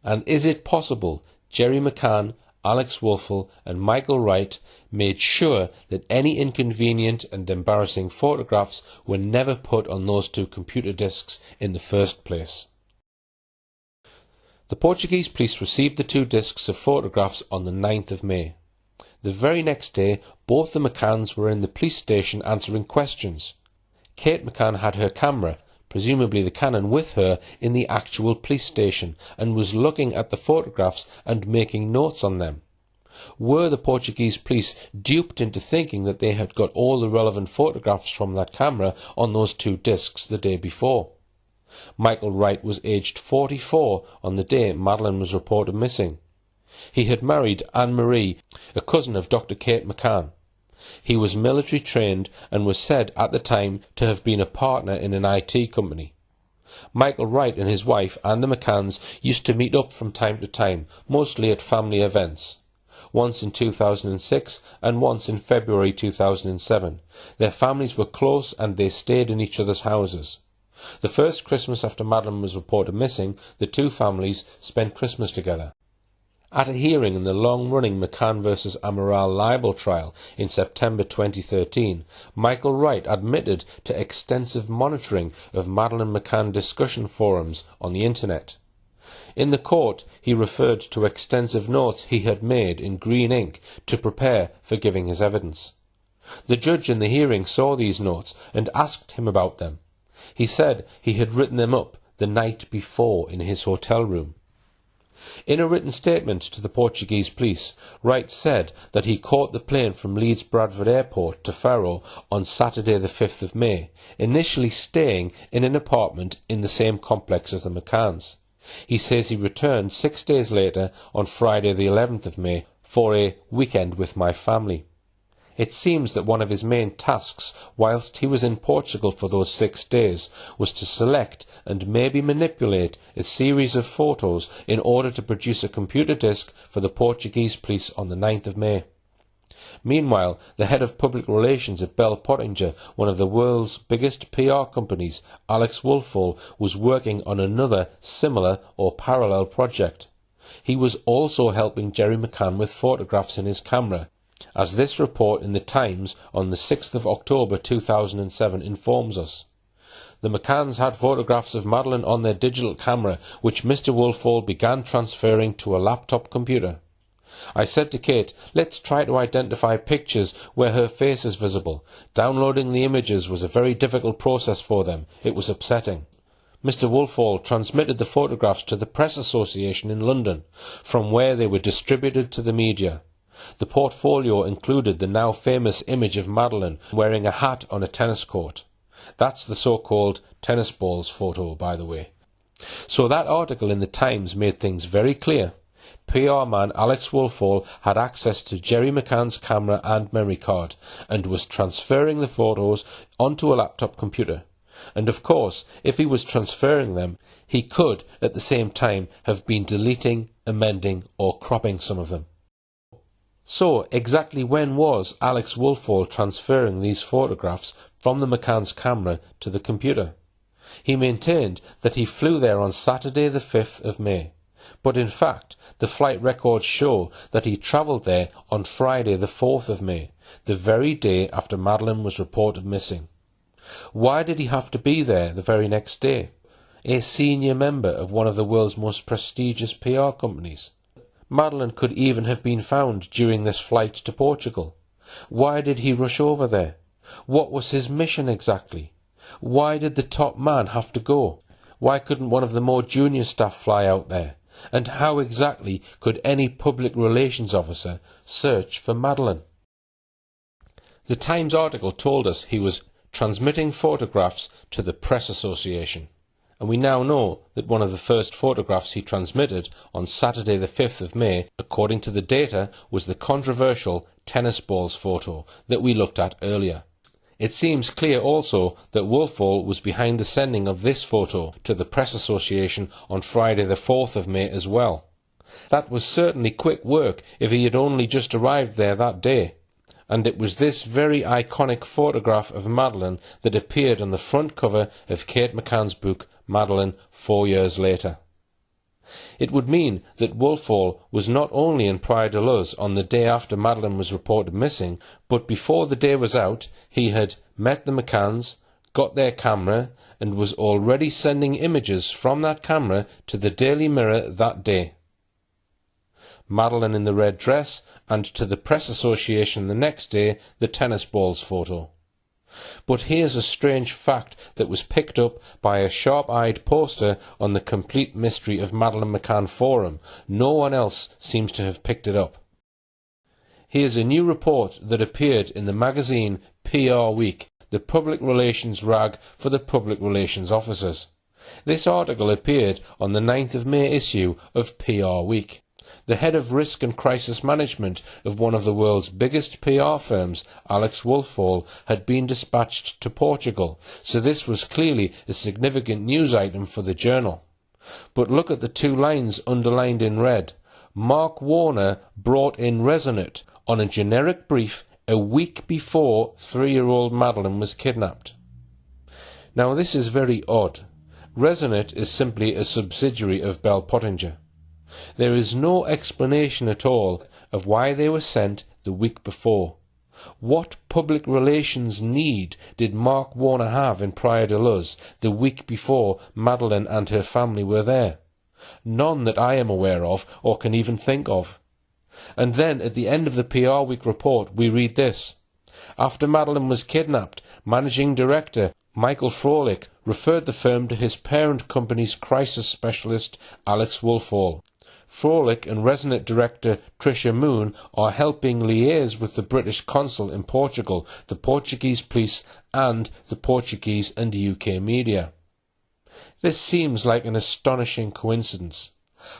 [SPEAKER 3] And is it possible Jerry McCann, Alex Wolfel and Michael Wright made sure that any inconvenient and embarrassing photographs were never put on those 2 computer disks in the first place? The Portuguese police received the 2 disks of photographs on the 9th of May. The very next day, both the McCanns were in the police station answering questions. Kate McCann had her camera, presumably the Canon, with her in the actual police station and was looking at the photographs and making notes on them. Were the Portuguese police duped into thinking that they had got all the relevant photographs from that camera on those 2 disks the day before? Michael Wright was aged 44 on the day Madeleine was reported missing. He had married Anne-Marie, a cousin of Dr. Kate McCann. He was military trained and was said at the time to have been a partner in an IT company. Michael Wright and his wife and the McCanns used to meet up from time to time, mostly at family events. Once in 2006 and once in February 2007. Their families were close and they stayed in each other's houses. The first Christmas after Madeleine was reported missing, the two families spent Christmas together. At a hearing in the long-running McCann vs Amaral libel trial in September 2013, Michael Wright admitted to extensive monitoring of Madeleine McCann discussion forums on the internet. In the court, he referred to extensive notes he had made in green ink to prepare for giving his evidence. The judge in the hearing saw these notes and asked him about them. He said he had written them up the night before in his hotel room. In a written statement to the Portuguese police, Wright said that he caught the plane from Leeds Bradford Airport to Faro on Saturday the 5th of May, initially staying in an apartment in the same complex as the McCanns. He says he returned 6 days later on Friday the 11th of May for a weekend with my family. It seems that one of his main tasks whilst he was in Portugal for those 6 days was to select and maybe manipulate a series of photos in order to produce a computer disk for the Portuguese police on the 9th of May. Meanwhile, the head of public relations at Bell Pottinger, one of the world's biggest PR companies, Alex Woolfall, was working on another similar or parallel project. He was also helping Jerry McCann with photographs in his camera, as this report in the Times on the 6th of October 2007 informs us. The McCanns had photographs of Madeleine on their digital camera, which Mr. Woolfall began transferring to a laptop computer. I said to Kate, let's try to identify pictures where her face is visible. Downloading the images was a very difficult process for them. It was upsetting. Mr. Woolfall transmitted the photographs to the Press Association in London, from where they were distributed to the media. The portfolio included the now famous image of Madeleine wearing a hat on a tennis court. That's the so-called tennis balls photo, by the way. So that article in the Times made things very clear. PR man Alex Woolfall had access to Jerry McCann's camera and memory card and was transferring the photos onto a laptop computer. And of course, if he was transferring them, he could at the same time have been deleting, amending or cropping some of them. So, exactly when was Alex Woolfall transferring these photographs from the McCann's camera to the computer? He maintained that he flew there on Saturday the 5th of May, but in fact the flight records show that he travelled there on Friday the 4th of May, the very day after Madeleine was reported missing. Why did he have to be there the very next day? A senior member of one of the world's most prestigious PR companies. Madeleine could even have been found during this flight to Portugal. Why did he rush over there? What was his mission exactly? Why did the top man have to go? Why couldn't one of the more junior staff fly out there? And how exactly could any public relations officer search for Madeleine? The Times article told us he was transmitting photographs to the Press Association. And we now know that one of the first photographs he transmitted on Saturday the 5th of May, according to the data, was the controversial tennis balls photo that we looked at earlier. It seems clear also that Woolfall was behind the sending of this photo to the Press Association on Friday the 4th of May as well. That was certainly quick work if he had only just arrived there that day. And it was this very iconic photograph of Madeleine that appeared on the front cover of Kate McCann's book Madeleine 4 years later. It would mean that Woolfall was not only in Praia de Luz on the day after Madeleine was reported missing, but before the day was out, he had met the McCanns, got their camera, and was already sending images from that camera to the Daily Mirror that day. Madeleine in the red dress, and to the Press Association the next day, the tennis balls photo. But here's a strange fact that was picked up by a sharp-eyed poster on the Complete Mystery of Madeleine McCann forum. No one else seems to have picked it up. Here's a new report that appeared in the magazine PR Week, the public relations rag for the public relations officers. This article appeared on the 9th of May issue of PR Week. The head of risk and crisis management of one of the world's biggest PR firms, Alex Wolfall, had been dispatched to Portugal, so this was clearly a significant news item for the journal. But look at the two lines underlined in red. Mark Warner brought in Resonate on a generic brief a week before 3-year-old Madeleine was kidnapped. Now this is very odd. Resonate is simply a subsidiary of Bell Pottinger. There is no explanation at all of why they were sent the week before. What public relations need did Mark Warner have in Praia de Luz the week before Madeleine and her family were there? None that I am aware of or can even think of. And then at the end of the PR Week report we read this. After Madeleine was kidnapped, Managing Director Michael Froelich referred the firm to his parent company's crisis specialist Alex Wolfall. Froelich and Resonate Director Tricia Moon are helping liaise with the British consul in Portugal, the Portuguese police and the Portuguese and UK media. This seems like an astonishing coincidence.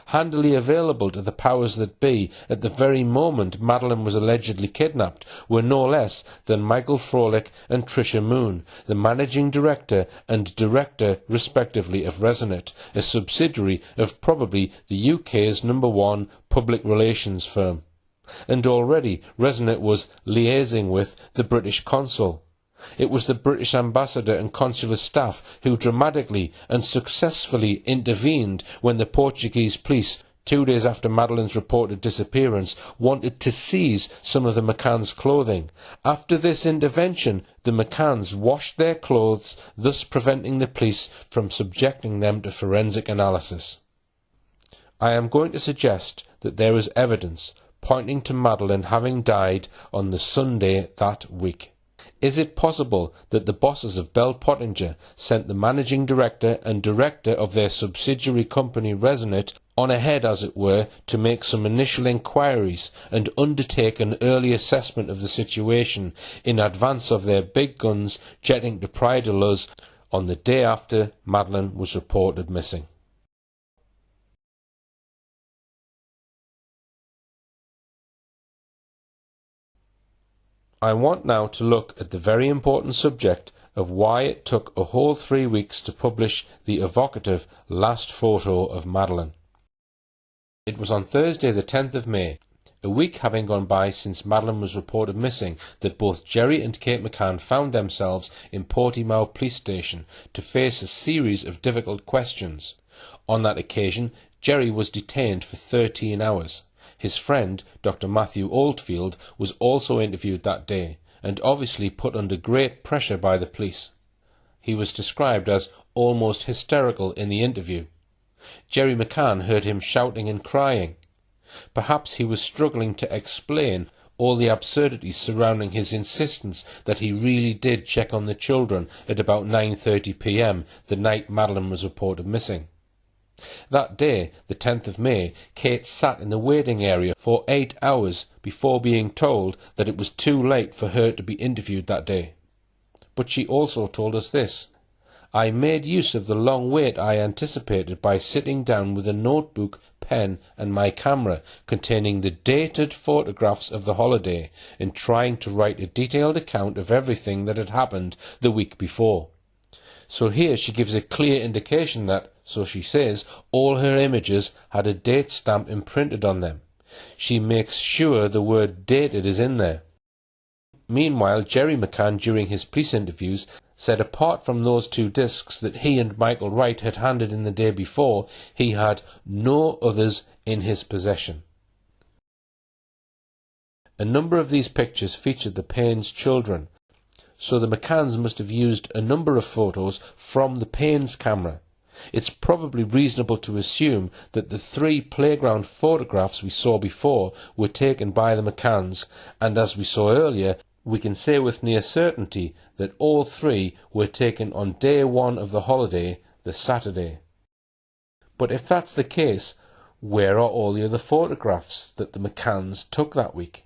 [SPEAKER 3] Handily available to the powers that be at the very moment Madeleine was allegedly kidnapped were no less than Michael Froelich and Tricia Moon, the managing director and director respectively of Resonate, a subsidiary of probably the UK's #1 public relations firm. And already Resonate was liaising with the British consul. It was the British ambassador and consular staff who dramatically and successfully intervened when the Portuguese police, 2 days after Madeleine's reported disappearance, wanted to seize some of the McCanns' clothing. After this intervention, the McCanns washed their clothes, thus preventing the police from subjecting them to forensic analysis. I am going to suggest that there is evidence pointing to Madeleine having died on the Sunday that week. Is it possible that the bosses of Bell Pottinger sent the managing director and director of their subsidiary company Resonate on ahead, as it were, to make some initial inquiries and undertake an early assessment of the situation in advance of their big guns jetting to Praia de Luz on the day after Madeleine was reported missing? I want now to look at the very important subject of why it took a whole 3 weeks to publish the evocative last photo of Madeleine. It was on Thursday the 10th of May, a week having gone by since Madeleine was reported missing, that both Jerry and Kate McCann found themselves in Portimao Police Station to face a series of difficult questions. On that occasion, Jerry was detained for 13 hours. His friend, Dr. Matthew Oldfield, was also interviewed that day, and obviously put under great pressure by the police. He was described as almost hysterical in the interview. Jerry McCann heard him shouting and crying. Perhaps he was struggling to explain all the absurdities surrounding his insistence that he really did check on the children at about 9:30 p.m. the night Madeleine was reported missing. That day, the 10th of May, Kate sat in the waiting area for 8 hours before being told that it was too late for her to be interviewed that day. But she also told us this. I made use of the long wait I anticipated by sitting down with a notebook, pen and my camera containing the dated photographs of the holiday and trying to write a detailed account of everything that had happened the week before. So here she gives a clear indication that, so she says, all her images had a date stamp imprinted on them. She makes sure the word dated is in there. Meanwhile, Jerry McCann, during his police interviews, said apart from those 2 discs that he and Michael Wright had handed in the day before, he had no others in his possession. A number of these pictures featured the Paynes children, so the McCanns must have used a number of photos from the Paynes camera. It's probably reasonable to assume that the 3 playground photographs we saw before were taken by the McCanns, and as we saw earlier, we can say with near certainty that all 3 were taken on day 1 of the holiday, the Saturday. But if that's the case, where are all the other photographs that the McCanns took that week?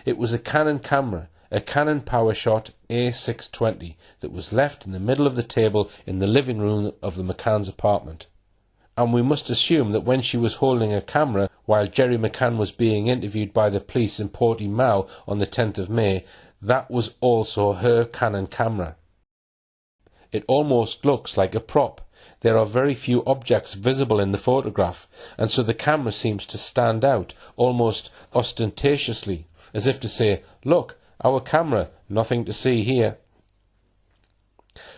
[SPEAKER 3] It was a Canon camera, a Canon PowerShot A620 that was left in the middle of the table in the living room of the McCanns' apartment. and we must assume that when she was holding a camera while Jerry McCann was being interviewed by the police in Portimao on the 10th of May, that was also her Canon camera. It almost looks like a prop. There are very few objects visible in the photograph, and so the camera seems to stand out, almost ostentatiously, as if to say, "Look, our camera, nothing to see here."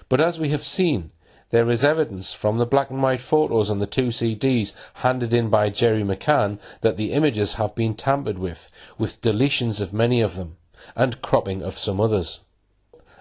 [SPEAKER 3] But as we have seen, there is evidence from the black and white photos on the 2 CDs handed in by Jerry McCann that the images have been tampered with deletions of many of them, and cropping of some others.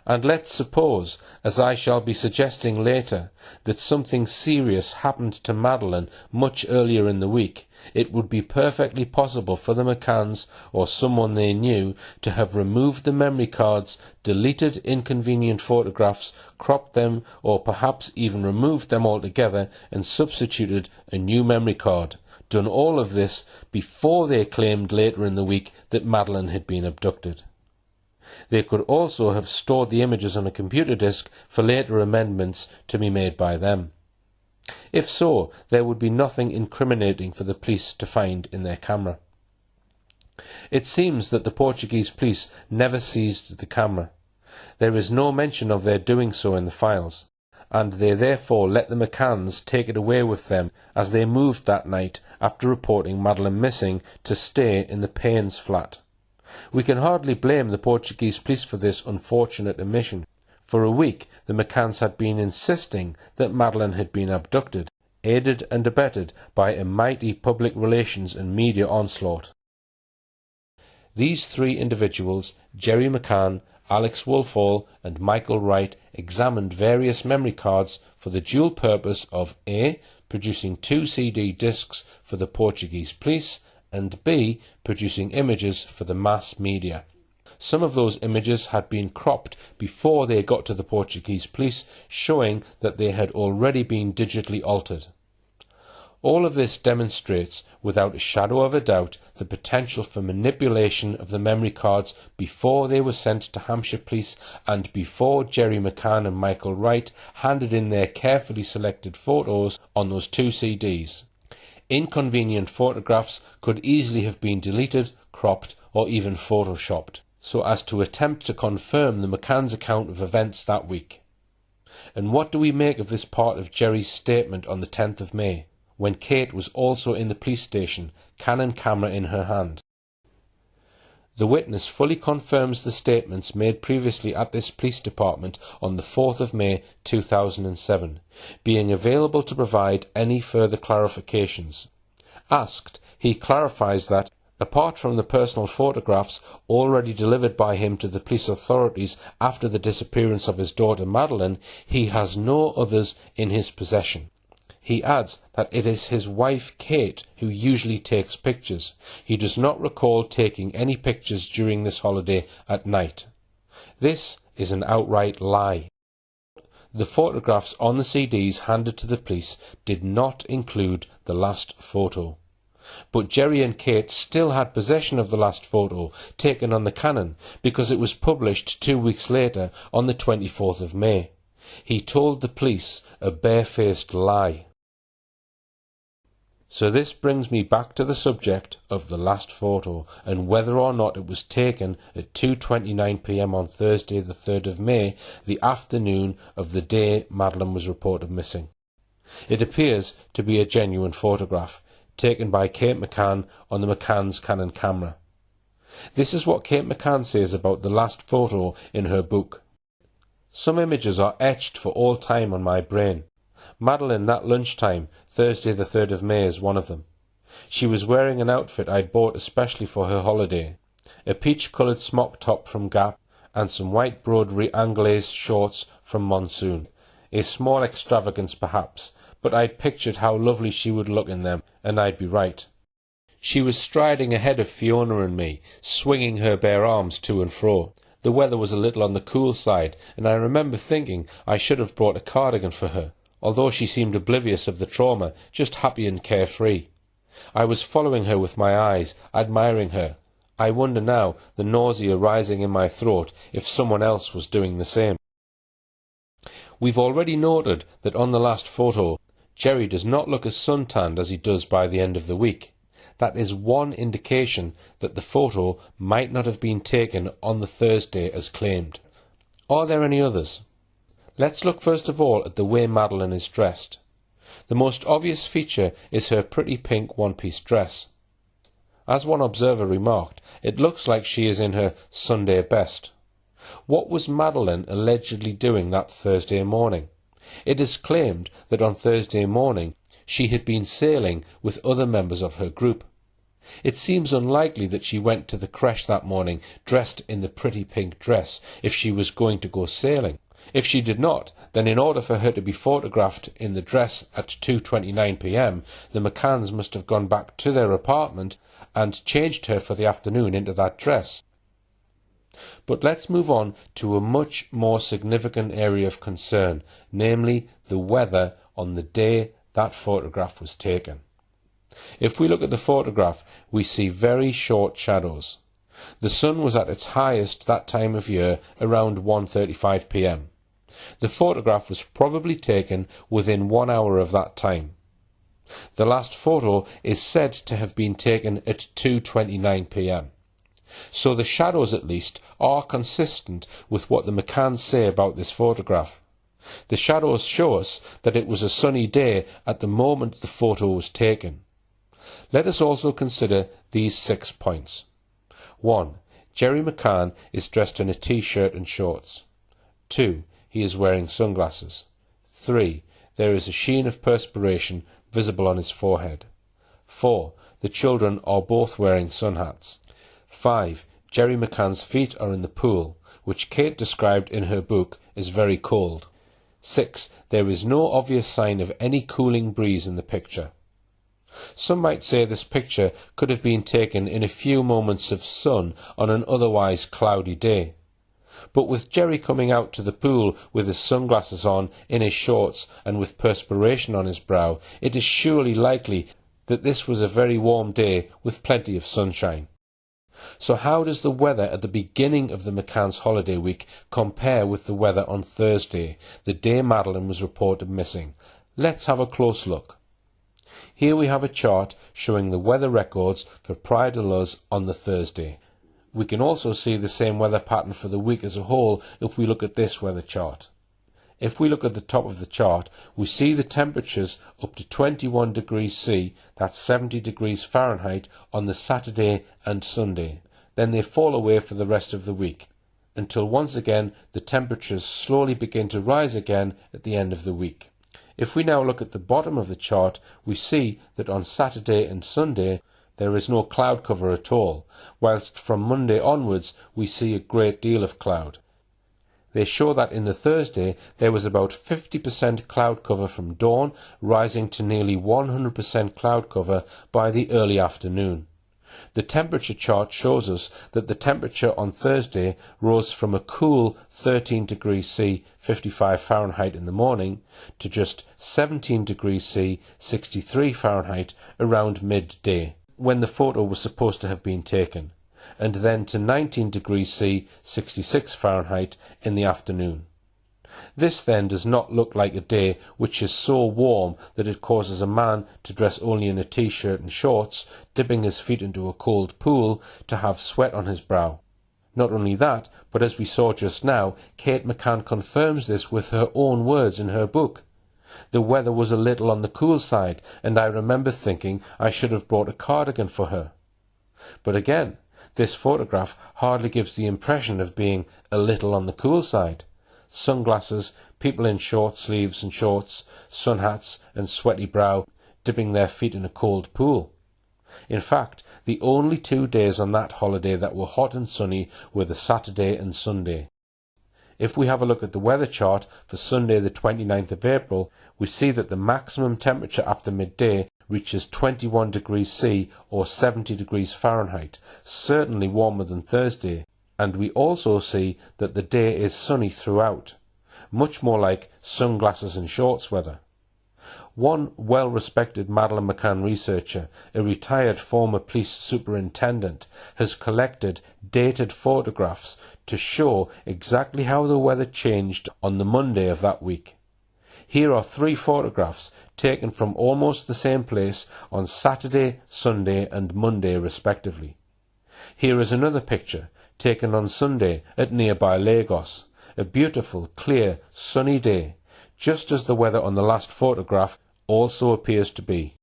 [SPEAKER 3] And let's suppose, as I shall be suggesting later, that something serious happened to Madeleine much earlier in the week, it would be perfectly possible for the McCanns, or someone they knew, to have removed the memory cards, deleted inconvenient photographs, cropped them, or perhaps even removed them altogether and substituted a new memory card. Done all of this before they claimed later in the week that Madeleine had been abducted. They could also have stored the images on a computer disk for later amendments to be made by them. If so, there would be nothing incriminating for the police to find in their camera. It seems that the Portuguese police never seized the camera. There is no mention of their doing so in the files, and they therefore let the McCanns take it away with them as they moved that night after reporting Madeleine missing to stay in the Payne's flat. We can hardly blame the Portuguese police for this unfortunate omission. For a week the McCanns had been insisting that Madeleine had been abducted, aided and abetted by a mighty public relations and media onslaught. These 3 individuals, Jerry McCann, Alex Wolfall and Michael Wright, examined various memory cards for the dual purpose of A. producing 2 CD discs for the Portuguese police, and B. producing images for the mass media. Some of those images had been cropped before they got to the Portuguese police, showing that they had already been digitally altered. All of this demonstrates, without a shadow of a doubt, the potential for manipulation of the memory cards before they were sent to Hampshire Police and before Jerry McCann and Michael Wright handed in their carefully selected photos on those 2 CDs. Inconvenient photographs could easily have been deleted, cropped, or even photoshopped, so as to attempt to confirm the McCann's account of events that week. And what do we make of this part of Jerry's statement on the 10th of May, when Kate was also in the police station, Canon camera in her hand? The witness fully confirms the statements made previously at this police department on the 4th of May 2007, being available to provide any further clarifications. Asked, he clarifies that, apart from the personal photographs already delivered by him to the police authorities after the disappearance of his daughter Madeleine, he has no others in his possession. He adds that it is his wife Kate who usually takes pictures. He does not recall taking any pictures during this holiday at night. This is an outright lie. The photographs on the CDs handed to the police did not include the last photo. But Jerry and Kate still had possession of the last photo, taken on the Canon, because it was published 2 weeks later, on the 24th of May. He told the police a barefaced lie. So this brings me back to the subject of the last photo, and whether or not it was taken at 2:29 p.m. on Thursday the 3rd of May, the afternoon of the day Madeleine was reported missing. It appears to be a genuine photograph, taken by Kate McCann on the McCann's Canon camera. This is what Kate McCann says about the last photo in her book. "Some images are etched for all time on my brain. Madeleine that lunchtime, Thursday the 3rd of May, is one of them. She was wearing an outfit I'd bought especially for her holiday, a peach-coloured smock top from Gap and some white broderie Anglaise shorts from Monsoon. A small extravagance perhaps, but I'd pictured how lovely she would look in them, and I'd be right. She was striding ahead of Fiona and me, swinging her bare arms to and fro. The weather was a little on the cool side, and I remember thinking I should have brought a cardigan for her, although she seemed oblivious of the trauma, just happy and carefree. I was following her with my eyes, admiring her. I wonder now, the nausea rising in my throat, if someone else was doing the same." We've already noted that on the last photo, Jerry does not look as suntanned as he does by the end of the week. That is one indication that the photo might not have been taken on the Thursday as claimed. Are there any others? Let's look first of all at the way Madeleine is dressed. The most obvious feature is her pretty pink one-piece dress. As one observer remarked, it looks like she is in her Sunday best. What was Madeleine allegedly doing that Thursday morning? It is claimed that on Thursday morning she had been sailing with other members of her group. It seems unlikely that she went to the creche that morning dressed in the pretty pink dress if she was going to go sailing. If she did not, then in order for her to be photographed in the dress at 2:29 p.m, the McCanns must have gone back to their apartment and changed her for the afternoon into that dress. But let's move on to a much more significant area of concern, namely the weather on the day that photograph was taken. If we look at the photograph, we see very short shadows. The sun was at its highest that time of year around 1:35 p.m. The photograph was probably taken within 1 hour of that time. The last photo is said to have been taken at 2:29 p.m. So the shadows, at least, are consistent with what the McCanns say about this photograph. The shadows show us that it was a sunny day at the moment the photo was taken. Let us also consider these 6 points. 1. Jerry McCann is dressed in a t-shirt and shorts. 2. He is wearing sunglasses. 3. There is a sheen of perspiration visible on his forehead. 4. The children are both wearing sun hats. 5. Jerry McCann's feet are in the pool, which Kate described in her book as very cold. 6. There is no obvious sign of any cooling breeze in the picture. Some might say this picture could have been taken in a few moments of sun on an otherwise cloudy day. But with Jerry coming out to the pool with his sunglasses on, in his shorts, and with perspiration on his brow, it is surely likely that this was a very warm day with plenty of sunshine. So how does the weather at the beginning of the McCanns' holiday week compare with the weather on Thursday, the day Madeleine was reported missing? Let's have a close look. Here we have a chart showing the weather records for Praia de Luz on the Thursday. We can also see the same weather pattern for the week as a whole if we look at this weather chart. If we look at the top of the chart, we see the temperatures up to 21 degrees C, that's 70 degrees Fahrenheit, on the Saturday and Sunday. Then they fall away for the rest of the week, until once again the temperatures slowly begin to rise again at the end of the week. If we now look at the bottom of the chart, we see that on Saturday and Sunday there is no cloud cover at all, whilst from Monday onwards we see a great deal of cloud. They show that in the Thursday there was about 50% cloud cover from dawn, rising to nearly 100% cloud cover by the early afternoon. The temperature chart shows us that the temperature on Thursday rose from a cool 13 degrees C, 55 Fahrenheit in the morning, to just 17 degrees C, 63 Fahrenheit around midday, when the photo was supposed to have been taken, and then to 19 degrees C, 66 Fahrenheit in the afternoon. This then does not look like a day which is so warm that it causes a man to dress only in a t-shirt and shorts, dipping his feet into a cold pool, to have sweat on his brow. Not only that, but as we saw just now, Kate McCann confirms this with her own words in her book. The weather was a little on the cool side, and I remember thinking I should have brought a cardigan for her. But again, this photograph hardly gives the impression of being a little on the cool side. Sunglasses, people in short sleeves and shorts, sun hats and sweaty brow, dipping their feet in a cold pool. In fact, the only 2 days on that holiday that were hot and sunny were the Saturday and Sunday. If we have a look at the weather chart for Sunday the 29th of April, we see that the maximum temperature after midday reaches 21 degrees C or 70 degrees Fahrenheit, certainly warmer than Thursday. And we also see that the day is sunny throughout, much more like sunglasses and shorts weather. One well-respected Madeleine McCann researcher, a retired former police superintendent, has collected dated photographs to show exactly how the weather changed on the Monday of that week. Here are 3 photographs taken from almost the same place on Saturday, Sunday and Monday respectively. Here is another picture taken on Sunday at nearby Lagos, a beautiful, clear, sunny day, just as the weather on the last photograph also appears to be.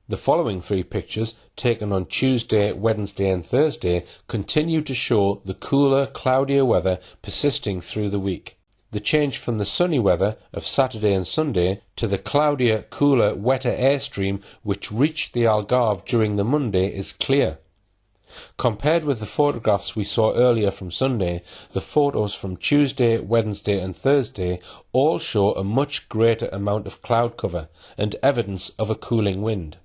[SPEAKER 3] The following 3 pictures, taken on Tuesday, Wednesday and Thursday, continue to show the cooler, cloudier weather persisting through the week. The change from the sunny weather of Saturday and Sunday to the cloudier, cooler, wetter airstream which reached the Algarve during the Monday is clear. Compared with the photographs we saw earlier from Sunday, the photos from Tuesday, Wednesday and Thursday all show a much greater amount of cloud cover and evidence of a cooling wind.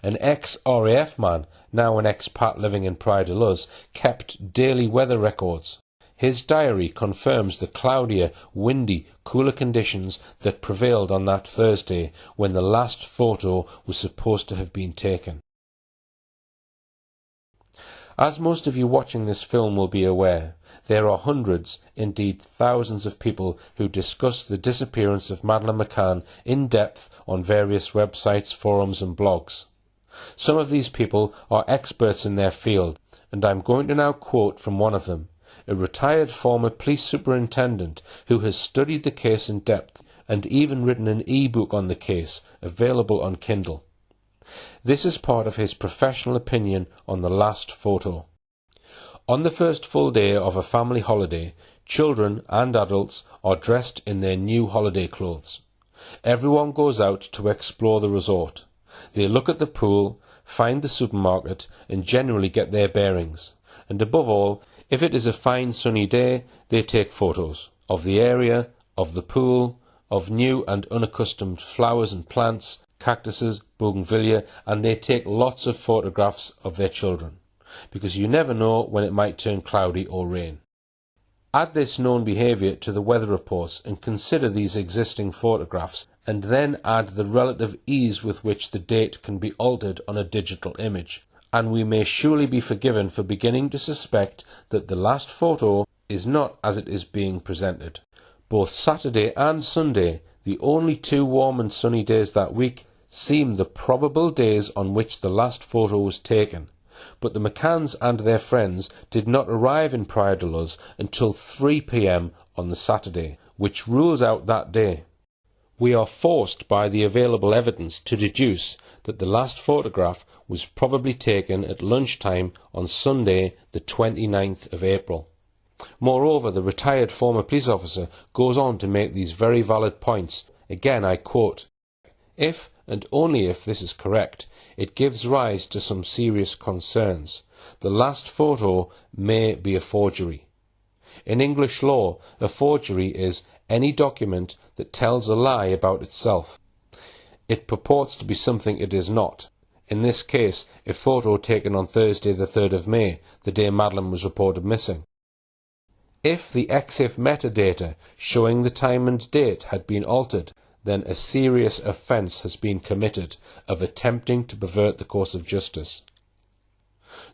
[SPEAKER 3] An ex-RAF man, now an expat living in Praia de Luz, kept daily weather records. His diary confirms the cloudier, windy, cooler conditions that prevailed on that Thursday when the last photo was supposed to have been taken. As most of you watching this film will be aware, there are hundreds, indeed thousands of people who discuss the disappearance of Madeleine McCann in depth on various websites, forums and blogs. Some of these people are experts in their field, and I'm going to now quote from one of them, a retired former police superintendent who has studied the case in depth and even written an e-book on the case, available on Kindle. This is part of his professional opinion on the last photo. On the first full day of a family holiday, children and adults are dressed in their new holiday clothes. Everyone goes out to explore the resort. They look at the pool, find the supermarket and generally get their bearings. And above all, if it is a fine sunny day, they take photos of the area, of the pool, of new and unaccustomed flowers and plants, cactuses, bougainvillea, and they take lots of photographs of their children, because you never know when it might turn cloudy or rain. Add this known behaviour to the weather reports and consider these existing photographs, and then add the relative ease with which the date can be altered on a digital image, and we may surely be forgiven for beginning to suspect that the last photo is not as it is being presented. Both Saturday and Sunday, the only 2 warm and sunny days that week, seem the probable days on which the last photo was taken, but the McCanns and their friends did not arrive in Praia de Luz until 3 p.m. on the Saturday, which rules out that day. We are forced by the available evidence to deduce that the last photograph was probably taken at lunchtime on Sunday the 29th of April. Moreover, the retired former police officer goes on to make these very valid points. Again, I quote, "If, and only if this is correct, it gives rise to some serious concerns. The last photo may be a forgery. In English law, a forgery is any document that tells a lie about itself. It purports to be something it is not. In this case, a photo taken on Thursday the 3rd of May, the day Madeleine was reported missing. If the EXIF metadata showing the time and date had been altered, then a serious offence has been committed of attempting to pervert the course of justice.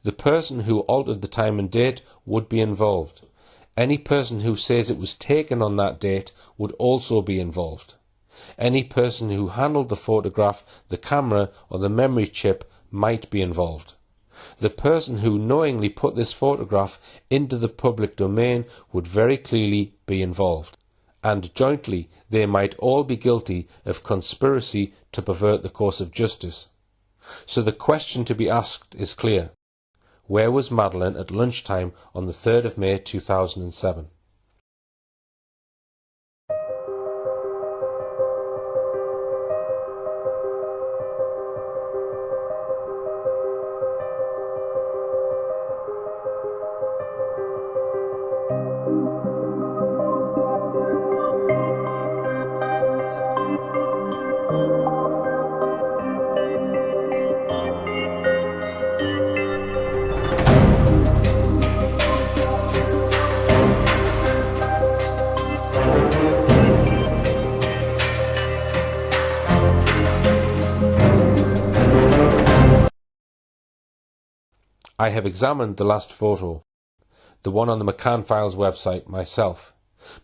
[SPEAKER 3] The person who altered the time and date would be involved. Any person who says it was taken on that date would also be involved. Any person who handled the photograph, the camera or the memory chip might be involved. The person who knowingly put this photograph into the public domain would very clearly be involved, and jointly they might all be guilty of conspiracy to pervert the course of justice. So the question to be asked is clear. Where was Madeleine at lunchtime on the 3rd of May 2007? I have examined the last photo, the one on the McCann Files website, myself,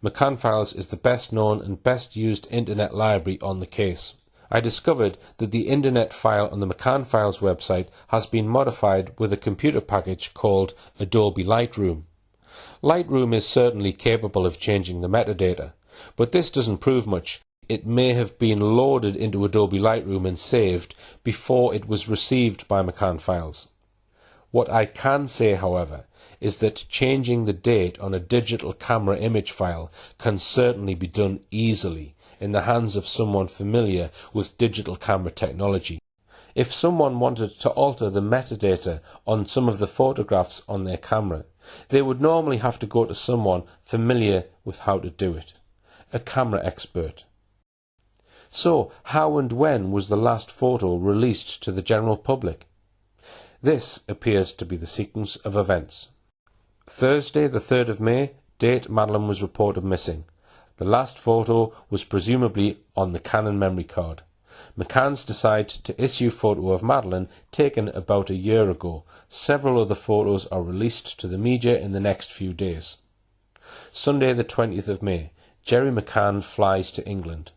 [SPEAKER 3] McCann Files is the best known and best used internet library on the case. I discovered that the internet file on the McCann Files website has been modified with a computer package called Adobe Lightroom. Lightroom is certainly capable of changing the metadata, but this doesn't prove much. It may have been loaded into Adobe Lightroom and saved before it was received by McCann Files. What I can say, however, is that changing the date on a digital camera image file can certainly be done easily in the hands of someone familiar with digital camera technology. If someone wanted to alter the metadata on some of the photographs on their camera, they would normally have to go to someone familiar with how to do it, a camera expert. So, how and when was the last photo released to the general public? This appears to be the sequence of events. Thursday the 3rd of May, date Madeleine was reported missing. The last photo was presumably on the Canon memory card. McCanns decide to issue a photo of Madeleine taken about a year ago. Several other photos are released to the media in the next few days. Sunday the 20th of May, Jerry McCann flies to England.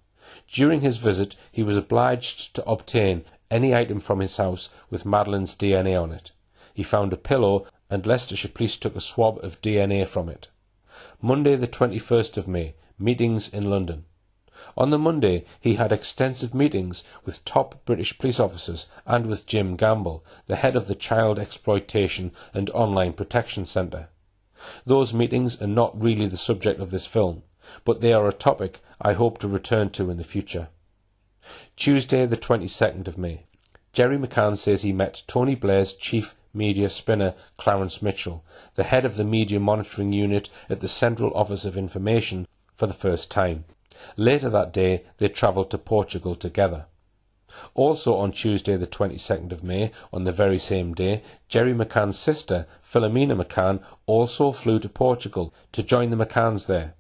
[SPEAKER 3] During his visit, he was obliged to obtain any item from his house with Madeleine's DNA on it. He found a pillow, and Leicestershire police took a swab of DNA from it. Monday the 21st of May, meetings in London. On the Monday, he had extensive meetings with top British police officers and with Jim Gamble, the head of the Child Exploitation and Online Protection Centre. Those meetings are not really the subject of this film, but they are a topic I hope to return to in the future. Tuesday the 22nd of May. Jerry McCann says he met Tony Blair's chief media spinner Clarence Mitchell, the head of the media monitoring unit at the Central Office of Information, for the first time. Later that day they travelled to Portugal together. Also on Tuesday the 22nd of May, on the very same day, Jerry McCann's sister, Philomena McCann, also flew to Portugal to join the McCanns there.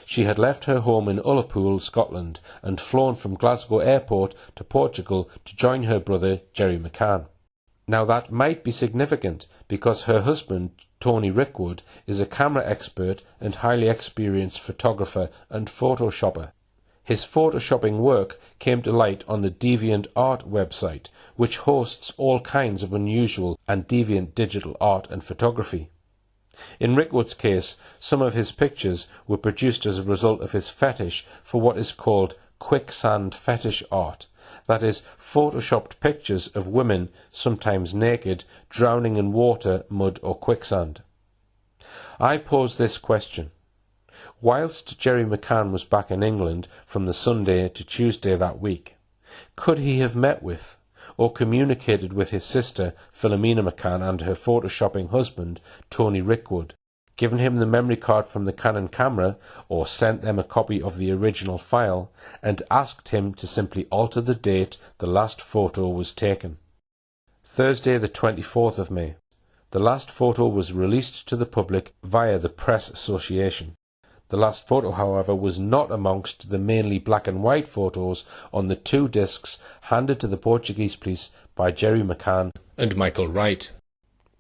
[SPEAKER 3] She had left her home in Ullapool, Scotland, and flown from Glasgow Airport to Portugal to join her brother, Jerry McCann. Now that might be significant because her husband, Tony Rickwood, is a camera expert and highly experienced photographer and photoshopper. His photoshopping work came to light on the DeviantArt website, which hosts all kinds of unusual and deviant digital art and photography. In Rickwood's case, some of his pictures were produced as a result of his fetish for what is called quicksand fetish art, that is, photoshopped pictures of women, sometimes naked, drowning in water, mud or quicksand. I pose this question. Whilst Jerry McCann was back in England from the Sunday to Tuesday that week, could he have met with or communicated with his sister Philomena McCann and her photoshopping husband Tony Rickwood, given him the memory card from the Canon camera, or sent them a copy of the original file, and asked him to simply alter the date the last photo was taken? Thursday the 24th of May. The last photo was released to the public via the Press Association. The last photo, however, was not amongst the mainly black and white photos on the 2 discs handed to the Portuguese police by Jerry McCann and Michael Wright.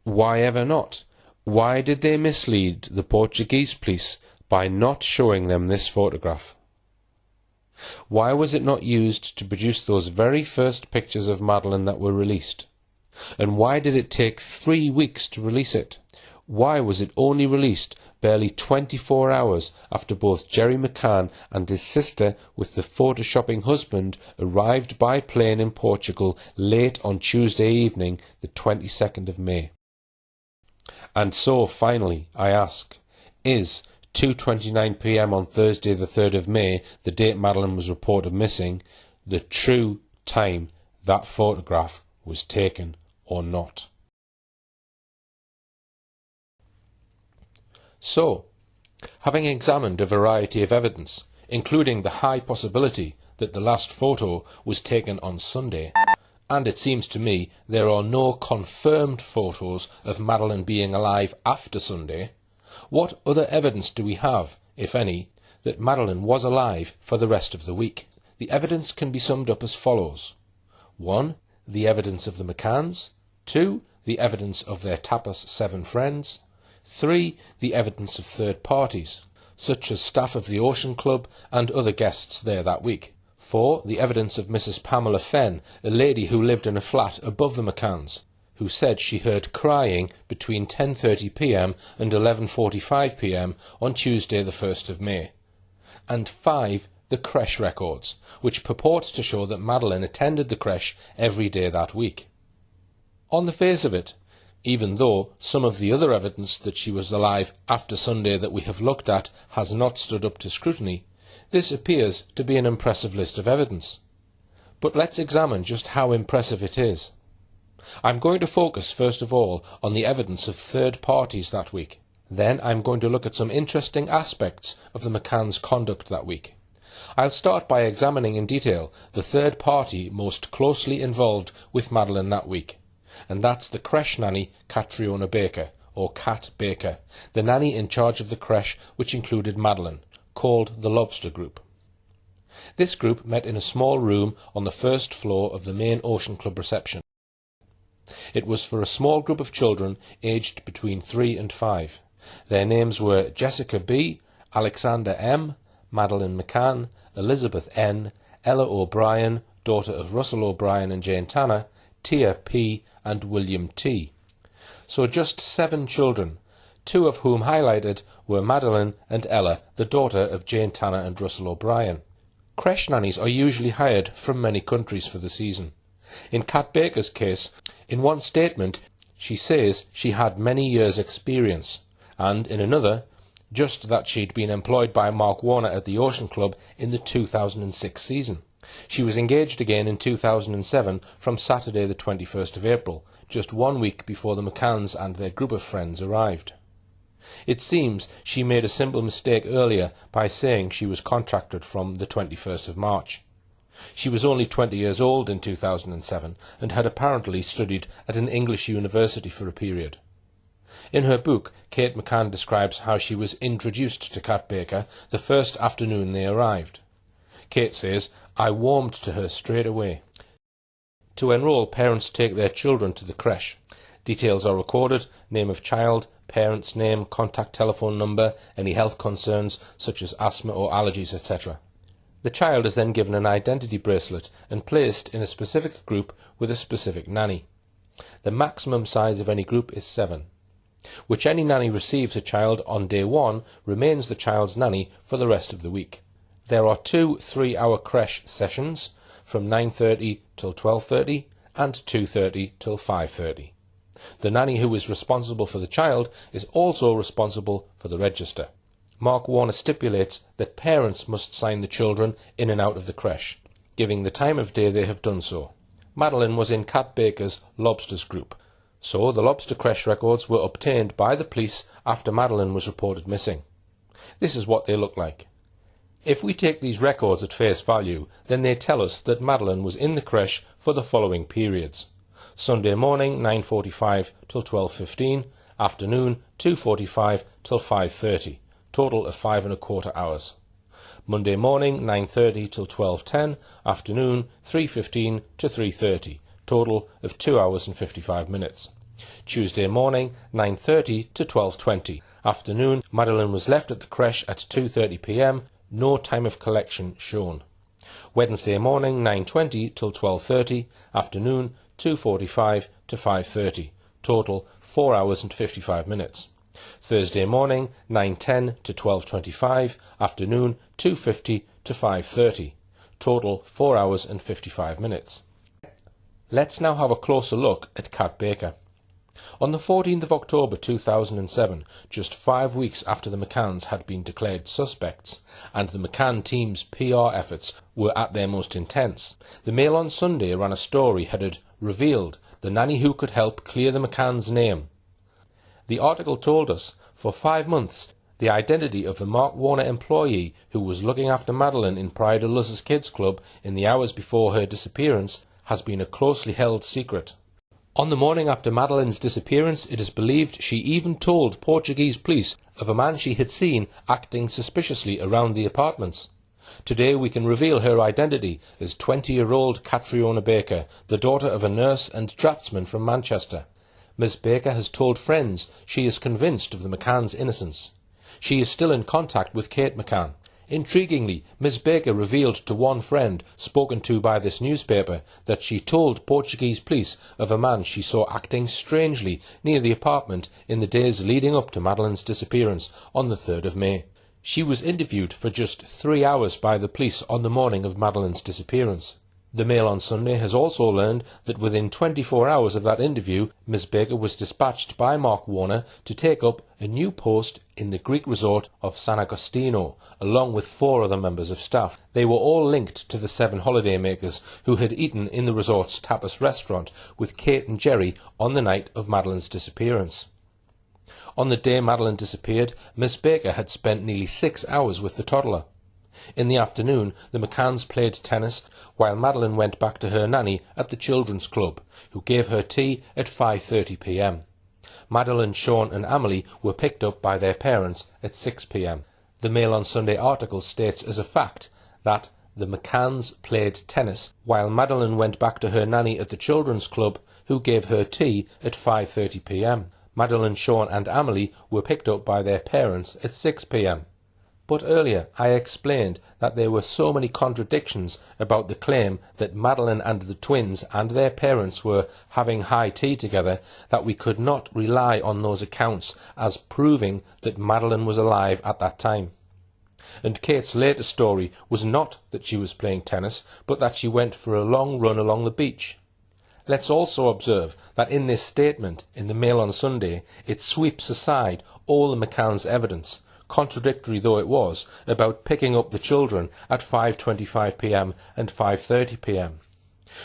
[SPEAKER 3] Why ever not? Why did they mislead the Portuguese police by not showing them this photograph? Why was it not used to produce those very first pictures of Madeleine that were released? And why did it take 3 weeks to release it? Why was it only released barely 24 hours after both Jerry McCann and his sister with the photoshopping husband arrived by plane in Portugal late on Tuesday evening, the 22nd of May? And so, finally, I ask, is 2:29 p.m. on Thursday the 3rd of May, the date Madeleine was reported missing, the true time that photograph was taken or not? So, having examined a variety of evidence, including the high possibility that the last photo was taken on Sunday, and it seems to me there are no confirmed photos of Madeleine being alive after Sunday, what other evidence do we have, if any, that Madeleine was alive for the rest of the week? The evidence can be summed up as follows. 1. The evidence of the McCanns. 2. The evidence of their tapas 7 friends. 3. The evidence of third parties. such as staff of the Ocean Club and other guests there that week. 4. The evidence of Mrs. Pamela Fenn, a lady who lived in a flat above the McCanns, who said she heard crying between 10:30 p.m. and 11:45 p.m. on Tuesday the 1st of May. And 5. The creche records, which purport to show that Madeleine attended the creche every day that week. On the face of it, even though some of the other evidence that she was alive after Sunday that we have looked at has not stood up to scrutiny, this appears to be an impressive list of evidence. But let's examine just how impressive it is. I'm going to focus first of all on the evidence of third parties that week. Then I'm going to look at some interesting aspects of the McCanns' conduct that week. I'll start by examining in detail the third party most closely involved with Madeleine that week, and that's the creche nanny Catriona Baker, or Cat Baker, the nanny in charge of the creche which included Madeleine, called the Lobster Group. This group met in a small room on the first floor of the main Ocean Club reception. It was for a small group of children aged between 3 and 5. Their names were Jessica B., Alexander M., Madeleine McCann, Elizabeth N., Ella O'Brien, daughter of Russell O'Brien and Jane Tanner, Tia P., and William T. So just 7 children, 2 of whom highlighted were Madeleine and Ella, the daughter of Jane Tanner and Russell O'Brien. Creche nannies are usually hired from many countries for the season. In Cat Baker's case, in one statement, she says she had many years' experience, and in another, just that she'd been employed by Mark Warner at the Ocean Club in the 2006 season. She was engaged again in 2007 from Saturday the 21st of April, just 1 week before the McCanns and their group of friends arrived. It seems she made a simple mistake earlier by saying she was contracted from the 21st of March. She was only 20 years old in 2007 and had apparently studied at an English university for a period. In her book, Kate McCann describes how she was introduced to Cat Baker the first afternoon they arrived. Kate says, "I warmed to her straight away." To enrol, parents take their children to the creche. Details are recorded: name of child, parent's name, contact telephone number, any health concerns such as asthma or allergies, etc. The child is then given an identity bracelet and placed in a specific group with a specific nanny. The maximum size of any group is 7. Which any nanny receives a child on day 1 remains the child's nanny for the rest of the week. There are 2 3-hour creche sessions from 9:30 till 12:30 and 2:30 till 5:30. The nanny who is responsible for the child is also responsible for the register. Mark Warner stipulates that parents must sign the children in and out of the creche, giving the time of day they have done so. Madeleine was in Cat Baker's Lobsters group, so the lobster creche records were obtained by the police after Madeleine was reported missing. This is what they look like. If we take these records at face value, then they tell us that Madeleine was in the creche for the following periods: Sunday morning 9:45 till 12:15, afternoon 2:45 till 5:30, total of 5¼ hours. Monday morning 9:30 till 12:10, afternoon 3:15 to 3:30, total of 2 hours and 55 minutes. Tuesday morning 9:30 to 12:20, afternoon Madeleine was left at the creche at 2:30 p.m, no time of collection shown. Wednesday morning 9:20 till 12:30, afternoon 2:45 to 5:30, total 4 hours and 55 minutes. Thursday morning 9:10 to 12:25, afternoon 2:50 to 5:30, total 4 hours and 55 minutes. Let's now have a closer look at Cat Baker. On the 14th of October 2007, just 5 weeks after the McCanns had been declared suspects, and the McCann team's PR efforts were at their most intense, the Mail on Sunday ran a story headed "Revealed, the nanny who could help clear the McCanns' name." The article told us, for 5 months, the identity of the Mark Warner employee who was looking after Madeleine in Pride of Luzz's Kids Club in the hours before her disappearance has been a closely held secret. On the morning after Madeleine's disappearance, it is believed she even told Portuguese police of a man she had seen acting suspiciously around the apartments. Today we can reveal her identity as 20-year-old Catriona Baker, the daughter of a nurse and draftsman from Manchester. Miss Baker has told friends she is convinced of the McCanns' innocence. She is still in contact with Kate McCann. Intriguingly, Miss Baker revealed to one friend, spoken to by this newspaper, that she told Portuguese police of a man she saw acting strangely near the apartment in the days leading up to Madeleine's disappearance on the 3rd of May. She was interviewed for just 3 hours by the police on the morning of Madeleine's disappearance. The Mail on Sunday has also learned that within 24 hours of that interview, Miss Baker was dispatched by Mark Warner to take up a new post in the Greek resort of San Agostino, along with 4 other members of staff. They were all linked to the 7 holidaymakers who had eaten in the resort's tapas restaurant with Kate and Jerry on the night of Madeleine's disappearance. On the day Madeleine disappeared, Miss Baker had spent nearly 6 hours with the toddler. In the afternoon, the McCanns played tennis, while Madeleine went back to her nanny at the Children's Club, who gave her tea at 5:30 p.m. Madeleine, Sean and Amelie were picked up by their parents at 6 p.m. The Mail on Sunday article states as a fact that the McCanns played tennis, while Madeleine went back to her nanny at the Children's Club, who gave her tea at 5:30 p.m. Madeleine, Sean and Amelie were picked up by their parents at 6 p.m. But earlier I explained that there were so many contradictions about the claim that Madeleine and the twins and their parents were having high tea together that we could not rely on those accounts as proving that Madeleine was alive at that time. And Kate's later story was not that she was playing tennis, but that she went for a long run along the beach. Let's also observe that in this statement in the Mail on Sunday, it sweeps aside all the McCann's evidence, contradictory though it was, about picking up the children at 5:25 p.m. and 5:30 p.m.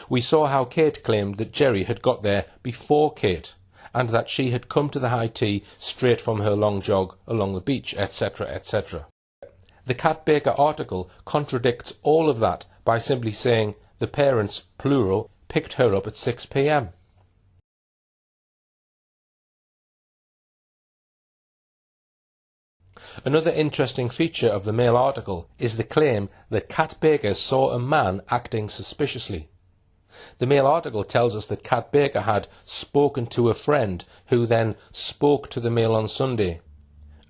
[SPEAKER 3] We saw how Kate claimed that Jerry had got there before Kate, and that she had come to the high tea straight from her long jog along the beach, etc., etc. The Kat Baker article contradicts all of that by simply saying the parents, plural, picked her up at 6 p.m. Another interesting feature of the Mail article is the claim that Kat Baker saw a man acting suspiciously. The Mail article tells us that Kat Baker had spoken to a friend who then spoke to the Mail on Sunday.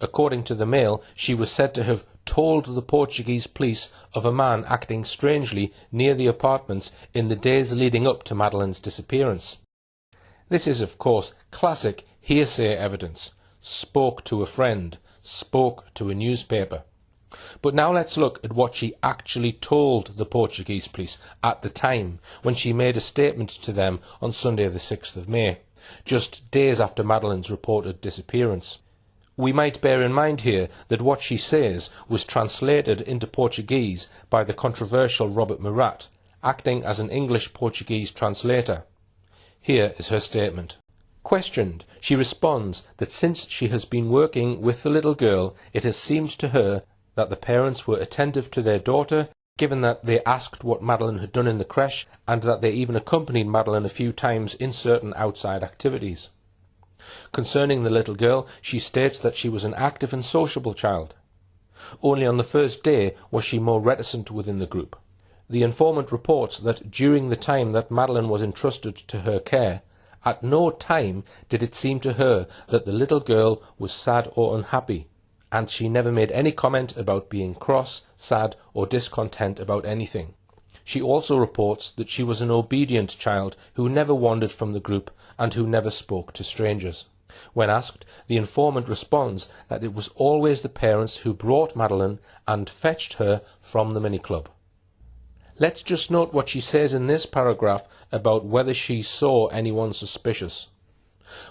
[SPEAKER 3] According to the Mail, she was said to have told the Portuguese police of a man acting strangely near the apartments in the days leading up to Madeleine's disappearance. This is, of course, classic hearsay evidence. Spoke to a friend, spoke to a newspaper. But now let's look at what she actually told the Portuguese police at the time when she made a statement to them on Sunday the 6th of May, just days after Madeleine's reported disappearance. We might bear in mind here that what she says was translated into Portuguese by the controversial Robert Murat, acting as an English-Portuguese translator. Here is her statement. Questioned, she responds that since she has been working with the little girl, it has seemed to her that the parents were attentive to their daughter, given that they asked what Madeleine had done in the creche, and that they even accompanied Madeleine a few times in certain outside activities. Concerning the little girl, she states that she was an active and sociable child. Only on the first day was she more reticent within the group. The informant reports that during the time that Madeleine was entrusted to her care, at no time did it seem to her that the little girl was sad or unhappy, and she never made any comment about being cross, sad, or discontent about anything. She also reports that she was an obedient child who never wandered from the group and who never spoke to strangers. When asked, the informant responds that it was always the parents who brought Madeleine and fetched her from the mini-club. Let's just note what she says in this paragraph about whether she saw anyone suspicious.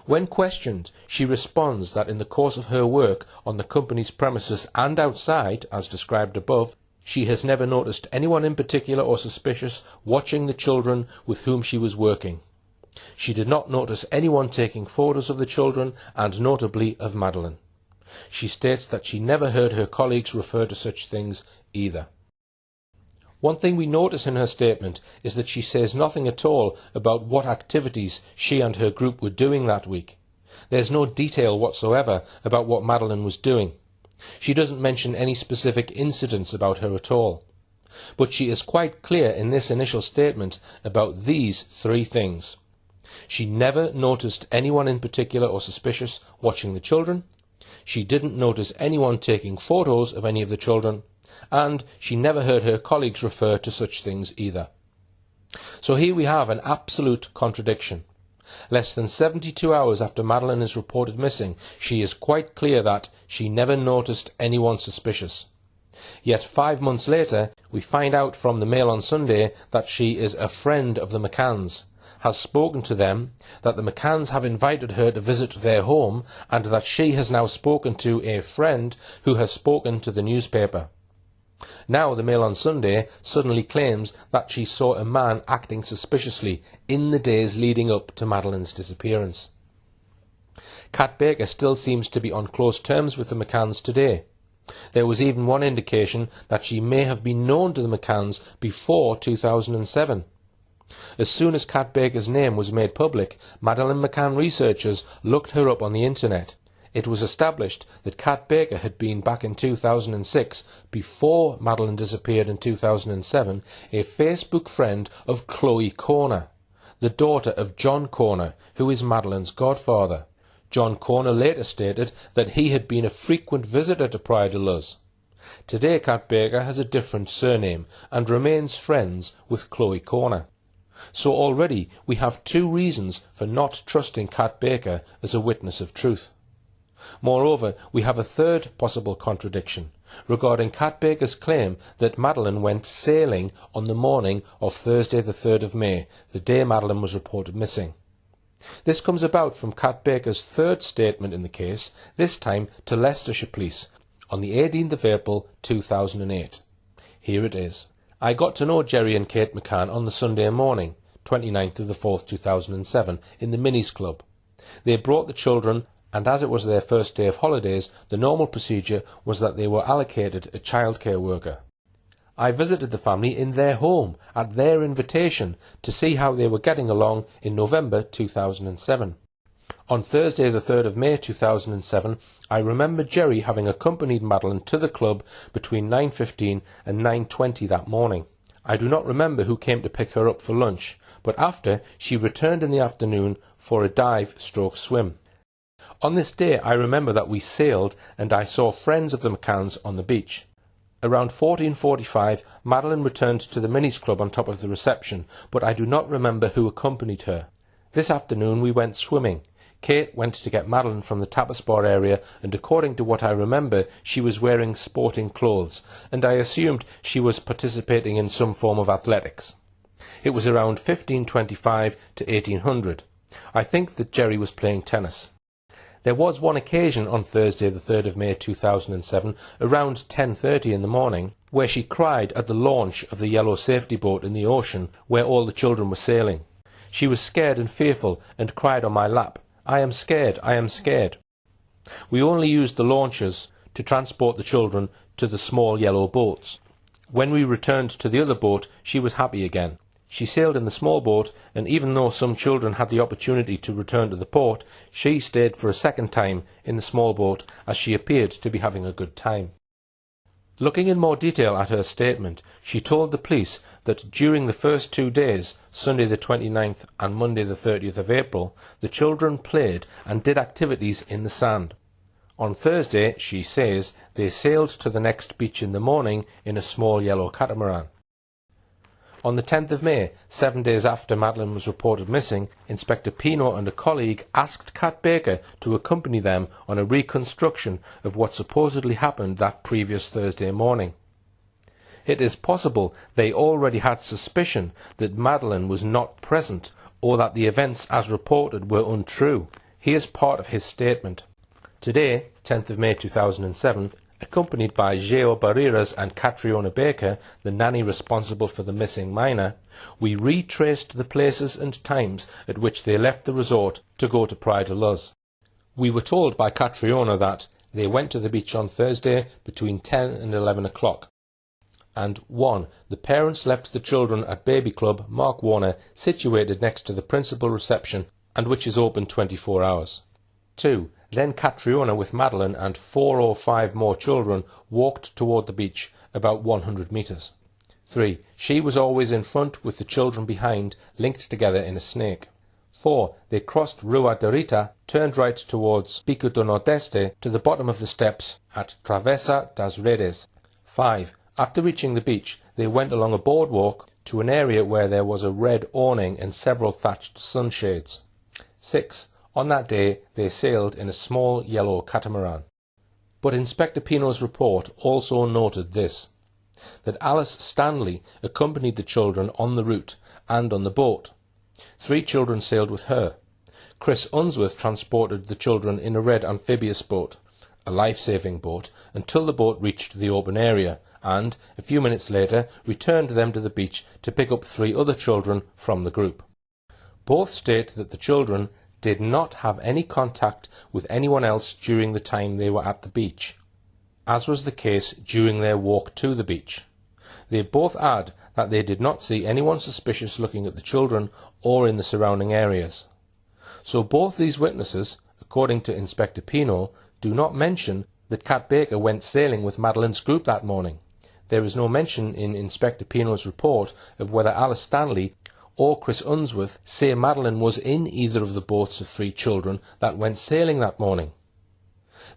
[SPEAKER 3] When questioned, she responds that in the course of her work on the company's premises and outside, as described above, she has never noticed anyone in particular or suspicious watching the children with whom she was working. She did not notice anyone taking photos of the children, and notably of Madeleine. She states that she never heard her colleagues refer to such things either. One thing we notice in her statement is that she says nothing at all about what activities she and her group were doing that week. There's no detail whatsoever about what Madeleine was doing. She doesn't mention any specific incidents about her at all. But she is quite clear in this initial statement about these 3 things. She never noticed anyone in particular or suspicious watching the children. She didn't notice anyone taking photos of any of the children, and she never heard her colleagues refer to such things either. So here we have an absolute contradiction. Less than 72 hours after Madeleine is reported missing, she is quite clear that she never noticed anyone suspicious. Yet 5 months later, we find out from the Mail on Sunday that she is a friend of the McCanns, has spoken to them, that the McCanns have invited her to visit their home, and that she has now spoken to a friend who has spoken to the newspaper. Now the Mail on Sunday suddenly claims that she saw a man acting suspiciously in the days leading up to Madeleine's disappearance. Kat Baker still seems to be on close terms with the McCanns today. There was even one indication that she may have been known to the McCanns before 2007. As soon as Kat Baker's name was made public, Madeleine McCann researchers looked her up on the internet. It was established that Kat Baker had been back in 2006, before Madeleine disappeared in 2007, a Facebook friend of Chloe Corner, the daughter of John Corner, who is Madeleine's godfather. John Corner later stated that he had been a frequent visitor to Praia de Luz. Today Kat Baker has a different surname and remains friends with Chloe Corner. So already we have 2 reasons for not trusting Kat Baker as a witness of truth. Moreover, we have a third possible contradiction regarding Kat Baker's claim that Madeleine went sailing on the morning of Thursday the 3rd of May, the day Madeleine was reported missing. This comes about from Kat Baker's third statement in the case, this time to Leicestershire Police, on the 18th of April 2008. Here it is. I got to know Jerry and Kate McCann on the Sunday morning, 29th of the 4th 2007, in the Minis Club. They brought the children, and as it was their first day of holidays, the normal procedure was that they were allocated a childcare worker. I visited the family in their home, at their invitation, to see how they were getting along in November 2007. On Thursday the 3rd of May 2007, I remember Jerry having accompanied Madeleine to the club between 9:15 and 9:20 that morning. I do not remember who came to pick her up for lunch, but after, she returned in the afternoon for a dive/swim. On this day I remember that we sailed and I saw friends of the McCanns on the beach. Around 14:45, Madeleine returned to the Minis Club on top of the reception, but I do not remember who accompanied her. This afternoon we went swimming. Kate went to get Madeleine from the tapas bar area, and according to what I remember, she was wearing sporting clothes, and I assumed she was participating in some form of athletics. It was around 15:25 to 1800. I think that Jerry was playing tennis. There was one occasion on Thursday the 3rd of May 2007, around 10:30 in the morning, where she cried at the launch of the yellow safety boat in the ocean where all the children were sailing. She was scared and fearful and cried on my lap, "I am scared, I am scared." We only used the launches to transport the children to the small yellow boats. When we returned to the other boat, she was happy again. She sailed in the small boat, and even though some children had the opportunity to return to the port, she stayed for a second time in the small boat as she appeared to be having a good time. Looking in more detail at her statement, she told the police that during the first 2 days, Sunday the 29th and Monday the 30th of April, the children played and did activities in the sand. On Thursday, she says, they sailed to the next beach in the morning in a small yellow catamaran. On the 10th of May, 7 days after Madeleine was reported missing, Inspector Pino and a colleague asked Kat Baker to accompany them on a reconstruction of what supposedly happened that previous Thursday morning. It is possible they already had suspicion that Madeleine was not present or that the events as reported were untrue. Here's part of his statement. Today, 10th of May 2007, accompanied by Geo Barreras and Catriona Baker, the nanny responsible for the missing minor, we retraced the places and times at which they left the resort to go to Praia de Luz. We were told by Catriona that they went to the beach on Thursday between 10 and 11 o'clock. And 1. The parents left the children at Baby Club Mark Warner, situated next to the principal reception and which is open 24 hours. 2. Then Catriona with Madeleine and 4 or 5 more children walked toward the beach about 100 metres. 3. She was always in front with the children behind, linked together in a snake. 4. They crossed Rua de Rita, turned right towards Pico do Nordeste to the bottom of the steps at Travessa das Redes. 5. After reaching the beach, they went along a boardwalk to an area where there was a red awning and several thatched sunshades. 6. On that day, they sailed in a small yellow catamaran. But Inspector Pino's report also noted this, that Alice Stanley accompanied the children on the route and on the boat. 3 children sailed with her. Chris Unsworth transported the children in a red amphibious boat, a life-saving boat, until the boat reached the open area, and, a few minutes later, returned them to the beach to pick up 3 other children from the group. Both state that the children did not have any contact with anyone else during the time they were at the beach, as was the case during their walk to the beach. They both add that they did not see anyone suspicious looking at the children or in the surrounding areas. So both these witnesses, according to Inspector Pino, do not mention that Kat Baker went sailing with Madeleine's group that morning. There is no mention in Inspector Pino's report of whether Alice Stanley or Chris Unsworth say Madeleine was in either of the boats of 3 children that went sailing that morning.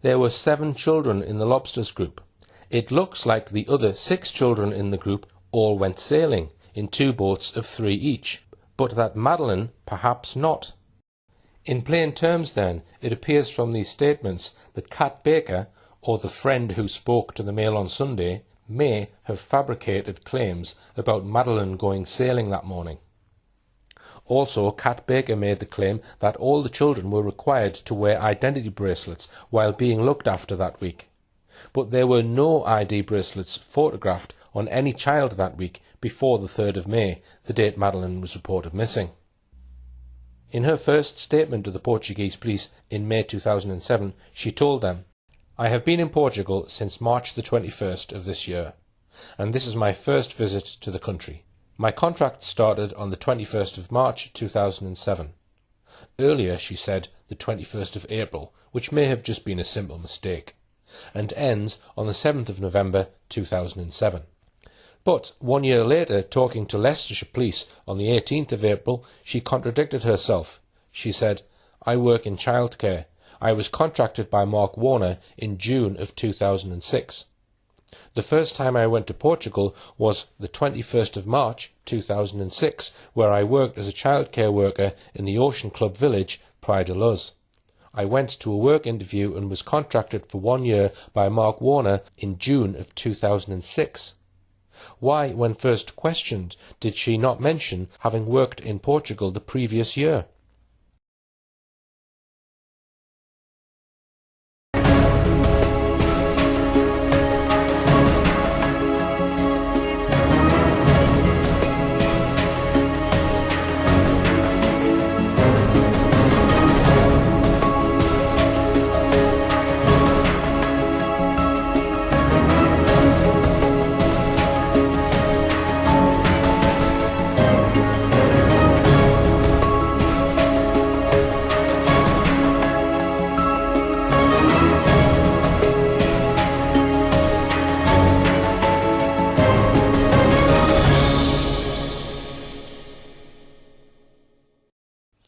[SPEAKER 3] There were 7 children in the Lobsters group. It looks like the other 6 children in the group all went sailing in 2 boats of 3 each, but that Madeleine perhaps not. In plain terms, then, it appears from these statements that Kat Baker, or the friend who spoke to the Mail on Sunday, may have fabricated claims about Madeleine going sailing that morning. Also, Kat Baker made the claim that all the children were required to wear identity bracelets while being looked after that week. But there were no ID bracelets photographed on any child that week before the 3rd of May, the date Madeleine was reported missing. In her first statement to the Portuguese police in May 2007, she told them, "I have been in Portugal since March the 21st of this year, and this is my first visit to the country. My contract started on the 21st of March 2007. Earlier, she said, the 21st of April, which may have just been a simple mistake, and ends on the 7th of November 2007. But 1 year later, talking to Leicestershire Police on the 18th of April, she contradicted herself. She said, "I work in childcare. I was contracted by Mark Warner in June of 2006. The first time I went to Portugal was the 21st of March 2006, where I worked as a childcare worker in the Ocean Club village, Praia de Luz. I went to a work interview and was contracted for 1 year by Mark Warner in June of 2006. Why, when first questioned, did she not mention having worked in Portugal the previous year?"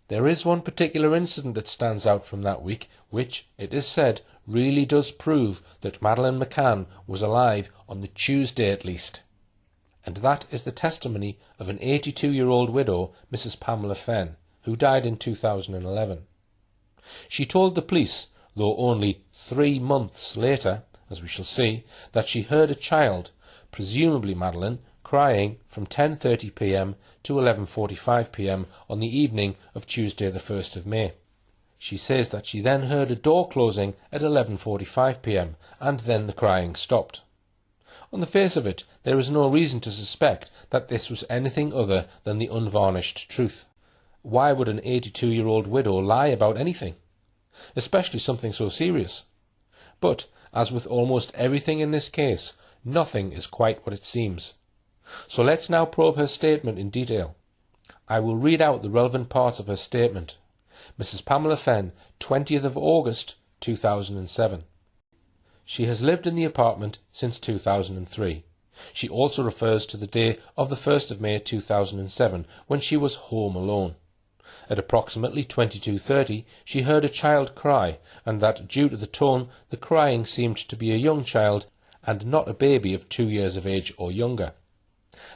[SPEAKER 3] There is one particular incident that stands out from that week, which, it is said, really does prove that Madeleine McCann was alive on the Tuesday at least. And that is the testimony of an 82-year-old widow, Mrs. Pamela Fenn, who died in 2011. She told the police, though only 3 months later, as we shall see, that she heard a child, presumably Madeleine, crying from 10:30 p.m. to 11:45 p.m. on the evening of Tuesday the 1st of May. She says that she then heard a door closing at 11:45 p.m. and then the crying stopped. On the face of it, there is no reason to suspect that this was anything other than the unvarnished truth. Why would an 82-year-old widow lie about anything, especially something so serious? But, as with almost everything in this case, nothing is quite what it seems. So let's now probe her statement in detail. I will read out the relevant parts of her statement. Mrs. Pamela Fenn, 20th of August, 2007. She has lived in the apartment since 2003. She also refers to the day of the 1st of May 2007, when she was home alone. At approximately 22:30 she heard a child cry, and that due to the tone the crying seemed to be a young child and not a baby of 2 years of age or younger.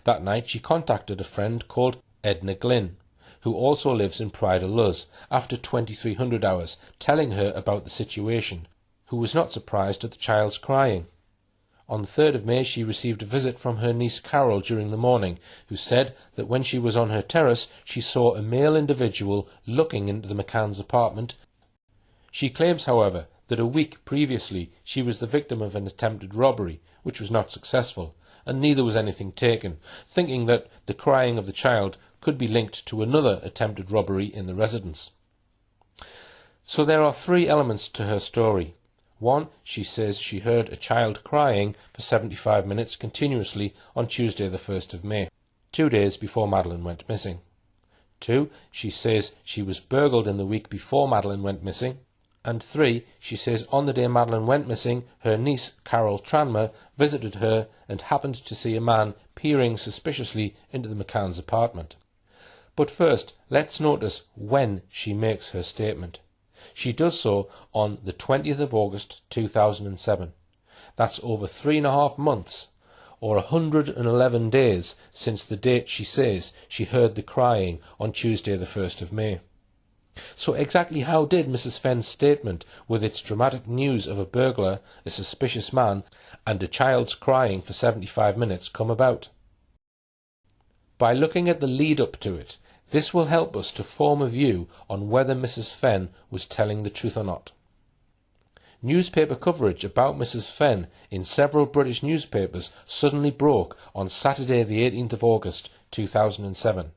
[SPEAKER 3] That night she contacted a friend called Edna Glynn, who also lives in Pride of Luz, after 2300 hours, telling her about the situation, who was not surprised at the child's crying. On the 3rd of May she received a visit from her niece Carol during the morning, who said that when she was on her terrace she saw a male individual looking into the McCanns' apartment. She claims, however, that a week previously she was the victim of an attempted robbery, which was not successful, and neither was anything taken, thinking that the crying of the child could be linked to another attempted robbery in the residence. So there are 3 elements to her story. 1, she says she heard a child crying for 75 minutes continuously on Tuesday the 1st of May, 2 days before Madeleine went missing. 2, she says she was burgled in the week before Madeleine went missing. And 3, she says on the day Madeleine went missing, her niece, Carol Tranmer, visited her and happened to see a man peering suspiciously into the McCanns' apartment. But first, let's notice when she makes her statement. She does so on the 20th of August 2007. That's over 3.5 months, or 111 days since the date she says she heard the crying on Tuesday the 1st of May. So exactly how did Mrs. Fenn's statement, with its dramatic news of a burglar, a suspicious man, and a child's crying for 75 minutes come about? By looking at the lead-up to it, this will help us to form a view on whether Mrs. Fenn was telling the truth or not. Newspaper coverage about Mrs. Fenn in several British newspapers suddenly broke on Saturday the 18th of August 2007.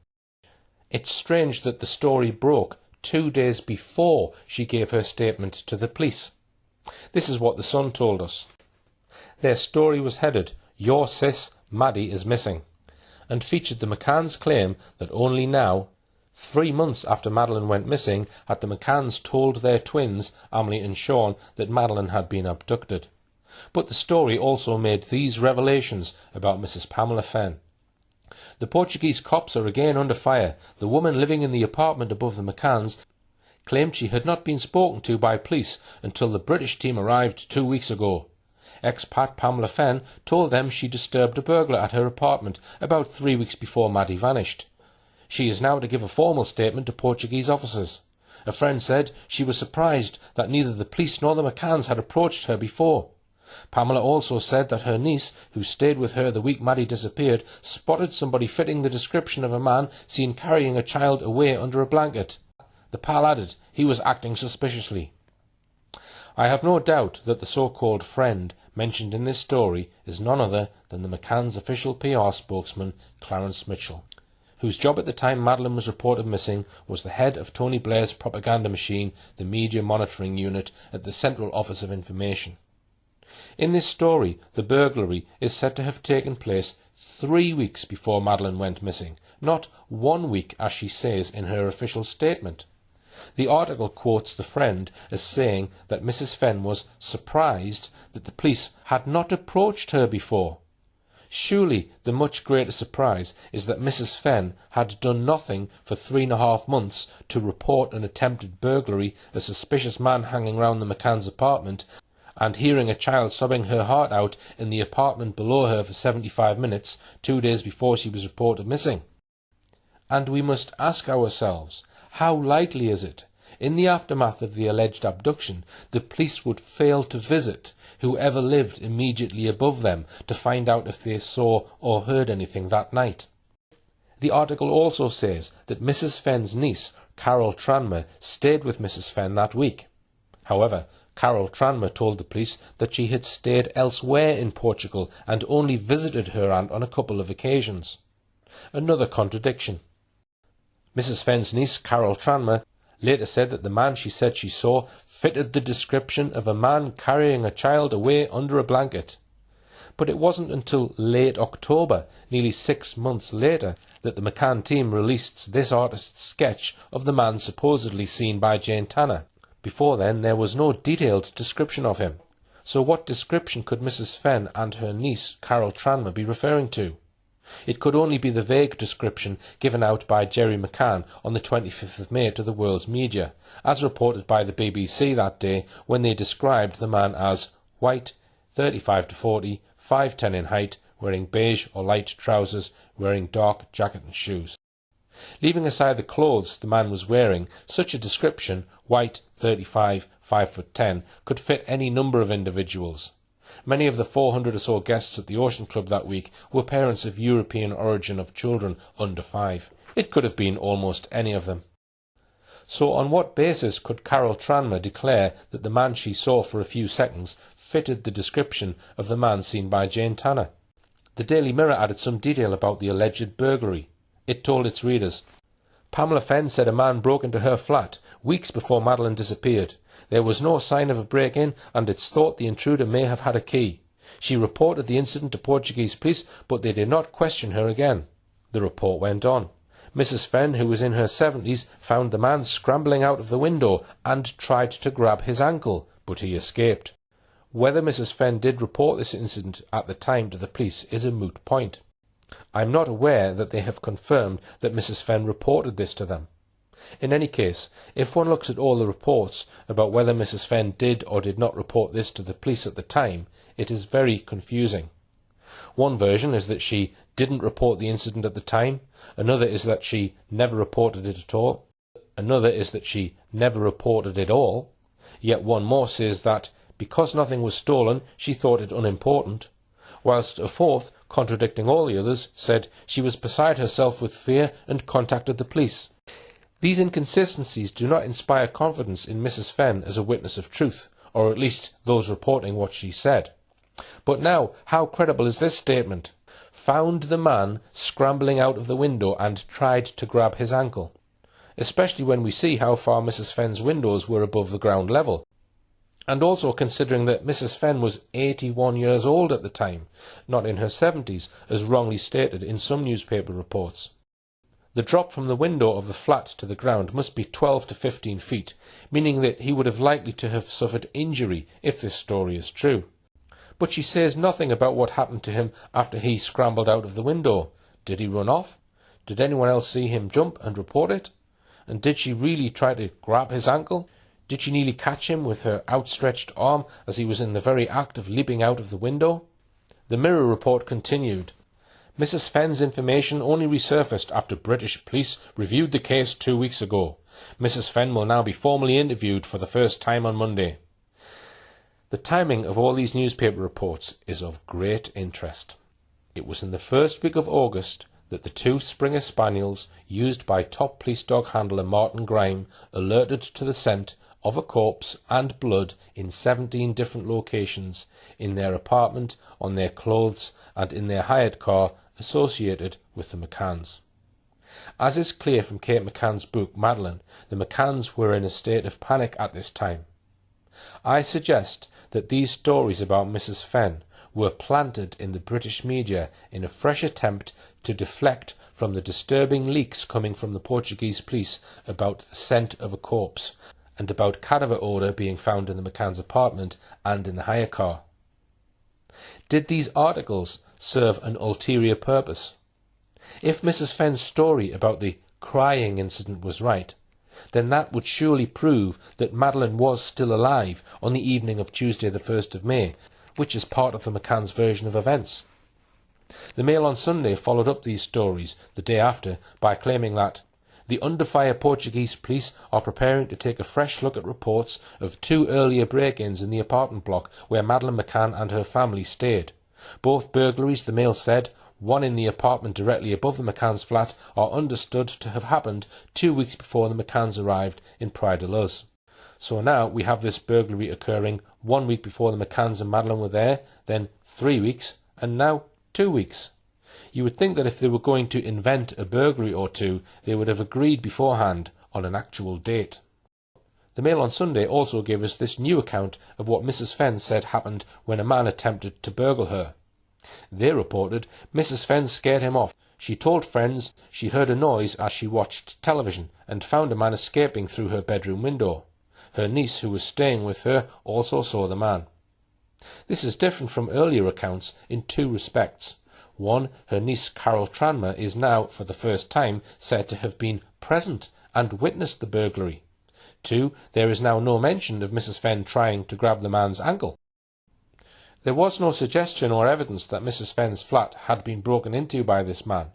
[SPEAKER 3] It's strange that the story broke 2 days before she gave her statement to the police. This is what the Sun told us. Their story was headed, "Your sis, Maddie, is missing," and featured the McCanns' claim that only now, 3 months after Madeleine went missing, had the McCanns told their twins, Emily and Sean, that Madeleine had been abducted. But the story also made these revelations about Mrs. Pamela Fenn. The Portuguese cops are again under fire. The woman living in the apartment above the McCanns claimed she had not been spoken to by police until the British team arrived 2 weeks ago. Expat Pamela Fenn told them she disturbed a burglar at her apartment about 3 weeks before Maddie vanished. She is now to give a formal statement to Portuguese officers. A friend said she was surprised that neither the police nor the McCanns had approached her before. Pamela also said that her niece, who stayed with her the week Maddie disappeared, spotted somebody fitting the description of a man seen carrying a child away under a blanket. The pal added he was acting suspiciously. I have no doubt that the so-called friend mentioned in this story is none other than the McCann's official PR spokesman, Clarence Mitchell, whose job at the time Madeleine was reported missing was the head of Tony Blair's propaganda machine, the Media Monitoring Unit at the Central Office of Information. In this story, the burglary is said to have taken place 3 weeks before Madeleine went missing, not 1 week as she says in her official statement. The article quotes the friend as saying that Mrs. Fenn was surprised that the police had not approached her before. Surely the much greater surprise is that Mrs. Fenn had done nothing for 3.5 months to report an attempted burglary, a suspicious man hanging round the McCann's apartment, and hearing a child sobbing her heart out in the apartment below her for 75 minutes, 2 days before she was reported missing. And we must ask ourselves, how likely is it, in the aftermath of the alleged abduction, the police would fail to visit whoever lived immediately above them to find out if they saw or heard anything that night? The article also says that Mrs. Fenn's niece, Carol Tranmer, stayed with Mrs. Fenn that week. However, Carol Tranmer told the police that she had stayed elsewhere in Portugal and only visited her aunt on a couple of occasions. Another contradiction. Mrs. Fenn's niece, Carol Tranmer, later said that the man she said she saw fitted the description of a man carrying a child away under a blanket. But it wasn't until late October, nearly 6 months later, that the McCann team released this artist's sketch of the man supposedly seen by Jane Tanner. Before then, there was no detailed description of him. So what description could Mrs. Fenn and her niece, Carol Tranmer, be referring to? It could only be the vague description given out by Jerry McCann on the 25th of May to the world's media, as reported by the BBC that day when they described the man as white, 35 to 40, 5'10" in height, wearing beige or light trousers, wearing dark jacket and shoes. Leaving aside the clothes the man was wearing, such a description, white, 35, 5'10", could fit any number of individuals. Many of the 400 or so guests at the Ocean Club that week were parents of European origin of children under 5. It could have been almost any of them. So on what basis could Carol Tranmer declare that the man she saw for a few seconds fitted the description of the man seen by Jane Tanner? The Daily Mirror added some detail about the alleged burglary. It told its readers, Pamela Fenn said a man broke into her flat weeks before Madeleine disappeared. There was no sign of a break-in, and it's thought the intruder may have had a key. She reported the incident to Portuguese police, but they did not question her again. The report went on. Mrs. Fenn, who was in her 70s, found the man scrambling out of the window and tried to grab his ankle, but he escaped. Whether Mrs. Fenn did report this incident at the time to the police is a moot point. I am not aware that they have confirmed that Mrs. Fenn reported this to them. In any case, if one looks at all the reports about whether Mrs. Fenn did or did not report this to the police at the time, it is very confusing. One version is that she didn't report the incident at the time, another is that she never reported it at all, another is that she never reported it all, yet one more says that, because nothing was stolen, she thought it unimportant, whilst a fourth, contradicting all the others, said she was beside herself with fear and contacted the police. These inconsistencies do not inspire confidence in Mrs. Fenn as a witness of truth, or at least those reporting what she said. But now, how credible is this statement? Found the man scrambling out of the window and tried to grab his ankle. Especially when we see how far Mrs. Fenn's windows were above the ground level. And also considering that Mrs. Fenn was 81 years old at the time, not in her 70s, as wrongly stated in some newspaper reports. The drop from the window of the flat to the ground must be 12 to 15 feet, meaning that he would have likely to have suffered injury if this story is true. But she says nothing about what happened to him after he scrambled out of the window. Did he run off? Did anyone else see him jump and report it? And did she really try to grab his ankle? Did she nearly catch him with her outstretched arm as he was in the very act of leaping out of the window? The Mirror report continued. Mrs. Fenn's information only resurfaced after British police reviewed the case 2 weeks ago. Mrs. Fenn will now be formally interviewed for the first time on Monday. The timing of all these newspaper reports is of great interest. It was in the first week of August that the 2 Springer Spaniels used by top police dog handler Martin Grime alerted to the scent of a corpse and blood in 17 different locations, in their apartment, on their clothes, and in their hired car associated with the McCanns. As is clear from Kate McCann's book Madeleine, the McCanns were in a state of panic at this time. I suggest that these stories about Mrs. Fenn were planted in the British media in a fresh attempt to deflect from the disturbing leaks coming from the Portuguese police about the scent of a corpse, and about cadaver odour being found in the McCann's apartment and in the hire car. Did these articles serve an ulterior purpose? If Mrs. Fenn's story about the crying incident was right, then that would surely prove that Madeleine was still alive on the evening of Tuesday the 1st of May, which is part of the McCann's version of events. The Mail on Sunday followed up these stories the day after by claiming that the under-fire Portuguese police are preparing to take a fresh look at reports of 2 earlier break-ins in the apartment block where Madeleine McCann and her family stayed. Both burglaries, the Mail said, one in the apartment directly above the McCann's flat, are understood to have happened 2 weeks before the McCanns arrived in Praia de Luz. So now we have this burglary occurring 1 week before the McCanns and Madeleine were there, then 3 weeks, and now 2 weeks. You would think that if they were going to invent a burglary or two, they would have agreed beforehand on an actual date. The Mail on Sunday also gave us this new account of what Mrs. Fenn said happened when a man attempted to burgle her. They reported Mrs. Fenn scared him off. She told friends she heard a noise as she watched television and found a man escaping through her bedroom window. Her niece, who was staying with her, also saw the man. This is different from earlier accounts in 2 respects. One, her niece Carol Tranmer is now, for the first time, said to have been present and witnessed the burglary. 2, there is now no mention of Mrs. Fenn trying to grab the man's ankle. There was no suggestion or evidence that Mrs. Fenn's flat had been broken into by this man.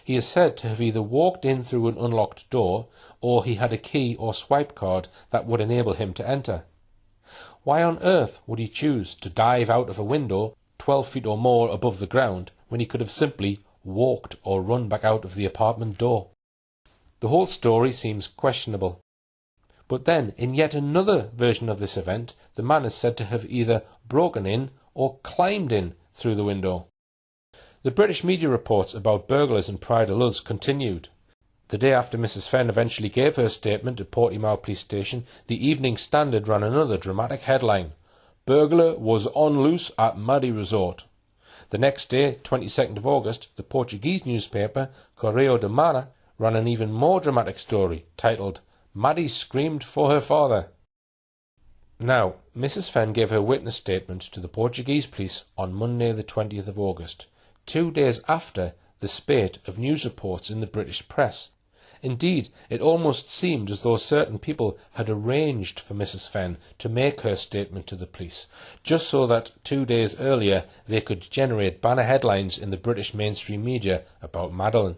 [SPEAKER 3] He is said to have either walked in through an unlocked door, or he had a key or swipe card that would enable him to enter. Why on earth would he choose to dive out of a window 12 feet or more above the ground when he could have simply walked or run back out of the apartment door? The whole story seems questionable. But then, in yet another version of this event, the man is said to have either broken in or climbed in through the window. The British media reports about burglars in Pride of Luz continued. The day after Mrs. Fenn eventually gave her statement at Portimao Police Station, the Evening Standard ran another dramatic headline: "Burglar was on loose at Maddie Resort." The next day, 22nd of August, the Portuguese newspaper Correio da Manhã ran an even more dramatic story titled "Maddie Screamed for Her Father." Now, Mrs. Fenn gave her witness statement to the Portuguese police on Monday the 20th of August, 2 days after the spate of news reports in the British press. Indeed, it almost seemed as though certain people had arranged for Mrs. Fenn to make her statement to the police, just so that 2 days earlier they could generate banner headlines in the British mainstream media about Madeleine.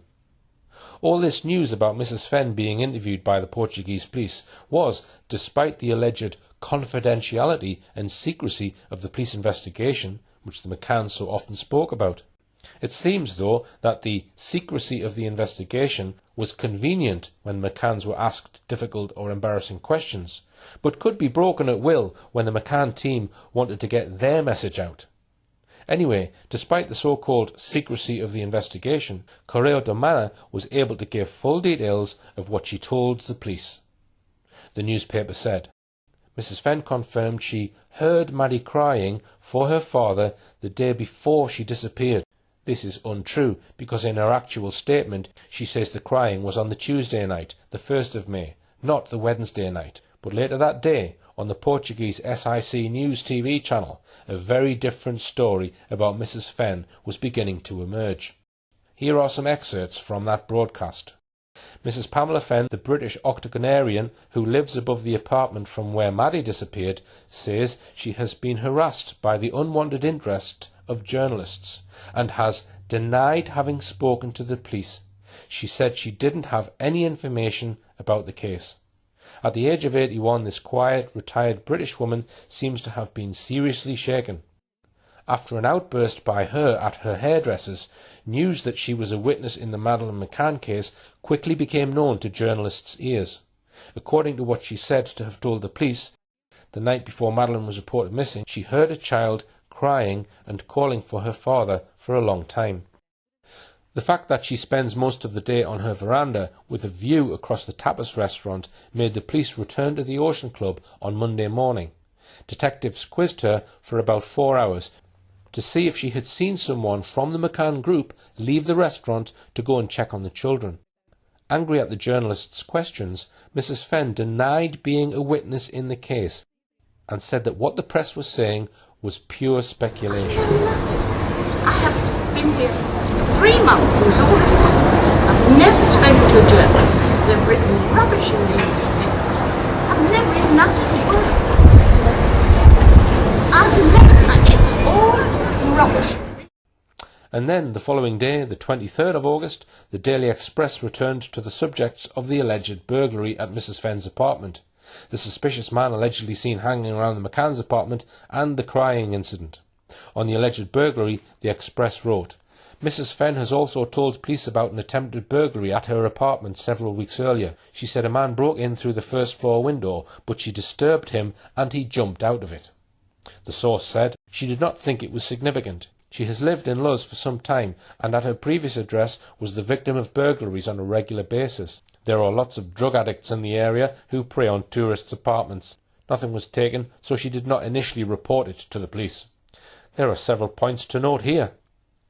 [SPEAKER 3] All this news about Mrs. Fenn being interviewed by the Portuguese police was, despite the alleged confidentiality and secrecy of the police investigation, which the McCanns so often spoke about. It seems, though, that the secrecy of the investigation was convenient when McCanns were asked difficult or embarrassing questions, but could be broken at will when the McCann team wanted to get their message out. Anyway, despite the so-called secrecy of the investigation, Correio da Manhã was able to give full details of what she told the police. The newspaper said, Mrs. Fenn confirmed she heard Maddie crying for her father the day before she disappeared. This is untrue, because in her actual statement she says the crying was on the Tuesday night, the 1st of May, not the Wednesday night. But later that day, on the Portuguese SIC News TV channel, a very different story about Mrs. Fenn was beginning to emerge. Here are some excerpts from that broadcast. Mrs. Pamela Fenn, the British octogenarian who lives above the apartment from where Maddie disappeared, says she has been harassed by the unwanted interest of journalists and has denied having spoken to the police. She said she didn't have any information about the case. At the age of 81, this quiet, retired British woman seems to have been seriously shaken. After an outburst by her at her hairdresser's, news that she was a witness in the Madeleine McCann case quickly became known to journalists' ears. According to what she said to have told the police, the night before Madeleine was reported missing, she heard a child crying and calling for her father for a long time. The fact that she spends most of the day on her veranda with a view across the tapas restaurant made the police return to the Ocean Club on Monday morning. Detectives quizzed her for about 4 hours to see if she had seen someone from the McCann group leave the restaurant to go and check on the children. Angry at the journalists' questions, Mrs. Fenn denied being a witness in the case and said that what the press was saying was pure speculation.
[SPEAKER 4] I have been here 3 months since all this happened. I've never spoken to a journalist. They've written rubbish in the newspapers. I've never even uttered a word. It's all rubbish.
[SPEAKER 3] And then, the following day, the 23rd of August, the Daily Express returned to the subjects of the alleged burglary at Mrs. Fenn's apartment, the suspicious man allegedly seen hanging around the McCann's apartment, and the crying incident. On the alleged burglary, the Express wrote, Mrs. Fenn has also told police about an attempted burglary at her apartment several weeks earlier. She said a man broke in through the first floor window, but she disturbed him and he jumped out of it. The source said she did not think it was significant. She has lived in Luz for some time, and at her previous address was the victim of burglaries on a regular basis. There are lots of drug addicts in the area who prey on tourists' apartments. Nothing was taken, so she did not initially report it to the police. There are several points to note here.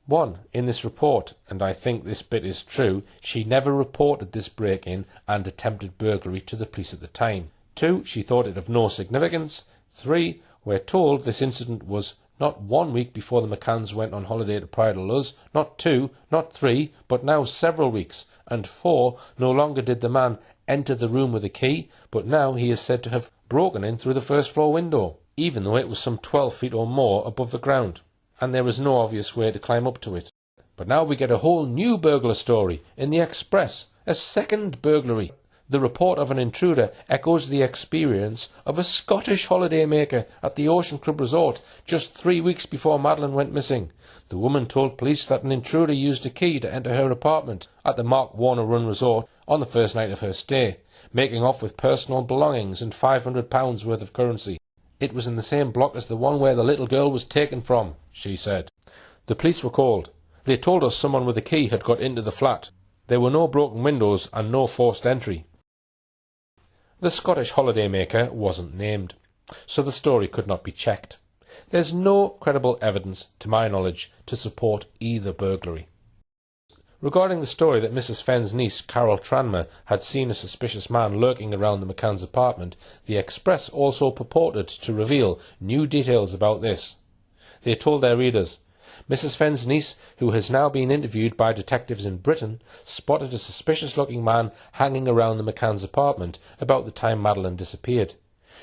[SPEAKER 3] 1. In this report, and I think this bit is true, she never reported this break-in and attempted burglary to the police at the time. 2. She thought it of no significance. 3. We're told this incident was Not 1 week before the McCanns went on holiday to Praia da Luz, not 2, not 3, but now several weeks, and 4, no longer did the man enter the room with a key, but now he is said to have broken in through the first floor window, even though it was some 12 feet or more above the ground, and there was no obvious way to climb up to it. But now we get a whole new burglar story in the Express, a second burglary. The report of an intruder echoes the experience of a Scottish holidaymaker at the Ocean Club Resort just 3 weeks before Madeleine went missing. The woman told police that an intruder used a key to enter her apartment at the Mark Warner Run Resort on the first night of her stay, making off with personal belongings and £500 worth of currency. It was in the same block as the one where the little girl was taken from, she said. The police were called. They told us someone with a key had got into the flat. There were no broken windows and no forced entry. The Scottish holidaymaker wasn't named, so the story could not be checked. There's no credible evidence, to my knowledge, to support either burglary. Regarding the story that Mrs. Fenn's niece, Carol Tranmer, had seen a suspicious man lurking around the McCann's apartment, the Express also purported to reveal new details about this. They told their readers, Mrs. Fenn's niece, who has now been interviewed by detectives in Britain, spotted a suspicious-looking man hanging around the McCann's apartment about the time Madeleine disappeared.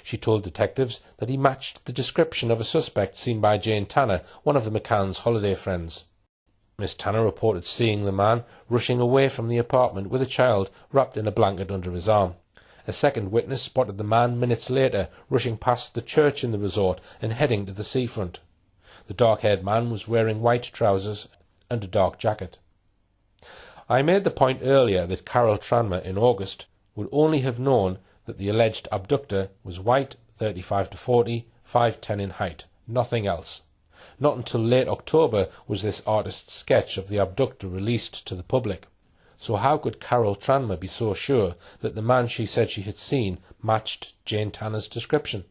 [SPEAKER 3] She told detectives that he matched the description of a suspect seen by Jane Tanner, one of the McCann's holiday friends. Miss Tanner reported seeing the man rushing away from the apartment with a child wrapped in a blanket under his arm. A second witness spotted the man minutes later rushing past the church in the resort and heading to the seafront. The dark-haired man was wearing white trousers and a dark jacket. I made the point earlier that Carol Tranmer in August would only have known that the alleged abductor was white, 35 to 40, 5'10" in height, nothing else. Not until late October was this artist's sketch of the abductor released to the public. So how could Carol Tranmer be so sure that the man she said she had seen matched Jane Tanner's description?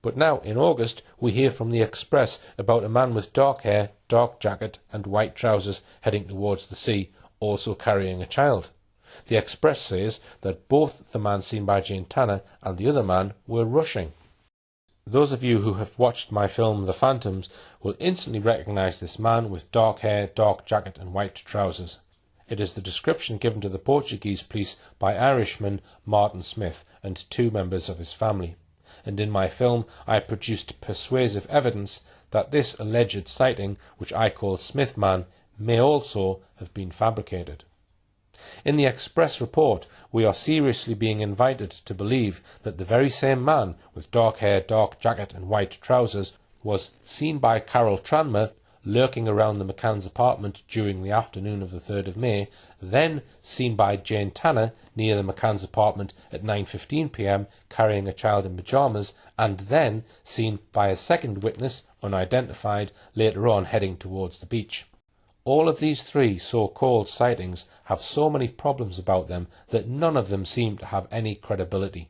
[SPEAKER 3] But now, in August, we hear from the Express about a man with dark hair, dark jacket and white trousers heading towards the sea, also carrying a child. The Express says that both the man seen by Jane Tanner and the other man were rushing. Those of you who have watched my film The Phantoms will instantly recognise this man with dark hair, dark jacket and white trousers. It is the description given to the Portuguese police by Irishman Martin Smith and 2 members of his family. And in my film I produced persuasive evidence that this alleged sighting, which I call Smithman, may also have been fabricated. In the Express report, we are seriously being invited to believe that the very same man with dark hair, dark jacket and white trousers was seen by Carol Tranmer lurking around the McCann's apartment during the afternoon of the 3rd of May, then seen by Jane Tanner near the McCann's apartment at 9:15 p.m. carrying a child in pyjamas, and then seen by a second witness, unidentified, later on heading towards the beach. All of these 3 so-called sightings have so many problems about them that none of them seem to have any credibility.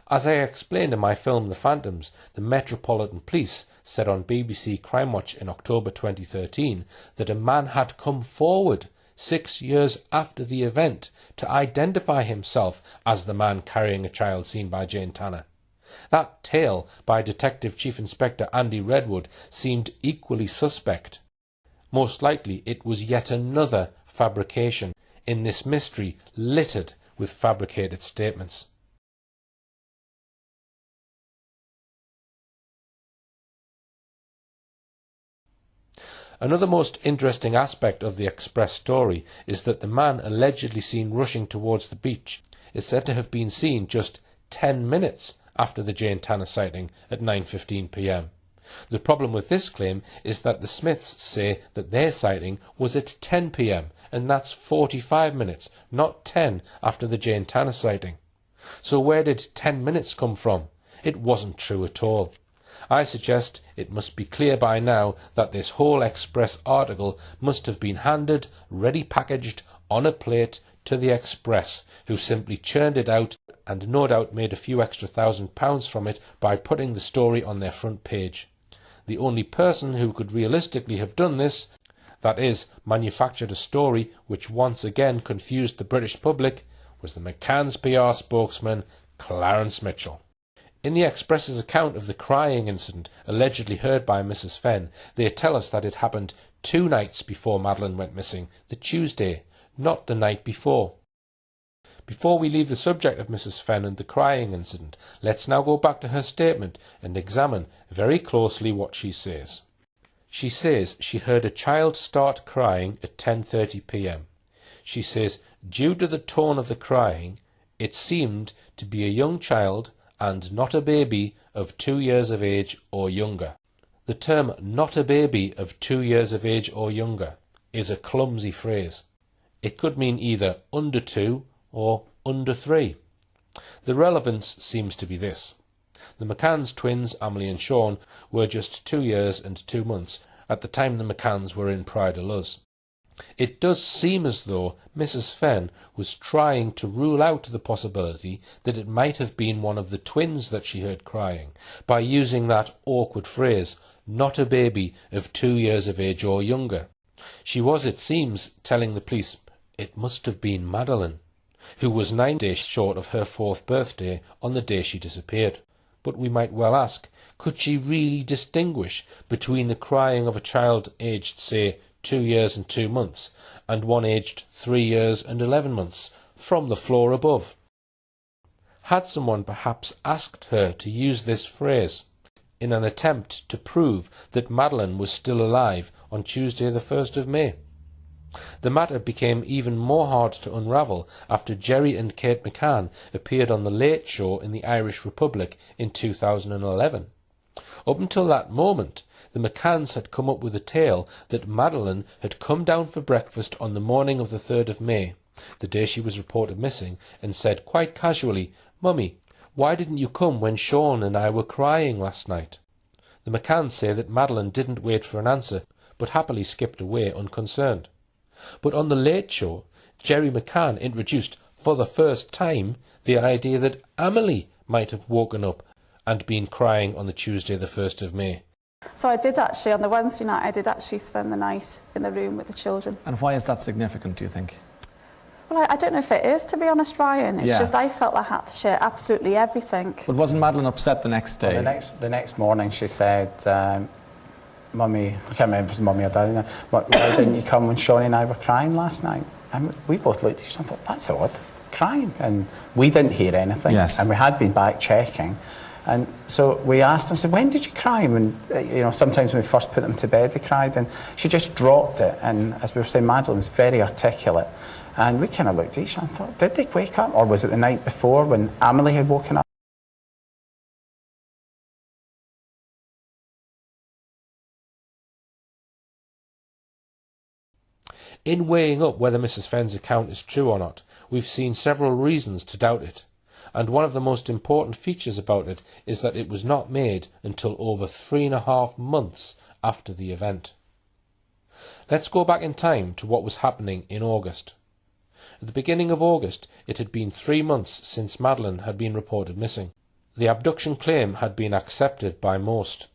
[SPEAKER 3] As I explained in my film The Phantoms, the Metropolitan Police said on BBC Crime Watch in October 2013 that a man had come forward 6 years after the event to identify himself as the man carrying a child seen by Jane Tanner. That tale by Detective Chief Inspector Andy Redwood seemed equally suspect. Most likely it was yet another fabrication in this mystery littered with fabricated statements. Another most interesting aspect of the Express story is that the man allegedly seen rushing towards the beach is said to have been seen just 10 minutes after the Jane Tanner sighting at 9:15 p.m. The problem with this claim is that the Smiths say that their sighting was at 10 p.m. and that's 45 minutes, not 10 after the Jane Tanner sighting. So where did 10 minutes come from? It wasn't true at all. I suggest it must be clear by now that this whole Express article must have been handed, ready packaged, on a plate to the Express, who simply churned it out and no doubt made a few extra £1,000 from it by putting the story on their front page. The only person who could realistically have done this, that is, manufactured a story which once again confused the British public, was the McCann's PR spokesman, Clarence Mitchell. In the Express's account of the crying incident allegedly heard by Mrs. Fenn, they tell us that it happened 2 nights before Madeleine went missing, the Tuesday, not the night before. Before we leave the subject of Mrs. Fenn and the crying incident, let's now go back to her statement and examine very closely what she says. She says she heard a child start crying at 10:30 p.m. She says, due to the tone of the crying, it seemed to be a young child and not a baby of 2 years of age or younger. The term not a baby of 2 years of age or younger is a clumsy phrase. It could mean either under 2 or under 3. The relevance seems to be this. The McCanns twins, Amelie and Sean, were just 2 years and 2 months at the time the McCanns were in Pride of Luz. It does seem as though Mrs. Fenn was trying to rule out the possibility that it might have been one of the twins that she heard crying, by using that awkward phrase, not a baby of 2 years of age or younger. She was, it seems, telling the police it must have been Madeleine, who was 9 days short of her 4th birthday on the day she disappeared. But we might well ask, could she really distinguish between the crying of a child aged, say, 2 years and 2 months, and one aged 3 years and 11 months, from the floor above? Had someone perhaps asked her to use this phrase in an attempt to prove that Madeleine was still alive on Tuesday the 1st of May? The matter became even more hard to unravel after Jerry and Kate McCann appeared on The Late Show in the Irish Republic in 2011. Up until that moment, the McCanns had come up with a tale that Madeleine had come down for breakfast on the morning of the 3rd of May, the day she was reported missing, and said quite casually, "Mummy, why didn't you come when Sean and I were crying last night?" The McCanns say that Madeleine didn't wait for an answer, but happily skipped away unconcerned. But on The Late Show, Jerry McCann introduced, for the first time, the idea that Amelie might have woken up and been crying on the Tuesday the 1st of May.
[SPEAKER 5] So I did actually, on the Wednesday night, I did actually spend the night in the room with the children.
[SPEAKER 6] And why is that significant, do you think?
[SPEAKER 5] Well, I don't know if it is, to be honest, Ryan. It's
[SPEAKER 6] Yeah.
[SPEAKER 5] just I felt I had to share absolutely everything.
[SPEAKER 6] But wasn't Madeleine upset the next day?
[SPEAKER 7] Well, the next morning she said, Mummy, I can't remember if it was Mummy or Daddy now, why didn't you come when Sean and I were crying last night? And we both looked at each other and thought, that's odd, crying. And we didn't hear anything.
[SPEAKER 6] Yes.
[SPEAKER 7] And we had been back checking. And so we asked and said, when did you cry? And sometimes when we first put them to bed, they cried. And she just dropped it. And as we were saying, Madeleine was very articulate. And we kind of looked at each other and thought, did they wake up? Or was it the night before when Amelie had woken up?
[SPEAKER 3] In weighing up whether Mrs. Fenn's account is true or not, we've seen several reasons to doubt it, and one of the most important features about it is that it was not made until over 3.5 months after the event. Let's go back in time to what was happening in August. At the beginning of August, it had been 3 months since Madeleine had been reported missing. The abduction claim had been accepted by most.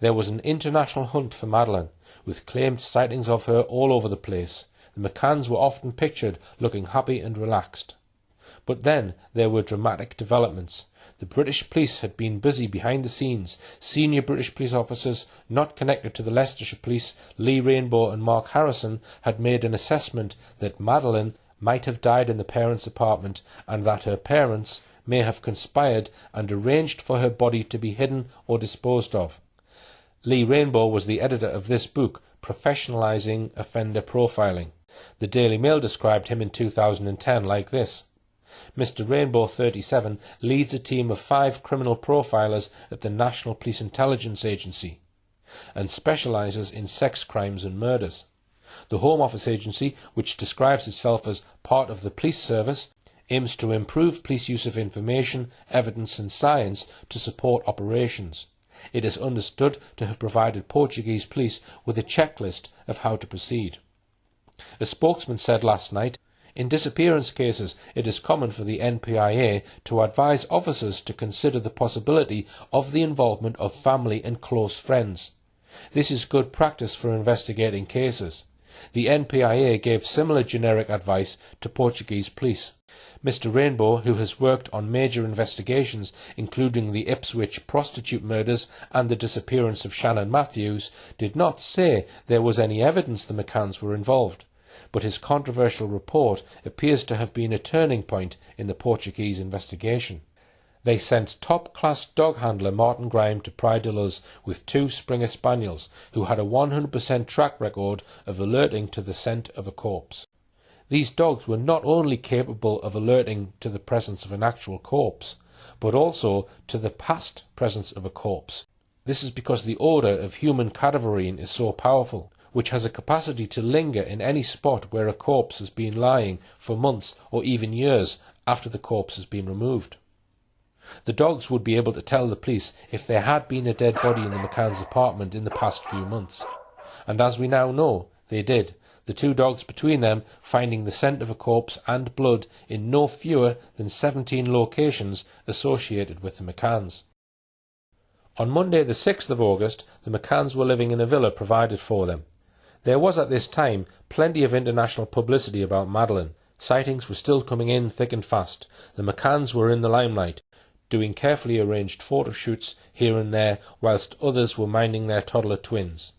[SPEAKER 3] There was an international hunt for Madeleine, with claimed sightings of her all over the place. The McCanns were often pictured looking happy and relaxed. But then there were dramatic developments. The British police had been busy behind the scenes. Senior British police officers not connected to the Leicestershire Police, Lee Rainbow and Mark Harrison, had made an assessment that Madeleine might have died in the parents' apartment and that her parents may have conspired and arranged for her body to be hidden or disposed of. Lee Rainbow was the editor of this book, Professionalising Offender Profiling. The Daily Mail described him in 2010 like this: Mr. Rainbow, 37, leads a team of 5 criminal profilers at the National Police Intelligence Agency and specialises in sex crimes and murders. The Home Office agency, which describes itself as part of the police service, aims to improve police use of information, evidence and science to support operations. It is understood to have provided Portuguese police with a checklist of how to proceed. A spokesman said last night, "In disappearance cases, it is common for the NPIA to advise officers to consider the possibility of the involvement of family and close friends. This is good practice for investigating cases. The NPIA gave similar generic advice to Portuguese police. Mr. Rainbow, who has worked on major investigations including the Ipswich prostitute murders and the disappearance of Shannon Matthews, did not say there was any evidence the McCanns were involved, but his controversial report appears to have been a turning point in the Portuguese investigation. They sent top-class dog handler Martin Grime to Praia de Luz with 2 Springer Spaniels who had a 100% track record of alerting to the scent of a corpse. These dogs were not only capable of alerting to the presence of an actual corpse, but also to the past presence of a corpse. This is because the odour of human cadaverine is so powerful, which has a capacity to linger in any spot where a corpse has been lying for months or even years after the corpse has been removed. The dogs would be able to tell the police if there had been a dead body in the McCanns' apartment in the past few months. And as we now know, they did, the 2 dogs between them finding the scent of a corpse and blood in no fewer than 17 locations associated with the McCanns. On Monday the 6th of August, the McCanns were living in a villa provided for them. There was at this time plenty of international publicity about Madeleine. Sightings were still coming in thick and fast. The McCanns were in the limelight, doing carefully arranged photo shoots here and there, whilst others were minding their toddler twins.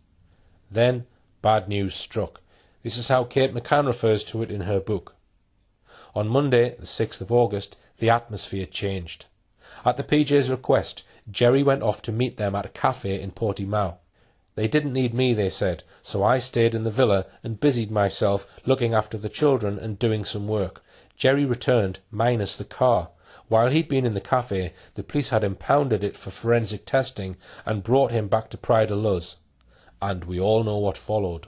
[SPEAKER 3] Then bad news struck. This is how Kate McCann refers to it in her book. On Monday, the 6th of August, the atmosphere changed. At the PJ's request, Jerry went off to meet them at a cafe in Portimao. They didn't need me, they said, so I stayed in the villa and busied myself looking after the children and doing some work. Jerry returned, minus the car. While he'd been in the cafe, the police had impounded it for forensic testing and brought him back to Praia de Luz. And we all know what followed.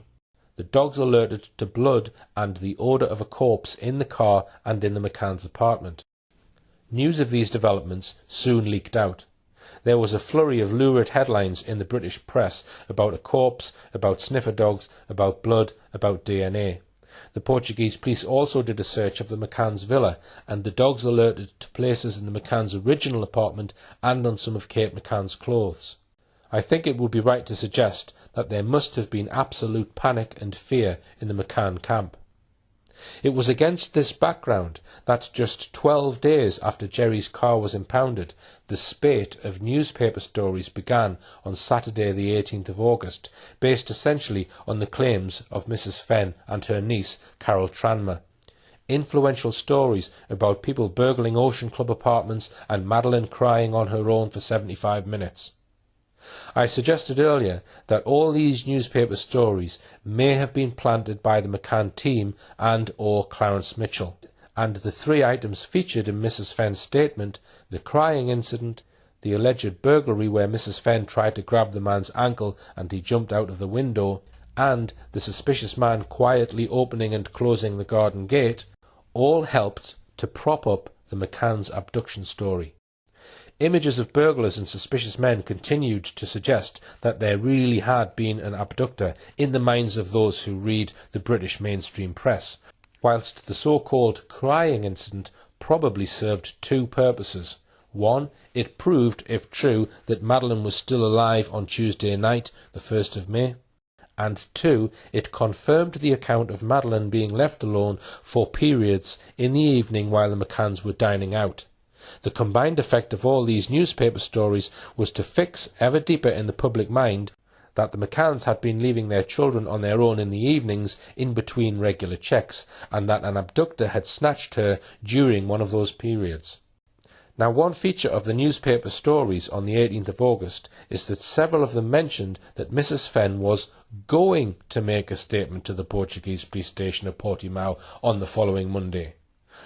[SPEAKER 3] The dogs alerted to blood and the odour of a corpse in the car and in the McCann's apartment. News of these developments soon leaked out. There was a flurry of lurid headlines in the British press about a corpse, about sniffer dogs, about blood, about DNA. The Portuguese police also did a search of the McCann's villa, and the dogs alerted to places in the McCann's original apartment and on some of Kate McCann's clothes. I think it would be right to suggest that there must have been absolute panic and fear in the McCann camp. It was against this background that just 12 days after Jerry's car was impounded, the spate of newspaper stories began on Saturday the 18th of August, based essentially on the claims of Mrs. Fenn and her niece, Carol Tranmer. Influential stories about people burgling Ocean Club apartments and Madeleine crying on her own for 75 minutes. I suggested earlier that all these newspaper stories may have been planted by the McCann team and or Clarence Mitchell, and the 3 items featured in Mrs. Fenn's statement, the crying incident, the alleged burglary where Mrs. Fenn tried to grab the man's ankle and he jumped out of the window, and the suspicious man quietly opening and closing the garden gate, all helped to prop up the McCann's abduction story. Images of burglars and suspicious men continued to suggest that there really had been an abductor in the minds of those who read the British mainstream press, whilst the so-called crying incident probably served 2 purposes. 1, it proved, if true, that Madeleine was still alive on Tuesday night, the 1st of May. And 2, it confirmed the account of Madeleine being left alone for periods in the evening while the McCanns were dining out. The combined effect of all these newspaper stories was to fix ever deeper in the public mind that the McCanns had been leaving their children on their own in the evenings in between regular checks, and that an abductor had snatched her during one of those periods. Now, one feature of the newspaper stories on the 18th of August is that several of them mentioned that Mrs. Fenn was going to make a statement to the Portuguese police station at Portimao on the following Monday.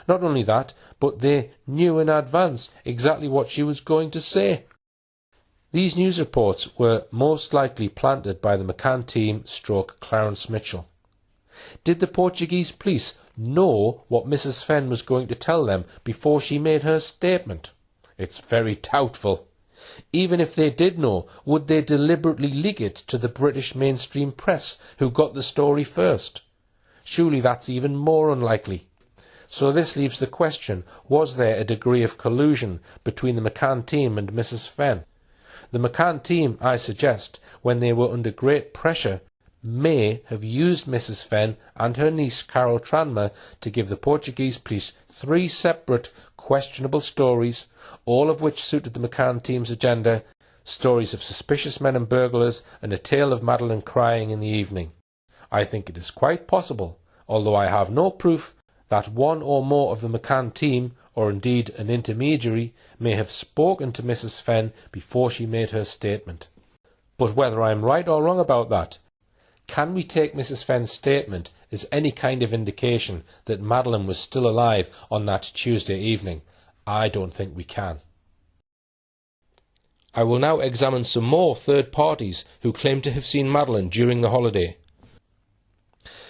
[SPEAKER 3] Not only that, but they knew in advance exactly what she was going to say. These news reports were most likely planted by the McCann team / Clarence Mitchell. Did the Portuguese police know what Mrs. Fenn was going to tell them before she made her statement? It's very doubtful. Even if they did know, would they deliberately leak it to the British mainstream press, who got the story first? Surely that's even more unlikely. So this leaves the question, was there a degree of collusion between the McCann team and Mrs. Fenn? The McCann team, I suggest, when they were under great pressure, may have used Mrs. Fenn and her niece Carol Tranmer to give the Portuguese police 3 separate questionable stories, all of which suited the McCann team's agenda, stories of suspicious men and burglars, and a tale of Madeleine crying in the evening. I think it is quite possible, although I have no proof, that one or more of the McCann team, or indeed an intermediary, may have spoken to Mrs. Fenn before she made her statement. But whether I am right or wrong about that, can we take Mrs. Fenn's statement as any kind of indication that Madeleine was still alive on that Tuesday evening? I don't think we can. I will now examine some more third parties who claim to have seen Madeleine during the holiday.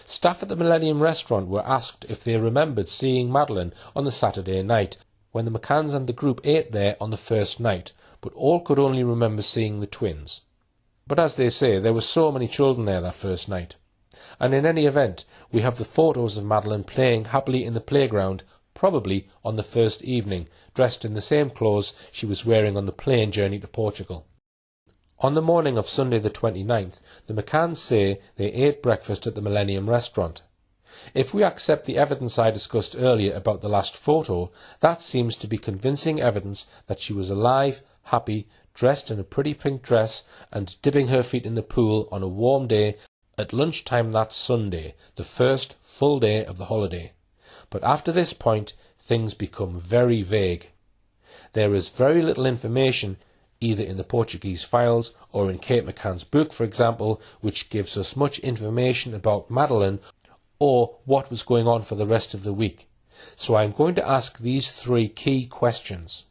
[SPEAKER 3] Staff at the Millennium restaurant were asked if they remembered seeing Madeleine on the Saturday night when the McCanns and the group ate there on the first night, but all could only remember seeing the twins. But as they say, there were so many children there that first night. And in any event, we have the photos of Madeleine playing happily in the playground, probably on the first evening, dressed in the same clothes she was wearing on the plane journey to Portugal. On the morning of Sunday the 29th, the McCanns say they ate breakfast at the Millennium restaurant. If we accept the evidence I discussed earlier about the last photo, that seems to be convincing evidence that she was alive, happy, dressed in a pretty pink dress and dipping her feet in the pool on a warm day at lunchtime that Sunday, the first full day of the holiday. But after this point, things become very vague. There is very little information, either in the Portuguese files or in Kate McCann's book, for example, which gives us much information about Madeleine or what was going on for the rest of the week. So I'm going to ask these 3 key questions.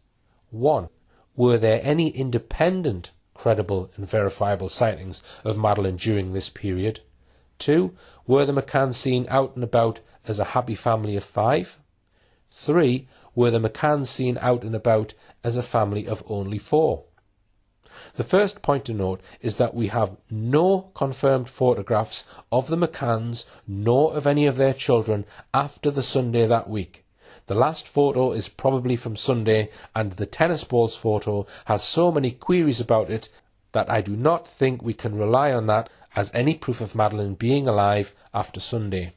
[SPEAKER 3] 1. Were there any independent, credible and verifiable sightings of Madeleine during this period? 2. Were the McCanns seen out and about as a happy family of 5? 3. Were the McCanns seen out and about as a family of only 4? The first point to note is that we have no confirmed photographs of the McCanns nor of any of their children after the Sunday that week. The last photo is probably from Sunday, and the tennis balls photo has so many queries about it that I do not think we can rely on that as any proof of Madeleine being alive after Sunday.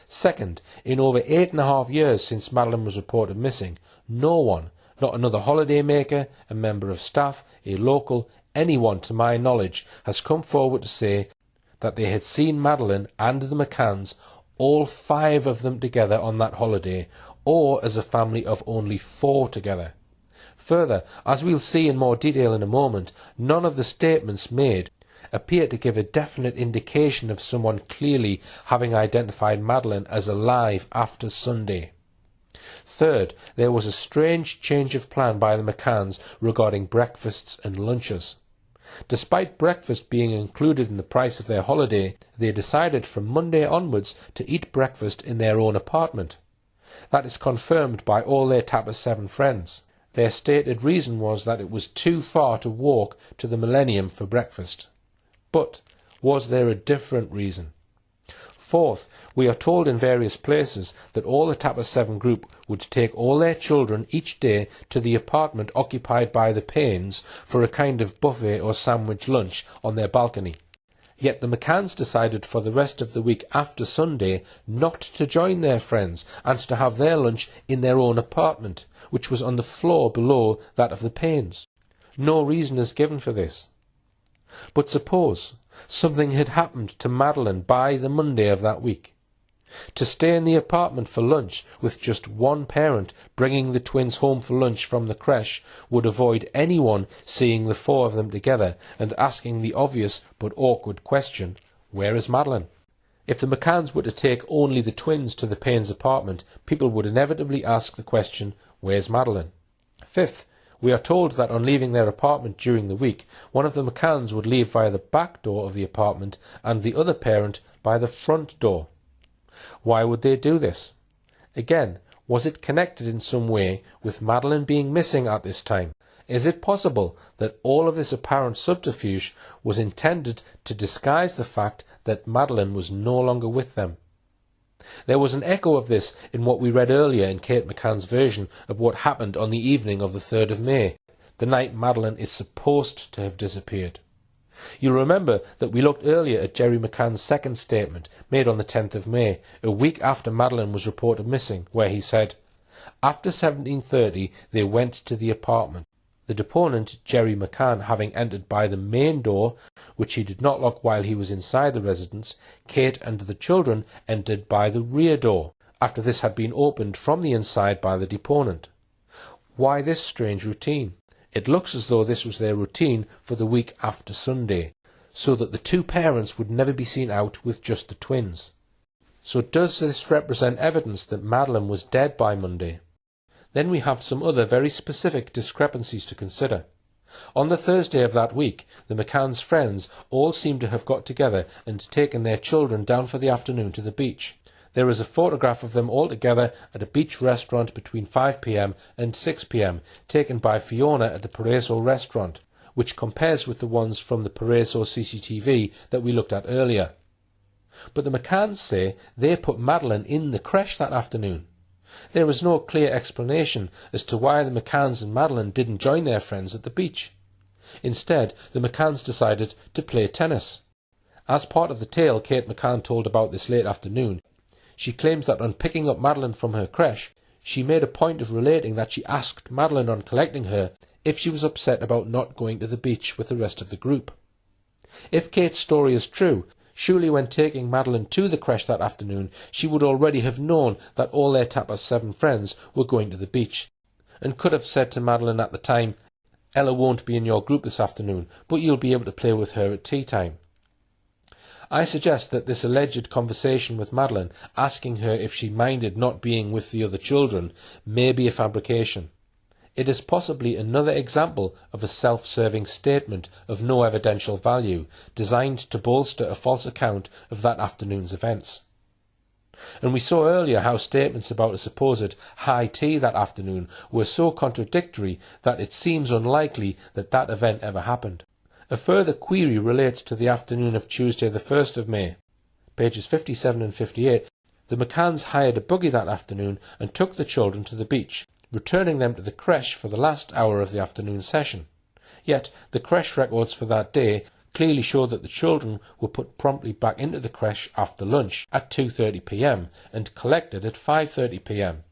[SPEAKER 3] Second, in over 8.5 years since Madeleine was reported missing, no one, not another holidaymaker, a member of staff, a local, anyone to my knowledge, has come forward to say that they had seen Madeleine and the McCanns, all 5 of them together on that holiday, or as a family of only 4 together. Further, as we'll see in more detail in a moment, none of the statements made appear to give a definite indication of someone clearly having identified Madeleine as alive after Sunday. Third, there was a strange change of plan by the McCanns regarding breakfasts and lunches. Despite breakfast being included in the price of their holiday, they decided from Monday onwards to eat breakfast in their own apartment. That is confirmed by all their Tapper 7 friends. Their stated reason was that it was too far to walk to the Millennium for breakfast. But was there a different reason? Fourth, we are told in various places that all the Tapper 7 group would take all their children each day to the apartment occupied by the Paynes for a kind of buffet or sandwich lunch on their balcony. Yet the McCanns decided for the rest of the week after Sunday not to join their friends and to have their lunch in their own apartment, which was on the floor below that of the Paynes. No reason is given for this. But suppose something had happened to Madeleine by the Monday of that week. To stay in the apartment for lunch with just one parent bringing the twins home for lunch from the creche would avoid anyone seeing the 4 of them together and asking the obvious but awkward question, where is Madeleine? If the McCanns were to take only the twins to the Paynes' apartment, people would inevitably ask the question, where's Madeleine? Fifth, we are told that on leaving their apartment during the week, one of the McCanns would leave via the back door of the apartment and the other parent by the front door. Why would they do this? Again, was it connected in some way with Madeleine being missing at this time? Is it possible that all of this apparent subterfuge was intended to disguise the fact that Madeleine was no longer with them? There was an echo of this in what we read earlier in Kate McCann's version of what happened on the evening of the 3rd of May, the night Madeleine is supposed to have disappeared. You'll remember that we looked earlier at Jerry McCann's second statement made on the 10th of May, a week after Madeleine was reported missing, where he said, "After 17:30 they went to the apartment. The deponent, Jerry McCann, having entered by the main door, which he did not lock while he was inside the residence, Kate and the children entered by the rear door, after this had been opened from the inside by the deponent." Why this strange routine? It looks as though this was their routine for the week after Sunday, so that the two parents would never be seen out with just the twins. So does this represent evidence that Madeleine was dead by Monday? Then we have some other very specific discrepancies to consider. On the Thursday of that week, the McCanns' friends all seem to have got together and taken their children down for the afternoon to the beach. There is a photograph of them all together at a beach restaurant between 5 p.m. and 6 p.m, taken by Fiona at the Paraiso restaurant, which compares with the ones from the Paraiso CCTV that we looked at earlier. But the McCanns say they put Madeleine in the creche that afternoon. There is no clear explanation as to why the McCanns and Madeleine didn't join their friends at the beach. Instead, the McCanns decided to play tennis. As part of the tale Kate McCann told about this late afternoon, she claims that on picking up Madeleine from her creche, she made a point of relating that she asked Madeleine on collecting her if she was upset about not going to the beach with the rest of the group. If Kate's story is true, surely when taking Madeleine to the creche that afternoon, she would already have known that all their Tapas 7 friends were going to the beach, and could have said to Madeleine at the time, "Ella won't be in your group this afternoon, but you'll be able to play with her at tea time." I suggest that this alleged conversation with Madeleine, asking her if she minded not being with the other children, may be a fabrication. It is possibly another example of a self-serving statement of no evidential value, designed to bolster a false account of that afternoon's events. And we saw earlier how statements about a supposed high tea that afternoon were so contradictory that it seems unlikely that that event ever happened. A further query relates to the afternoon of Tuesday the 1st of May. Pages 57 and 58. The McCanns hired a buggy that afternoon and took the children to the beach, returning them to the creche for the last hour of the afternoon session. Yet the creche records for that day clearly show that the children were put promptly back into the creche after lunch at 2:30 p.m. and collected at 5:30 p.m.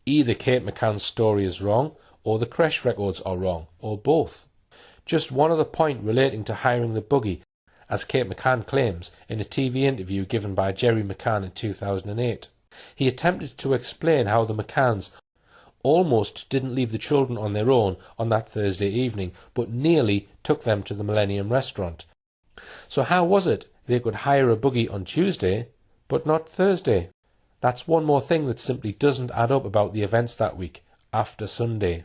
[SPEAKER 3] Either Kate McCann's story is wrong, or the creche records are wrong, or both. Just one other point relating to hiring the buggy, as Kate McCann claims in a TV interview given by Jerry McCann in 2008. He attempted to explain how the McCanns almost didn't leave the children on their own on that Thursday evening, but nearly took them to the Millennium restaurant. So how was it they could hire a buggy on Tuesday, but not Thursday? That's one more thing that simply doesn't add up about the events that week, after Sunday.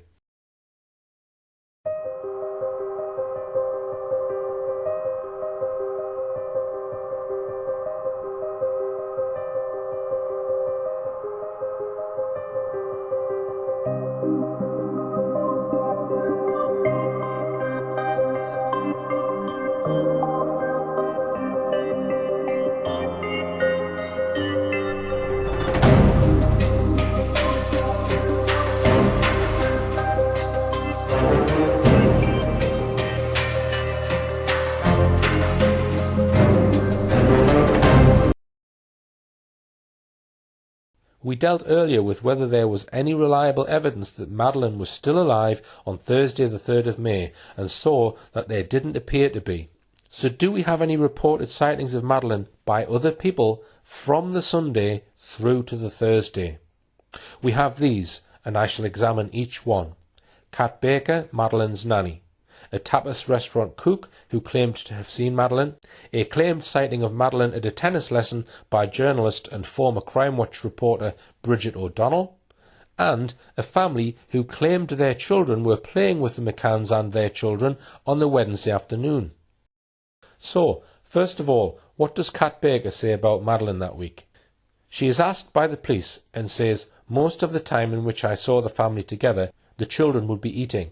[SPEAKER 3] We dealt earlier with whether there was any reliable evidence that Madeleine was still alive on Thursday the 3rd of May, and saw that there didn't appear to be. So do we have any reported sightings of Madeleine by other people from the Sunday through to the Thursday? We have these, and I shall examine each one. Kat Baker, Madeleine's nanny. A tapas restaurant cook who claimed to have seen Madeleine, a claimed sighting of Madeleine at a tennis lesson by journalist and former Crime Watch reporter Bridget O'Donnell, and a family who claimed their children were playing with the McCanns and their children on the Wednesday afternoon. So, first of all, what does Kat Baker say about Madeleine that week? She is asked by the police and says, "Most of the time in which I saw the family together, the children would be eating.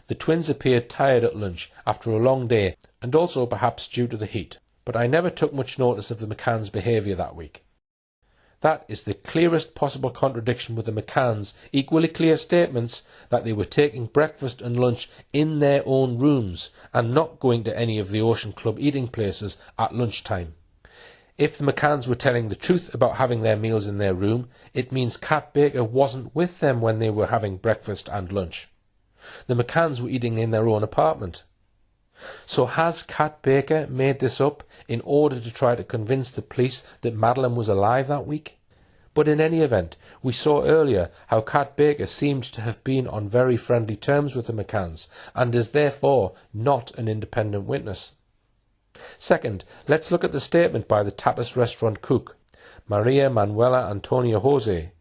[SPEAKER 3] The twins appeared tired at lunch after a long day, and also perhaps due to the heat, but I never took much notice of the McCanns' behaviour that week." That is the clearest possible contradiction with the McCanns' equally clear statements that they were taking breakfast and lunch in their own rooms and not going to any of the Ocean Club eating places at lunchtime. If the McCanns were telling the truth about having their meals in their room, it means Kat Baker wasn't with them when they were having breakfast and lunch. The McCanns were eating in their own apartment. So has Kat Baker made this up in order to try to convince the police that Madeleine was alive that week? But in any event, we saw earlier how Kat Baker seemed to have been on very friendly terms with the McCanns, and is therefore not an independent witness. Second, let's look at the statement by the Tapas restaurant cook, Maria Manuela Antonia Jose.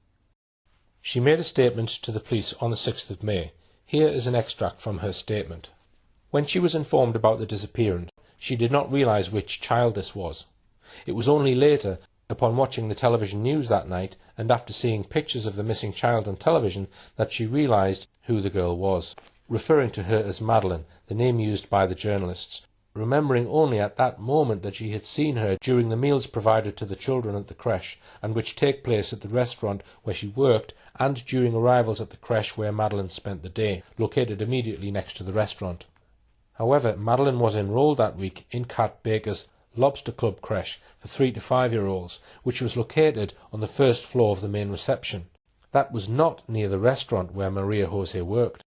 [SPEAKER 3] She made a statement to the police on the 6th of May. Here is an extract from her statement. When she was informed about the disappearance, she did not realize which child this was. It was only later, upon watching the television news that night and after seeing pictures of the missing child on television, that she realized who the girl was, referring to her as Madeleine, the name used by the journalists, remembering only at that moment that she had seen her during the meals provided to the children at the creche, and which take place at the restaurant where she worked, and during arrivals at the creche where Madeleine spent the day, located immediately next to the restaurant. However, Madeleine was enrolled that week in Kat Baker's Lobster Club creche for 3 to 5-year-olds, which was located on the first floor of the main reception. That was not near the restaurant where Maria Jose worked.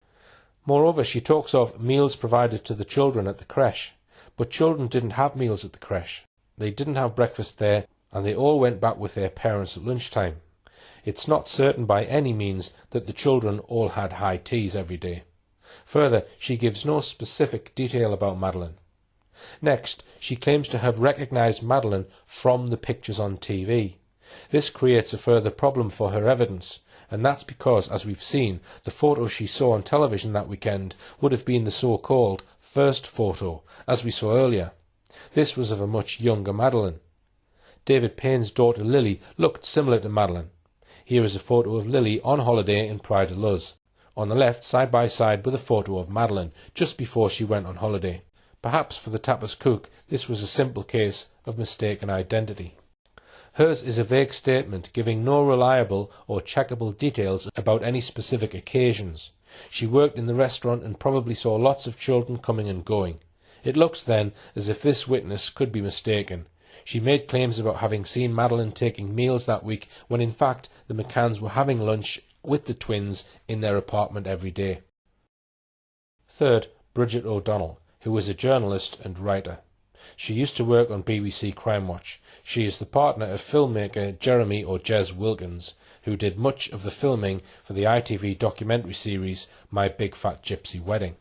[SPEAKER 3] Moreover, she talks of meals provided to the children at the creche, but children didn't have meals at the creche. They didn't have breakfast there, and they all went back with their parents at lunchtime. It's not certain by any means that the children all had high teas every day. Further, she gives no specific detail about Madeleine. Next, she claims to have recognised Madeleine from the pictures on TV. This creates a further problem for her evidence, and that's because, as we've seen, the photo she saw on television that weekend would have been the so-called first photo, as we saw earlier. This was of a much younger Madeleine. David Payne's daughter Lily looked similar to Madeleine. Here is a photo of Lily on holiday in Praia de Luz. On the left, side by side with a photo of Madeleine, just before she went on holiday. Perhaps for the tapas cook, this was a simple case of mistaken identity. Hers is a vague statement, giving no reliable or checkable details about any specific occasions. She worked in the restaurant and probably saw lots of children coming and going. It looks then as if this witness could be mistaken. She made claims about having seen Madeleine taking meals that week, when in fact the McCanns were having lunch with the twins in their apartment every day. Third, Bridget O'Donnell, who is a journalist and writer. She used to work on BBC Crime Watch. She is the partner of filmmaker Jeremy or Jez Wilkins, who did much of the filming for the ITV documentary series My Big Fat Gypsy Wedding.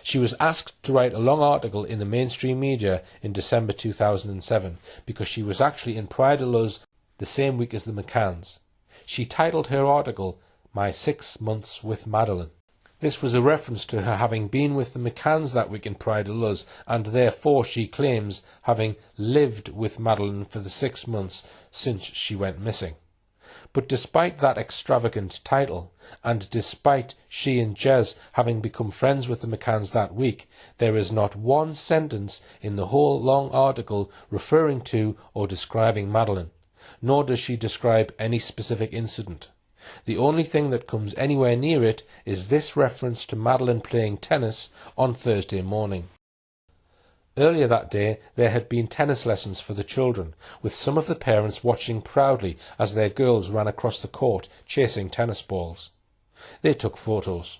[SPEAKER 3] She was asked to write a long article in the mainstream media in December 2007 because she was actually in Praia de Luz the same week as the McCanns. She titled her article, My 6 Months with Madeleine. This was a reference to her having been with the McCanns that week in Praia de Luz, and therefore she claims having lived with Madeleine for the 6 months since she went missing. But despite that extravagant title, and despite she and Jez having become friends with the McCanns that week, there is not one sentence in the whole long article referring to or describing Madeleine, nor does she describe any specific incident. The only thing that comes anywhere near it is this reference to Madeleine playing tennis on Thursday morning. Earlier that day there had been tennis lessons for the children, with some of the parents watching proudly as their girls ran across the court chasing tennis balls. They took photos.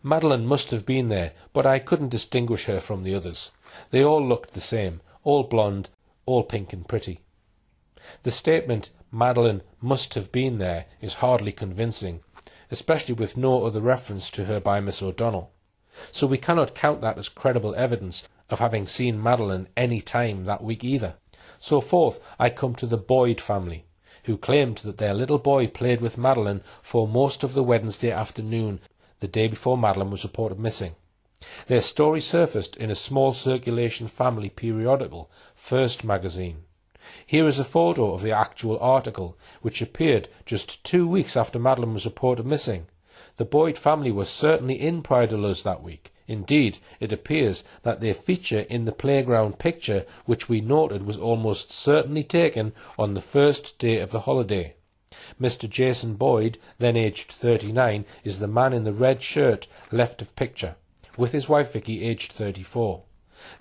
[SPEAKER 3] Madeleine must have been there, but I couldn't distinguish her from the others. They all looked the same, all blonde, all pink and pretty. The statement, Madeleine must have been there, is hardly convincing, especially with no other reference to her by Miss O'Donnell. So we cannot count that as credible evidence of having seen Madeleine any time that week either. So forth I come to the Boyd family, who claimed that their little boy played with Madeleine for most of the Wednesday afternoon, the day before Madeleine was reported missing. Their story surfaced in a small circulation family periodical, First magazine. Here is a photo of the actual article, which appeared just 2 weeks after Madeleine was reported missing. The Boyd family was certainly in Praia de Luz that week. Indeed, it appears that they feature in the playground picture, which we noted was almost certainly taken on the first day of the holiday. Mr. Jason Boyd, then aged 39, is the man in the red shirt left of picture, with his wife Vicky, aged 34.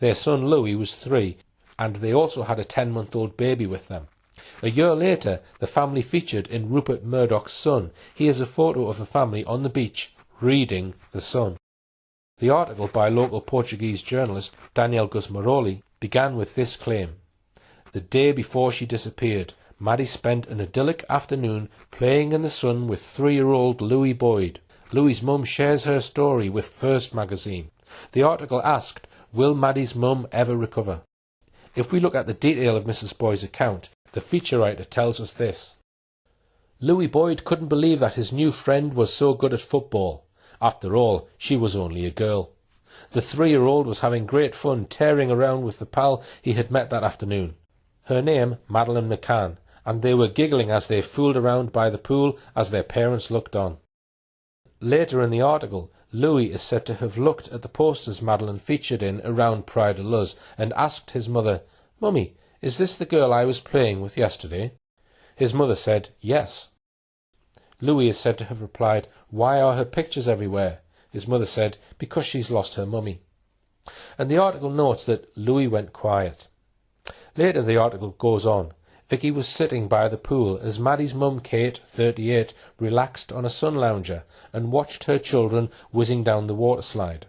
[SPEAKER 3] Their son Louis was 3, and they also had a 10-month-old baby with them. A year later, the family featured in Rupert Murdoch's Sun. Here's a photo of the family on the beach, reading the Sun. The article by local Portuguese journalist Daniel Gusmaroli began with this claim. The day before she disappeared, Maddie spent an idyllic afternoon playing in the sun with 3-year-old Louis Boyd. Louis's mum shares her story with First magazine. The article asked, will Maddie's mum ever recover? If we look at the detail of Mrs. Boyd's account, the feature writer tells us this. Louis Boyd couldn't believe that his new friend was so good at football. After all, she was only a girl. The 3-year-old was having great fun tearing around with the pal he had met that afternoon. Her name, Madeleine McCann, and they were giggling as they fooled around by the pool as their parents looked on. Later in the article, Louis is said to have looked at the posters Madeleine featured in around Pride of Luz and asked his mother, Mummy, is this the girl I was playing with yesterday? His mother said, yes. Louis is said to have replied, why are her pictures everywhere? His mother said, because she's lost her mummy. And the article notes that Louis went quiet. Later the article goes on. Vicky was sitting by the pool as Maddie's mum Kate, 38, relaxed on a sun lounger and watched her children whizzing down the water slide.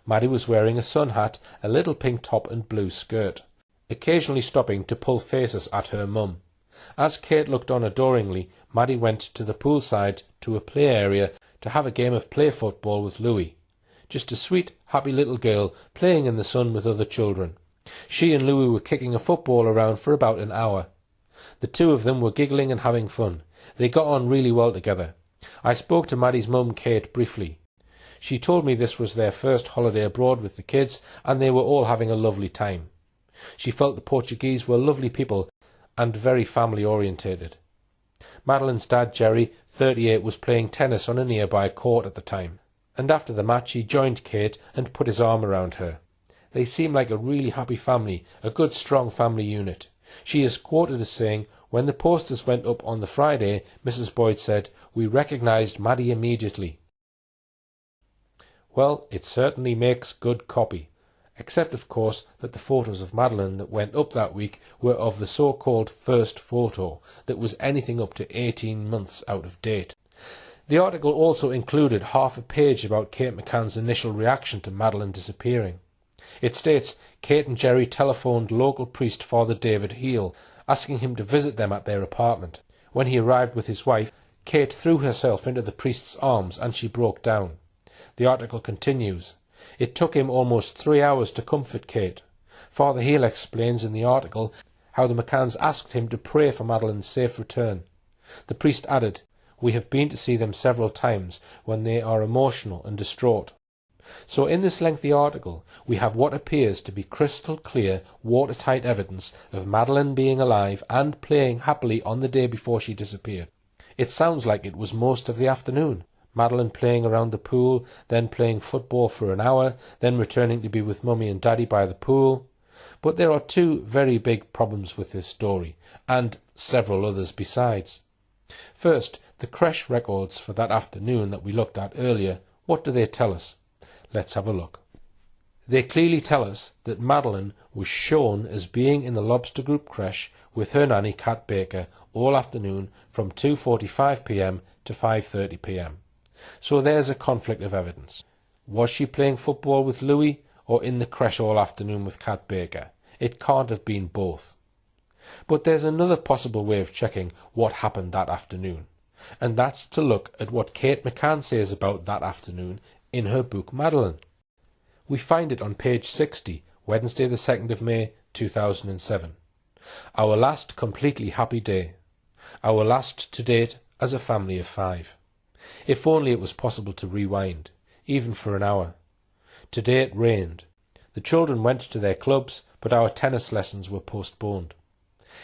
[SPEAKER 3] Maddie was wearing a sun hat, a little pink top and blue skirt, occasionally stopping to pull faces at her mum. As Kate looked on adoringly, Maddie went to the poolside to a play area to have a game of play football with Louis. Just a sweet, happy little girl playing in the sun with other children. She and Louis were kicking a football around for about an hour. The two of them were giggling and having fun. They got on really well together. I spoke to Maddie's mum Kate briefly. She told me this was their first holiday abroad with the kids and they were all having a lovely time. She felt the Portuguese were lovely people and very family-orientated. Madeleine's dad, Jerry, 38, was playing tennis on a nearby court at the time, and after the match he joined Kate and put his arm around her. They seemed like a really happy family, a good strong family unit. She is quoted as saying, when the posters went up on the Friday, Mrs. Boyd said, we recognised Maddie immediately. Well, it certainly makes good copy. Except, of course, that the photos of Madeleine that went up that week were of the so-called first photo that was anything up to 18 months out of date. The article also included half a page about Kate McCann's initial reaction to Madeleine disappearing. It states, Kate and Jerry telephoned local priest Father David Heel, asking him to visit them at their apartment. When he arrived with his wife, Kate threw herself into the priest's arms and she broke down. The article continues. It took him almost 3 hours to comfort Kate. Father Heel explains in the article how the McCanns asked him to pray for Madeleine's safe return. The priest added, we have been to see them several times when they are emotional and distraught. So in this lengthy article we have what appears to be crystal clear, watertight evidence of Madeleine being alive and playing happily on the day before she disappeared. It sounds like it was most of the afternoon. Madeleine playing around the pool, then playing football for an hour, then returning to be with Mummy and Daddy by the pool. But there are two very big problems with this story, and several others besides. First, the creche records for that afternoon that we looked at earlier. What do they tell us? Let's have a look. They clearly tell us that Madeleine was shown as being in the Lobster Group creche with her nanny Kat Baker all afternoon from 2:45 p.m. to 5:30 p.m. So there's a conflict of evidence. Was she playing football with Louis or in the creche all afternoon with Kat Baker? It can't have been both. But there's another possible way of checking what happened that afternoon, and that's to look at what Kate McCann says about that afternoon in her book Madeleine. We find it on page 60, Wednesday the 2nd of May, 2007. Our last completely happy day. Our last to date as a family of 5. If only it was possible to rewind, even for an hour. Today it rained. The children went to their clubs, but our tennis lessons were postponed.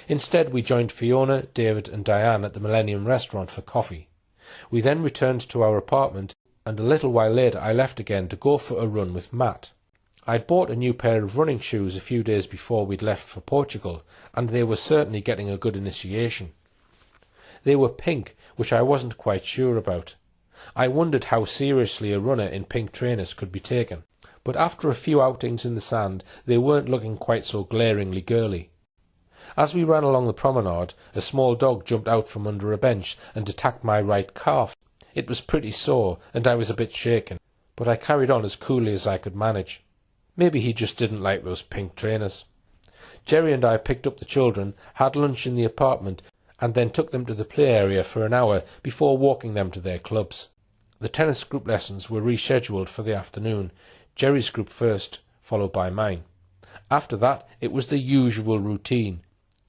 [SPEAKER 3] Instead we joined Fiona, David and Diane at the Millennium restaurant for coffee. We then returned to our apartment and a little while later I left again to go for a run with Matt. I'd bought a new pair of running shoes a few days before we'd left for Portugal, and they were certainly getting a good initiation. They were pink, which I wasn't quite sure about. I wondered how seriously a runner in pink trainers could be taken, but after a few outings in the sand, they weren't looking quite so glaringly girly. As we ran along the promenade, a small dog jumped out from under a bench and attacked my right calf. It was pretty sore, and I was a bit shaken, but I carried on as coolly as I could manage. Maybe he just didn't like those pink trainers. Jerry and I picked up the children, had lunch in the apartment, and then took them to the play area for an hour before walking them to their clubs. The tennis group lessons were rescheduled for the afternoon, Jerry's group first, followed by mine. After that, it was the usual routine.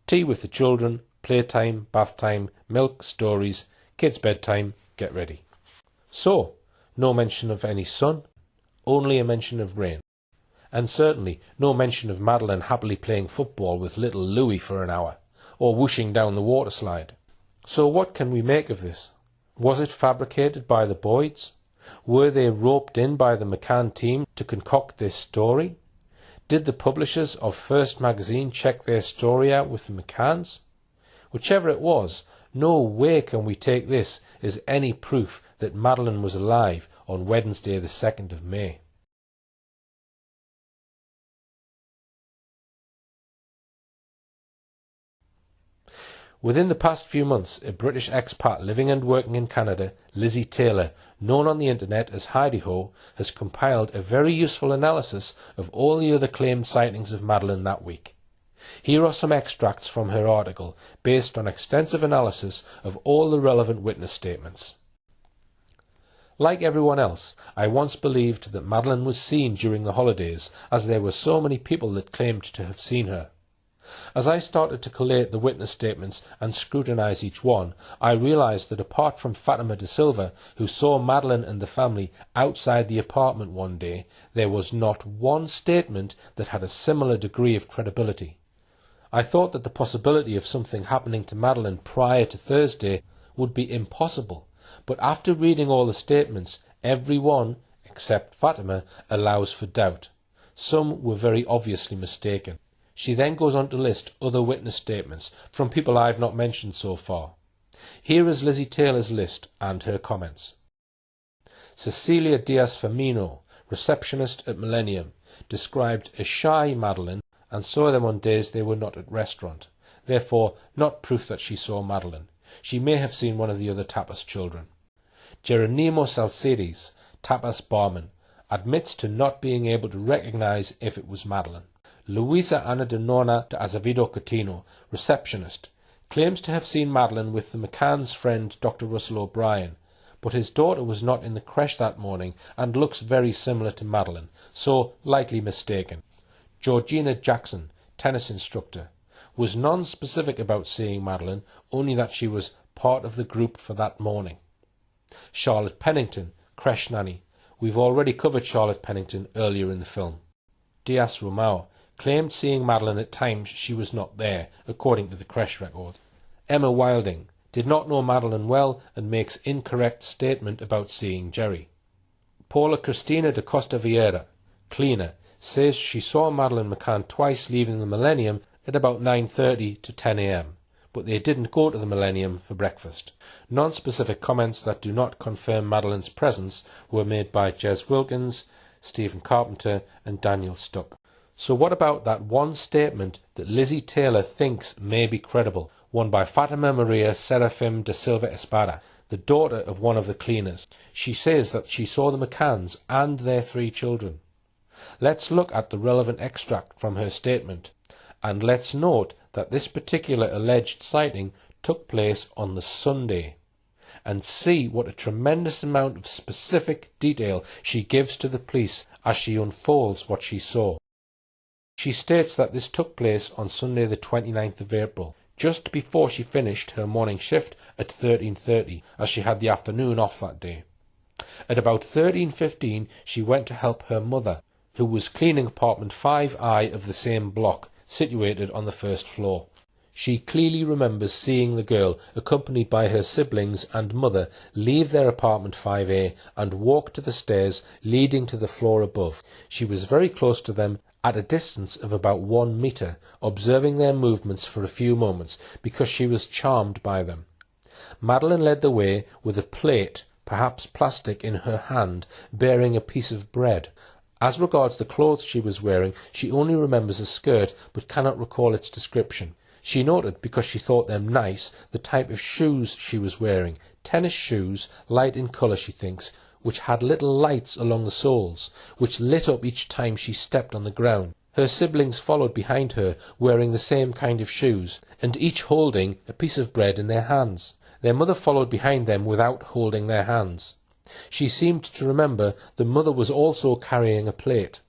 [SPEAKER 3] Tea with the children, playtime, bath time, milk, stories, kids' bedtime, get ready. So, no mention of any sun, only a mention of rain. And certainly no mention of Madeleine happily playing football with little Louis for an hour, or whooshing down the water slide. So what can we make of this? Was it fabricated by the Boyds? Were they roped in by the McCann team to concoct this story? Did the publishers of First magazine check their story out with the McCanns? Whichever it was, no way can we take this as any proof that Madeleine was alive on Wednesday the 2nd of May. Within the past few months, a British expat living and working in Canada, Lizzie Taylor, known on the internet as Heidi-Ho, has compiled a very useful analysis of all the other claimed sightings of Madeleine that week. Here are some extracts from her article, based on extensive analysis of all the relevant witness statements. Like everyone else, I once believed that Madeleine was seen during the holidays, as there were so many people that claimed to have seen her. As I started to collate the witness statements and scrutinise each one, I realised that apart from Fatima de Silva, who saw Madeleine and the family outside the apartment one day, there was not one statement that had a similar degree of credibility. I thought that the possibility of something happening to Madeleine prior to Thursday would be impossible, but after reading all the statements, every one, except Fatima, allows for doubt. Some were very obviously mistaken. She then goes on to list other witness statements from people I've not mentioned so far. Here is Lizzie Taylor's list and her comments. Cecilia Diaz-Firmino, receptionist at Millennium, described a shy Madeleine and saw them on days they were not at restaurant. Therefore, not proof that she saw Madeleine. She may have seen one of the other tapas children. Geronimo Salcedes, tapas barman, admits to not being able to recognise if it was Madeleine. Luisa Ana de Nona de Azevedo Coutinho, receptionist, claims to have seen Madeleine with the McCann's friend Dr. Russell O'Brien, but his daughter was not in the creche that morning and looks very similar to Madeleine, so likely mistaken. Georgina Jackson, tennis instructor, was non-specific about seeing Madeleine, only that she was part of the group for that morning. Charlotte Pennington, creche nanny. We've already covered Charlotte Pennington earlier in the film. Diaz Romao claimed seeing Madeleine at times she was not there, according to the creche record. Emma Wilding did not know Madeleine well and makes incorrect statement about seeing Jerry. Paula Cristina de Costa Vieira, cleaner, says she saw Madeleine McCann twice leaving the Millennium at about 9:30 to 10 a.m, but they didn't go to the Millennium for breakfast. Non-specific comments that do not confirm Madeleine's presence were made by Jez Wilkins, Stephen Carpenter and Daniel Stuck. So what about that one statement that Lizzie Taylor thinks may be credible, one by Fatima Maria Serafim de Silva Espada, the daughter of one of the cleaners? She says that she saw the McCanns and their 3 children. Let's look at the relevant extract from her statement, and let's note that this particular alleged sighting took place on the Sunday, and see what a tremendous amount of specific detail she gives to the police as she unfolds what she saw. She states that this took place on Sunday the 29th of April, just before she finished her morning shift at 13:30, as she had the afternoon off that day. At about 13:15 she went to help her mother, who was cleaning apartment 5I of the same block, situated on the first floor. She clearly remembers seeing the girl, accompanied by her siblings and mother, leave their apartment 5A and walk to the stairs leading to the floor above. She was very close to them, at a distance of about 1 metre, observing their movements for a few moments, because she was charmed by them. Madeleine led the way with a plate, perhaps plastic, in her hand, bearing a piece of bread. As regards the clothes she was wearing, she only remembers a skirt, but cannot recall its description. She noted, because she thought them nice, the type of shoes she was wearing, tennis shoes, light in colour she thinks, which had little lights along the soles, which lit up each time she stepped on the ground. Her siblings followed behind her, wearing the same kind of shoes, and each holding a piece of bread in their hands. Their mother followed behind them without holding their hands. She seemed to remember the mother was also carrying a plate.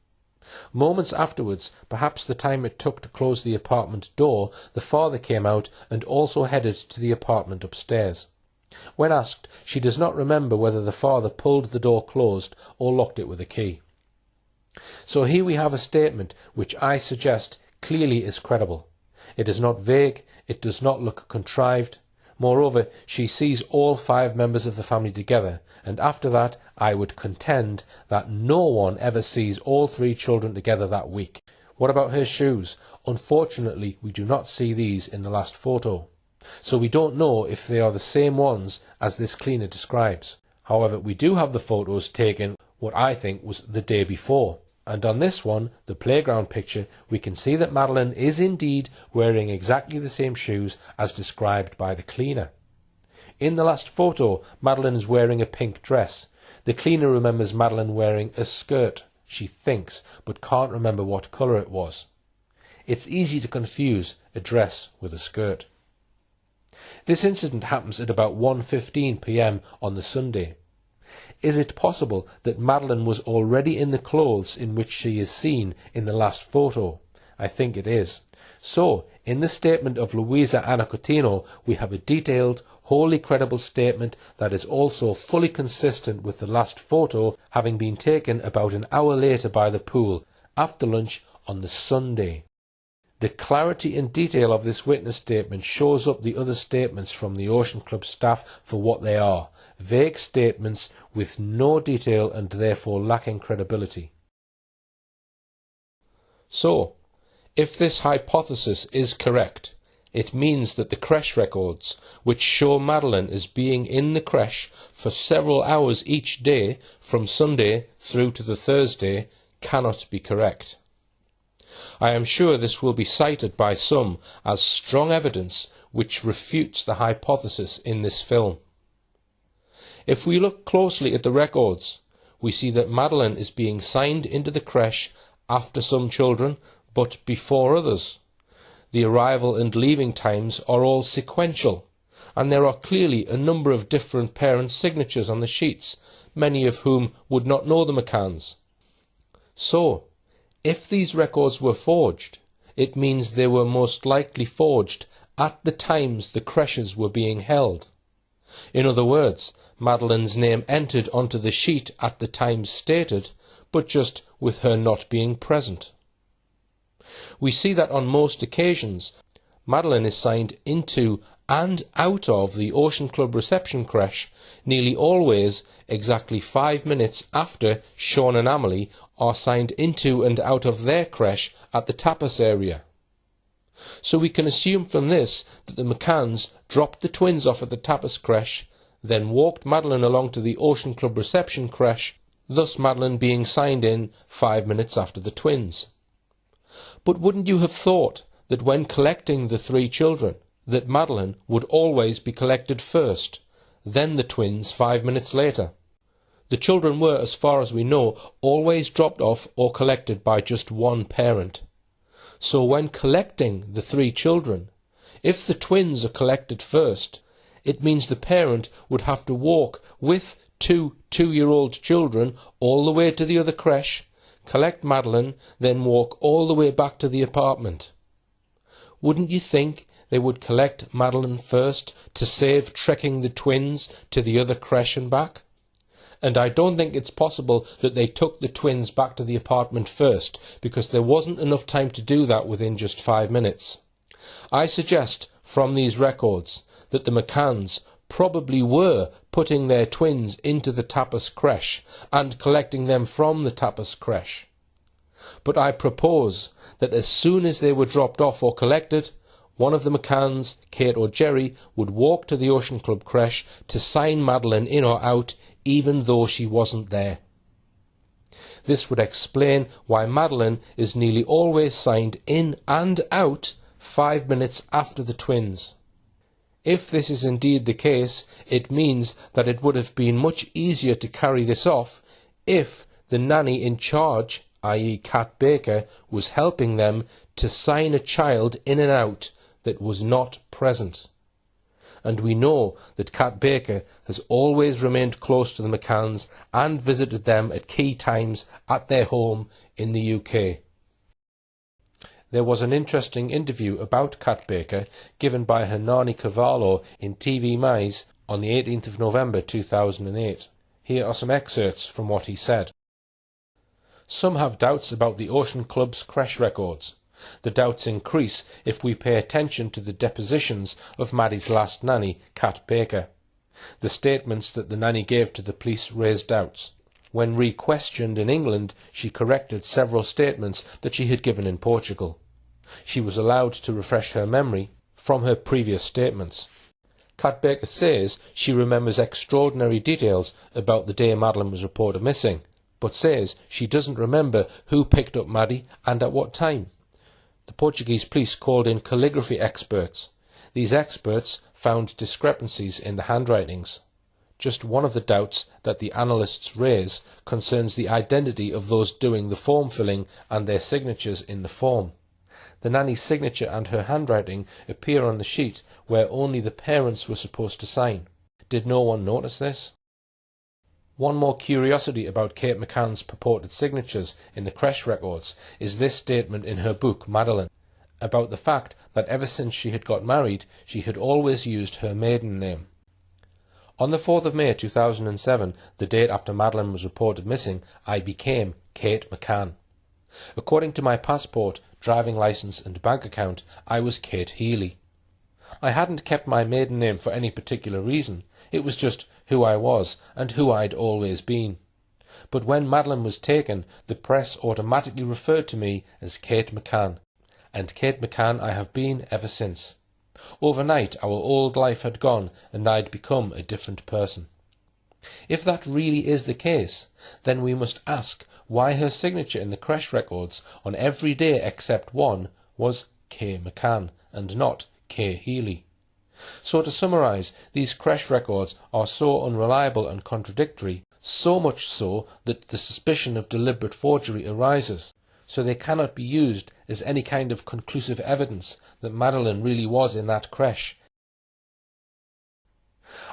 [SPEAKER 3] Moments afterwards, perhaps the time it took to close the apartment door, the father came out and also headed to the apartment upstairs. When asked, she does not remember whether the father pulled the door closed or locked it with a key. So here we have a statement which I suggest clearly is credible. It is not vague, it does not look contrived. Moreover, she sees all 5 members of the family together, and after that I would contend that no one ever sees all 3 children together that week. What about her shoes? Unfortunately, we do not see these in the last photo, so we don't know if they are the same ones as this cleaner describes. However, we do have the photos taken what I think was the day before, and on this one, the playground picture, we can see that Madeleine is indeed wearing exactly the same shoes as described by the cleaner. In the last photo, Madeleine is wearing a pink dress. The cleaner remembers Madeleine wearing a skirt, she thinks, but can't remember what colour it was. It's easy to confuse a dress with a skirt. This incident happens at about 1:15 p.m. on the Sunday. Is it possible that Madeleine was already in the clothes in which she is seen in the last photo? I think it is. So, in the statement of Luisa Anacotino, we have a detailed, wholly credible statement that is also fully consistent with the last photo having been taken about an hour later by the pool, after lunch on the Sunday. The clarity and detail of this witness statement shows up the other statements from the Ocean Club staff for what they are: vague statements with no detail and therefore lacking credibility. So, if this hypothesis is correct, it means that the creche records, which show Madeleine as being in the creche for several hours each day, from Sunday through to the Thursday, cannot be correct. I am sure this will be cited by some as strong evidence which refutes the hypothesis in this film. If we look closely at the records, we see that Madeleine is being signed into the creche after some children, but before others. The arrival and leaving times are all sequential, and there are clearly a number of different parents' signatures on the sheets, many of whom would not know the McCanns. So, if these records were forged, it means they were most likely forged at the times the creches were being held. In other words, Madeleine's name entered onto the sheet at the times stated, but just with her not being present. We see that on most occasions, Madeleine is signed into and out of the Ocean Club reception creche nearly always exactly 5 minutes after Sean and Amelie are signed into and out of their creche at the tapas area. So we can assume from this that the McCanns dropped the twins off at the tapas creche, then walked Madeleine along to the Ocean Club reception creche, thus Madeleine being signed in 5 minutes after the twins. But wouldn't you have thought that when collecting the 3 children, that Madeleine would always be collected first, then the twins 5 minutes later? The children were, as far as we know, always dropped off or collected by just one parent. So when collecting the 3 children, if the twins are collected first, it means the parent would have to walk with 2 two-year-old children all the way to the other creche, collect Madeleine, then walk all the way back to the apartment. Wouldn't you think they would collect Madeleine first to save trekking the twins to the other creche and back? And I don't think it's possible that they took the twins back to the apartment first, because there wasn't enough time to do that within just 5 minutes. I suggest from these records that the McCanns probably were putting their twins into the Tapas creche and collecting them from the Tapas creche. But I propose that as soon as they were dropped off or collected, one of the McCanns, Kate or Jerry, would walk to the Ocean Club creche to sign Madeleine in or out, even though she wasn't there. This would explain why Madeleine is nearly always signed in and out 5 minutes after the twins. If this is indeed the case, it means that it would have been much easier to carry this off if the nanny in charge, i.e. Kat Baker, was helping them to sign a child in and out that was not present. And we know that Kat Baker has always remained close to the McCanns and visited them at key times at their home in the UK. There was an interesting interview about Kat Baker given by her Nani Cavallo in TV Mais on the 18th of November 2008. Here are some excerpts from what he said. Some have doubts about the Ocean Club's creche records. The doubts increase if we pay attention to the depositions of Maddie's last nanny, Kat Baker. The statements that the nanny gave to the police raised doubts. When re-questioned in England, she corrected several statements that she had given in Portugal. She was allowed to refresh her memory from her previous statements. Kat Baker says she remembers extraordinary details about the day Madeleine was reported missing, but says she doesn't remember who picked up Maddie and at what time. The Portuguese police called in calligraphy experts. These experts found discrepancies in the handwritings. Just one of the doubts that the analysts raise concerns the identity of those doing the form filling and their signatures in the form. The nanny's signature and her handwriting appear on the sheet where only the parents were supposed to sign. Did no one notice this? One more curiosity about Kate McCann's purported signatures in the creche records is this statement in her book, Madeleine, about the fact that ever since she had got married, she had always used her maiden name. On the 4th of May 2007, the date after Madeleine was reported missing, I became Kate McCann. According to my passport, driving licence and bank account, I was Kate Healy. I hadn't kept my maiden name for any particular reason. It was just who I was and who I'd always been. But when Madeleine was taken, the press automatically referred to me as Kate McCann, and Kate McCann I have been ever since. Overnight our old life had gone and I'd become a different person. If that really is the case, then we must ask why her signature in the creche records on every day except one was K. McCann and not K. Healy. So to summarise, these creche records are so unreliable and contradictory, so much so that the suspicion of deliberate forgery arises, so they cannot be used as any kind of conclusive evidence that Madeleine really was in that creche.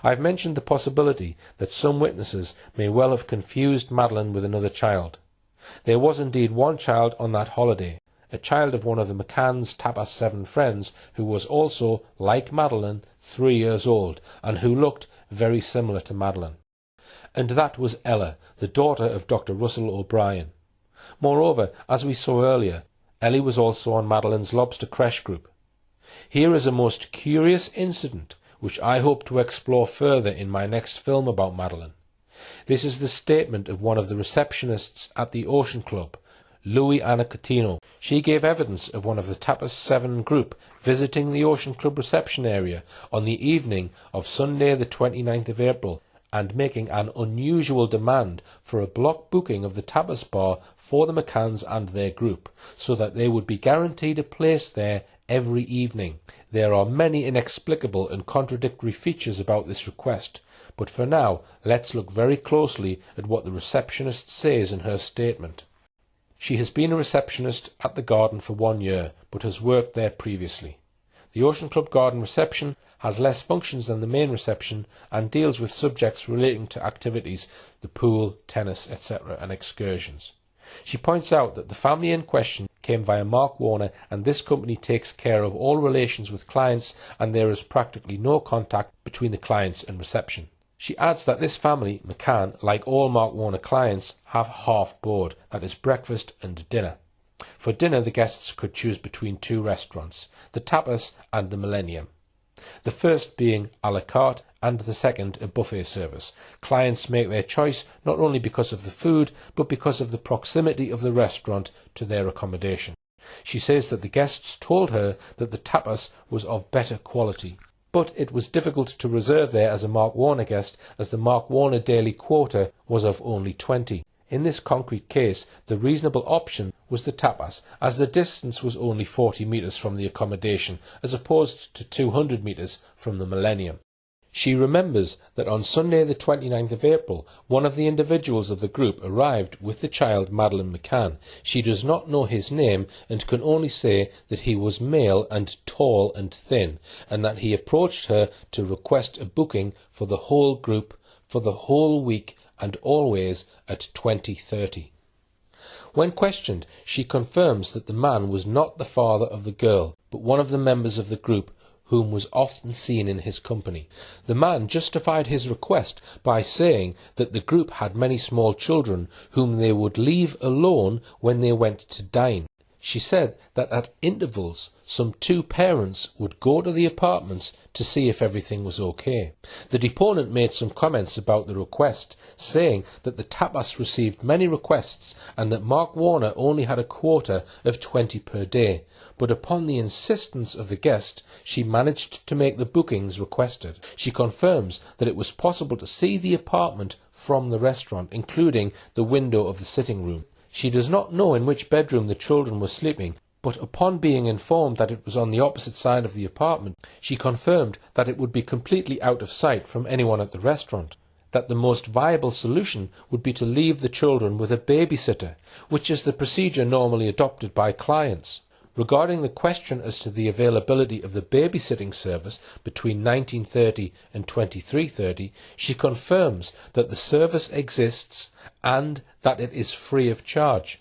[SPEAKER 3] I've mentioned the possibility that some witnesses may well have confused Madeleine with another child. There was indeed one child on that holiday, a child of one of the McCanns' Tapas 7 friends who was also, like Madeleine, 3 years old and who looked very similar to Madeleine. And that was Ella, the daughter of Dr. Russell O'Brien. Moreover, as we saw earlier, Ellie was also on Madeleine's lobster creche group. Here is a most curious incident which I hope to explore further in my next film about Madeleine. This is the statement of one of the receptionists at the Ocean Club, Louis Anna Coutinho. She gave evidence of one of the Tapas 7 group visiting the Ocean Club reception area on the evening of Sunday the 29th of April and making an unusual demand for a block booking of the Tapas bar for the McCanns and their group, so that they would be guaranteed a place there every evening. There are many inexplicable and contradictory features about this request, but for now let's look very closely at what the receptionist says in her statement. She has been a receptionist at the garden for 1 year, but has worked there previously. The Ocean Club Garden reception has less functions than the main reception and deals with subjects relating to activities, the pool, tennis, etc. and excursions. She points out that the family in question came via Mark Warner, and this company takes care of all relations with clients and there is practically no contact between the clients and reception. She adds that this family, McCann, like all Mark Warner clients, have half board, that is breakfast and dinner. For dinner, the guests could choose between two restaurants, the Tapas and the Millennium. The first being a la carte and the second a buffet service. Clients make their choice not only because of the food, but because of the proximity of the restaurant to their accommodation. She says that the guests told her that the tapas was of better quality, but it was difficult to reserve there as a Mark Warner guest, as the Mark Warner daily quota was of only 20. In this concrete case, the reasonable option was the tapas, as the distance was only 40 metres from the accommodation, as opposed to 200 metres from the Millennium. She remembers that on Sunday the 29th of April, one of the individuals of the group arrived with the child Madeleine McCann. She does not know his name and can only say that he was male and tall and thin, and that he approached her to request a booking for the whole group for the whole week and always at 20:30. When questioned, she confirms that the man was not the father of the girl, but one of the members of the group whom was often seen in his company. The man justified his request by saying that the group had many small children whom they would leave alone when they went to dine. She said that at intervals some two parents would go to the apartments to see if everything was okay. The deponent made some comments about the request, saying that the tapas received many requests and that Mark Warner only had a quota of 20 per day, but upon the insistence of the guest, she managed to make the bookings requested. She confirms that it was possible to see the apartment from the restaurant, including the window of the sitting room. She does not know in which bedroom the children were sleeping, but upon being informed that it was on the opposite side of the apartment, she confirmed that it would be completely out of sight from anyone at the restaurant, that the most viable solution would be to leave the children with a babysitter, which is the procedure normally adopted by clients. Regarding the question as to the availability of the babysitting service between 19:30 and 23:30, she confirms that the service exists and that it is free of charge.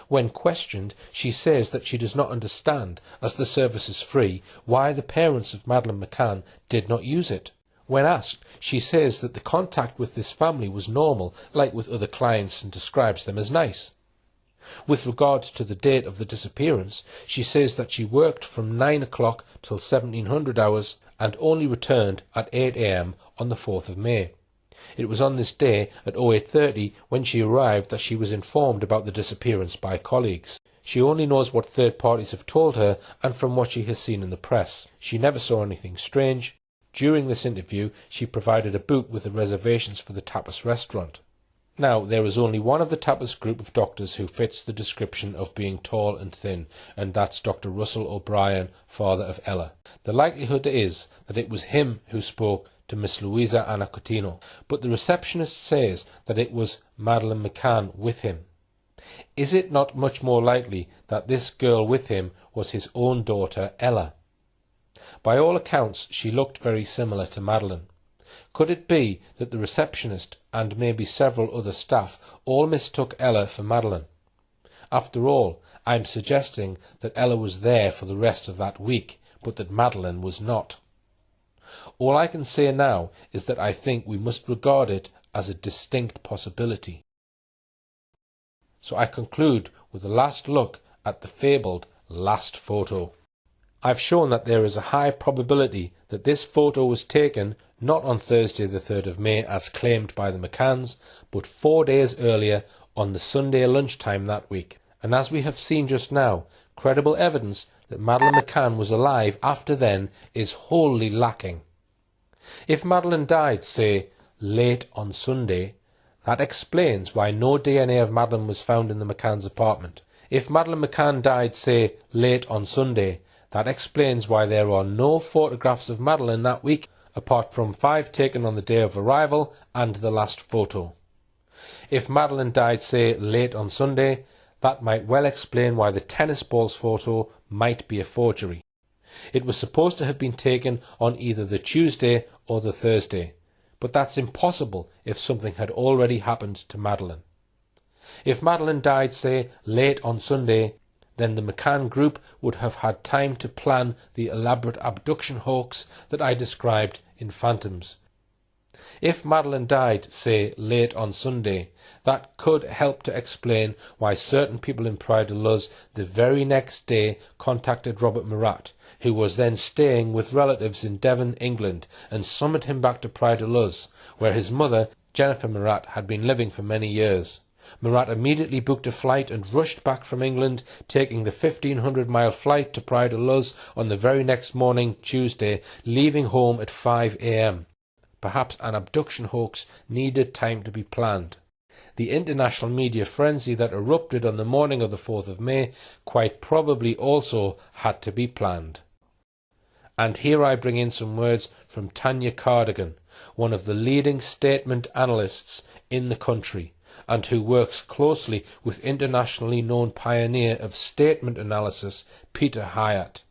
[SPEAKER 3] When questioned, she says that she does not understand, as the service is free, why the parents of Madeleine McCann did not use it. When asked, she says that the contact with this family was normal, like with other clients, and describes them as nice. With regard to the date of the disappearance, she says that she worked from 9 o'clock till 1700 hours and only returned at 8 a.m. on the 4th of May. It was on this day at 08:30 when she arrived that she was informed about the disappearance by colleagues. She only knows what third parties have told her and from what she has seen in the press. She never saw anything strange. During this interview, she provided a book with the reservations for the tapas restaurant. Now, there is only one of the tapas group of doctors who fits the description of being tall and thin, and that's Dr. Russell O'Brien, father of Ella. The likelihood is that it was him who spoke to Miss Louisa Anna Coutinho, but the receptionist says that it was Madeleine McCann with him. Is it not much more likely that this girl with him was his own daughter, Ella? By all accounts, she looked very similar to Madeleine. Could it be that the receptionist and maybe several other staff all mistook Ella for Madeleine? After all, I am suggesting that Ella was there for the rest of that week, but that Madeleine was not. All I can say now is that I think we must regard it as a distinct possibility. So I conclude with a last look at the fabled last photo. I've shown that there is a high probability that this photo was taken not on Thursday the 3rd of May as claimed by the McCanns, but 4 days earlier on the Sunday lunchtime that week. And as we have seen just now, credible evidence that Madeleine McCann was alive after then is wholly lacking. If Madeleine died, say, late on Sunday, that explains why no DNA of Madeleine was found in the McCann's apartment. If Madeleine McCann died, say, late on Sunday, that explains why there are no photographs of Madeleine that week, apart from 5 taken on the day of arrival and the last photo. If Madeleine died, say, late on Sunday, that might well explain why the tennis balls photo might be a forgery. It was supposed to have been taken on either the Tuesday or the Thursday, but that's impossible if something had already happened to Madeleine. If Madeleine died, say, late on Sunday, then the McCann group would have had time to plan the elaborate abduction hoax that I described in Phantoms. If Madeleine died, say, late on Sunday, that could help to explain why certain people in Praia de Luz the very next day contacted Robert Murat, who was then staying with relatives in Devon, England, and summoned him back to Praia de Luz, where his mother, Jennifer Murat, had been living for many years. Murat immediately booked a flight and rushed back from England, taking the 1,500-mile flight to Praia de Luz on the very next morning, Tuesday, leaving home at 5 a.m. Perhaps an abduction hoax needed time to be planned. The international media frenzy that erupted on the morning of the 4th of May quite probably also had to be planned. And here I bring in some words from Tanya Cardigan, one of the leading statement analysts in the country, and who works closely with internationally known pioneer of statement analysis, Peter Hyatt.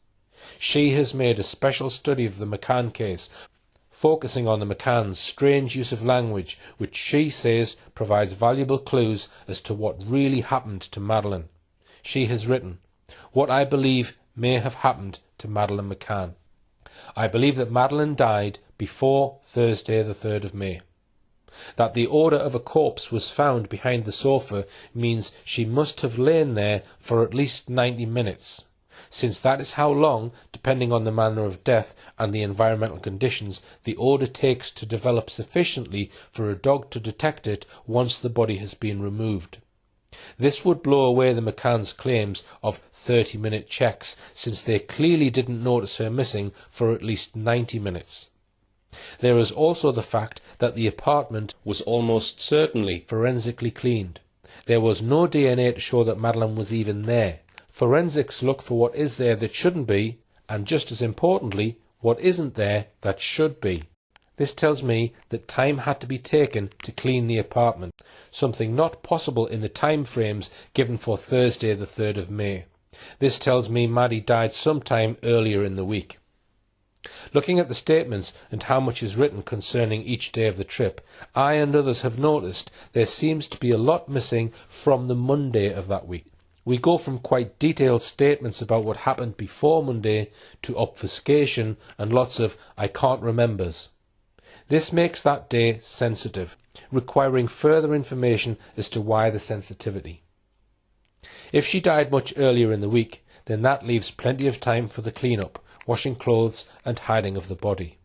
[SPEAKER 3] She has made a special study of the McCann case, focusing on the McCanns' strange use of language, which she says provides valuable clues as to what really happened to Madeleine. She has written, "What I believe may have happened to Madeleine McCann. I believe that Madeleine died before Thursday the 3rd of May. That the odour of a corpse was found behind the sofa means she must have lain there for at least 90 minutes. Since that is how long, depending on the manner of death and the environmental conditions, the odour takes to develop sufficiently for a dog to detect it once the body has been removed. This would blow away the McCanns' claims of 30-minute checks, since they clearly didn't notice her missing for at least 90 minutes. There is also the fact that the apartment was almost certainly forensically cleaned. There was no DNA to show that Madeleine was even there. Forensics look for what is there that shouldn't be, and just as importantly, what isn't there that should be. This tells me that time had to be taken to clean the apartment, something not possible in the time frames given for Thursday the 3rd of May. This tells me Maddie died sometime earlier in the week. Looking at the statements and how much is written concerning each day of the trip, I and others have noticed there seems to be a lot missing from the Monday of that week. We go from quite detailed statements about what happened before Monday to obfuscation and lots of "I can't remembers." This makes that day sensitive, requiring further information as to why the sensitivity. If she died much earlier in the week, then that leaves plenty of time for the clean-up, washing clothes and hiding of the body.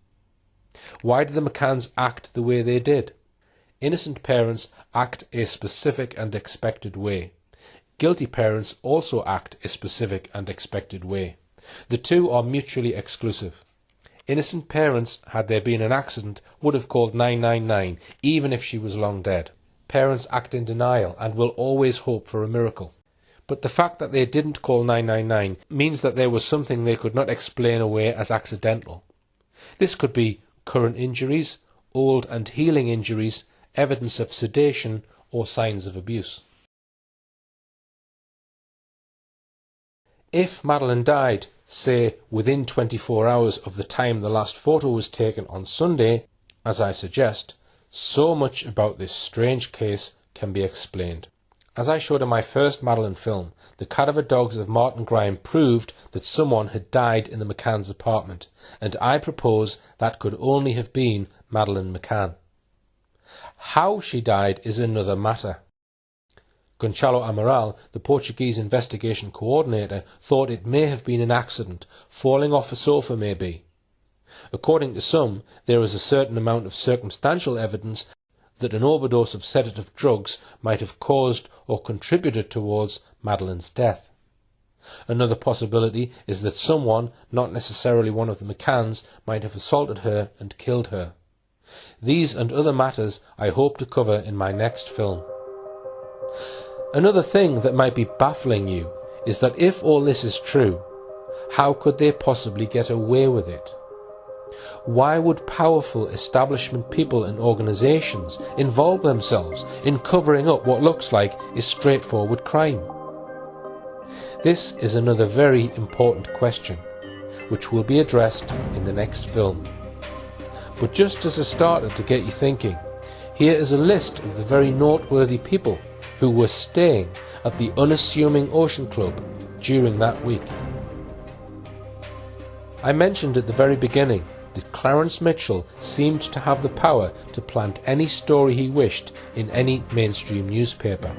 [SPEAKER 3] Why did the McCanns act the way they did? Innocent parents act a specific and expected way. Guilty parents also act a specific and expected way. The two are mutually exclusive. Innocent parents, had there been an accident, would have called 999, even if she was long dead. Parents act in denial and will always hope for a miracle. But the fact that they didn't call 999 means that there was something they could not explain away as accidental. This could be current injuries, old and healing injuries, evidence of sedation, or signs of abuse. If Madeleine died, say, within 24 hours of the time the last photo was taken on Sunday, as I suggest, so much about this strange case can be explained. As I showed in my first Madeleine film, the cadaver dogs of Martin Grime proved that someone had died in the McCann's apartment, and I propose that could only have been Madeleine McCann. How she died is another matter. Gonçalo Amaral, the Portuguese investigation coordinator, thought it may have been an accident, falling off a sofa maybe. According to some, there is a certain amount of circumstantial evidence that an overdose of sedative drugs might have caused or contributed towards Madeleine's death. Another possibility is that someone, not necessarily one of the McCanns, might have assaulted her and killed her. These and other matters I hope to cover in my next film. Another thing that might be baffling you is that if all this is true, how could they possibly get away with it? Why would powerful establishment people and organisations involve themselves in covering up what looks like is straightforward crime? This is another very important question, which will be addressed in the next film. But just as a starter to get you thinking, here is a list of the very noteworthy people who were staying at the unassuming Ocean Club during that week. I mentioned at the very beginning that Clarence Mitchell seemed to have the power to plant any story he wished in any mainstream newspaper.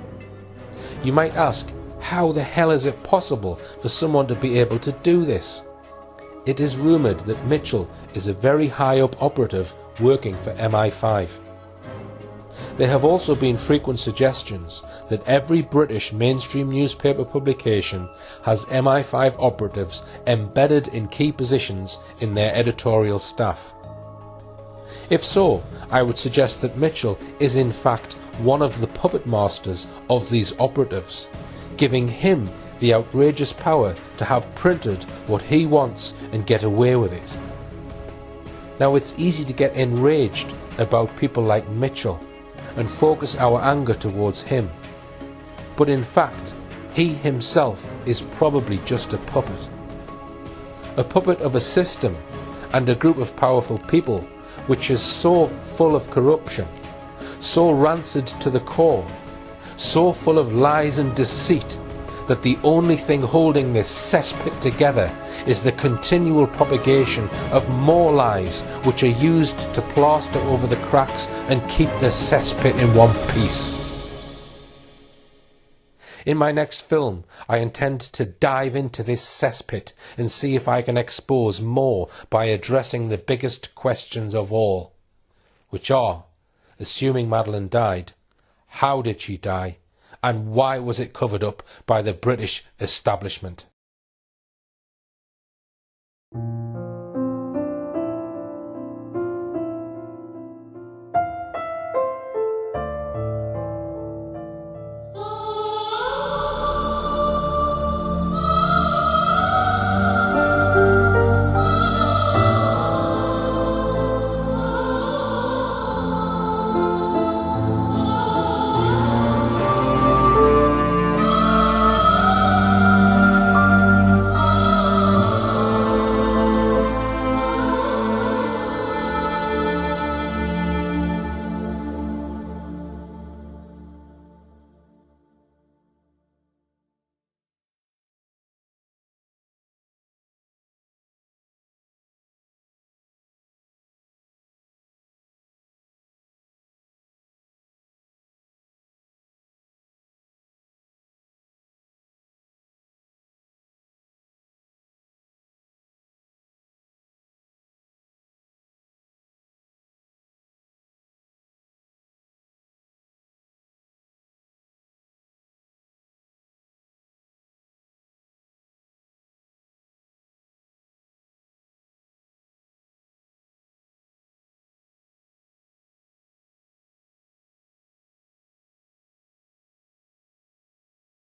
[SPEAKER 3] You might ask, how the hell is it possible for someone to be able to do this? It is rumoured that Mitchell is a very high-up operative working for MI5. There have also been frequent suggestions that every British mainstream newspaper publication has MI5 operatives embedded in key positions in their editorial staff. If so, I would suggest that Mitchell is in fact one of the puppet masters of these operatives, giving him the outrageous power to have printed what he wants and get away with it. Now, it's easy to get enraged about people like Mitchell and focus our anger towards him, but in fact he himself is probably just a puppet of a system and a group of powerful people which is so full of corruption, so rancid to the core, so full of lies and deceit, that the only thing holding this cesspit together is the continual propagation of more lies which are used to plaster over the cracks and keep the cesspit in one piece. In my next film, I intend to dive into this cesspit and see if I can expose more by addressing the biggest questions of all, which are, assuming Madeleine died, how did she die? And why was it covered up by the British establishment?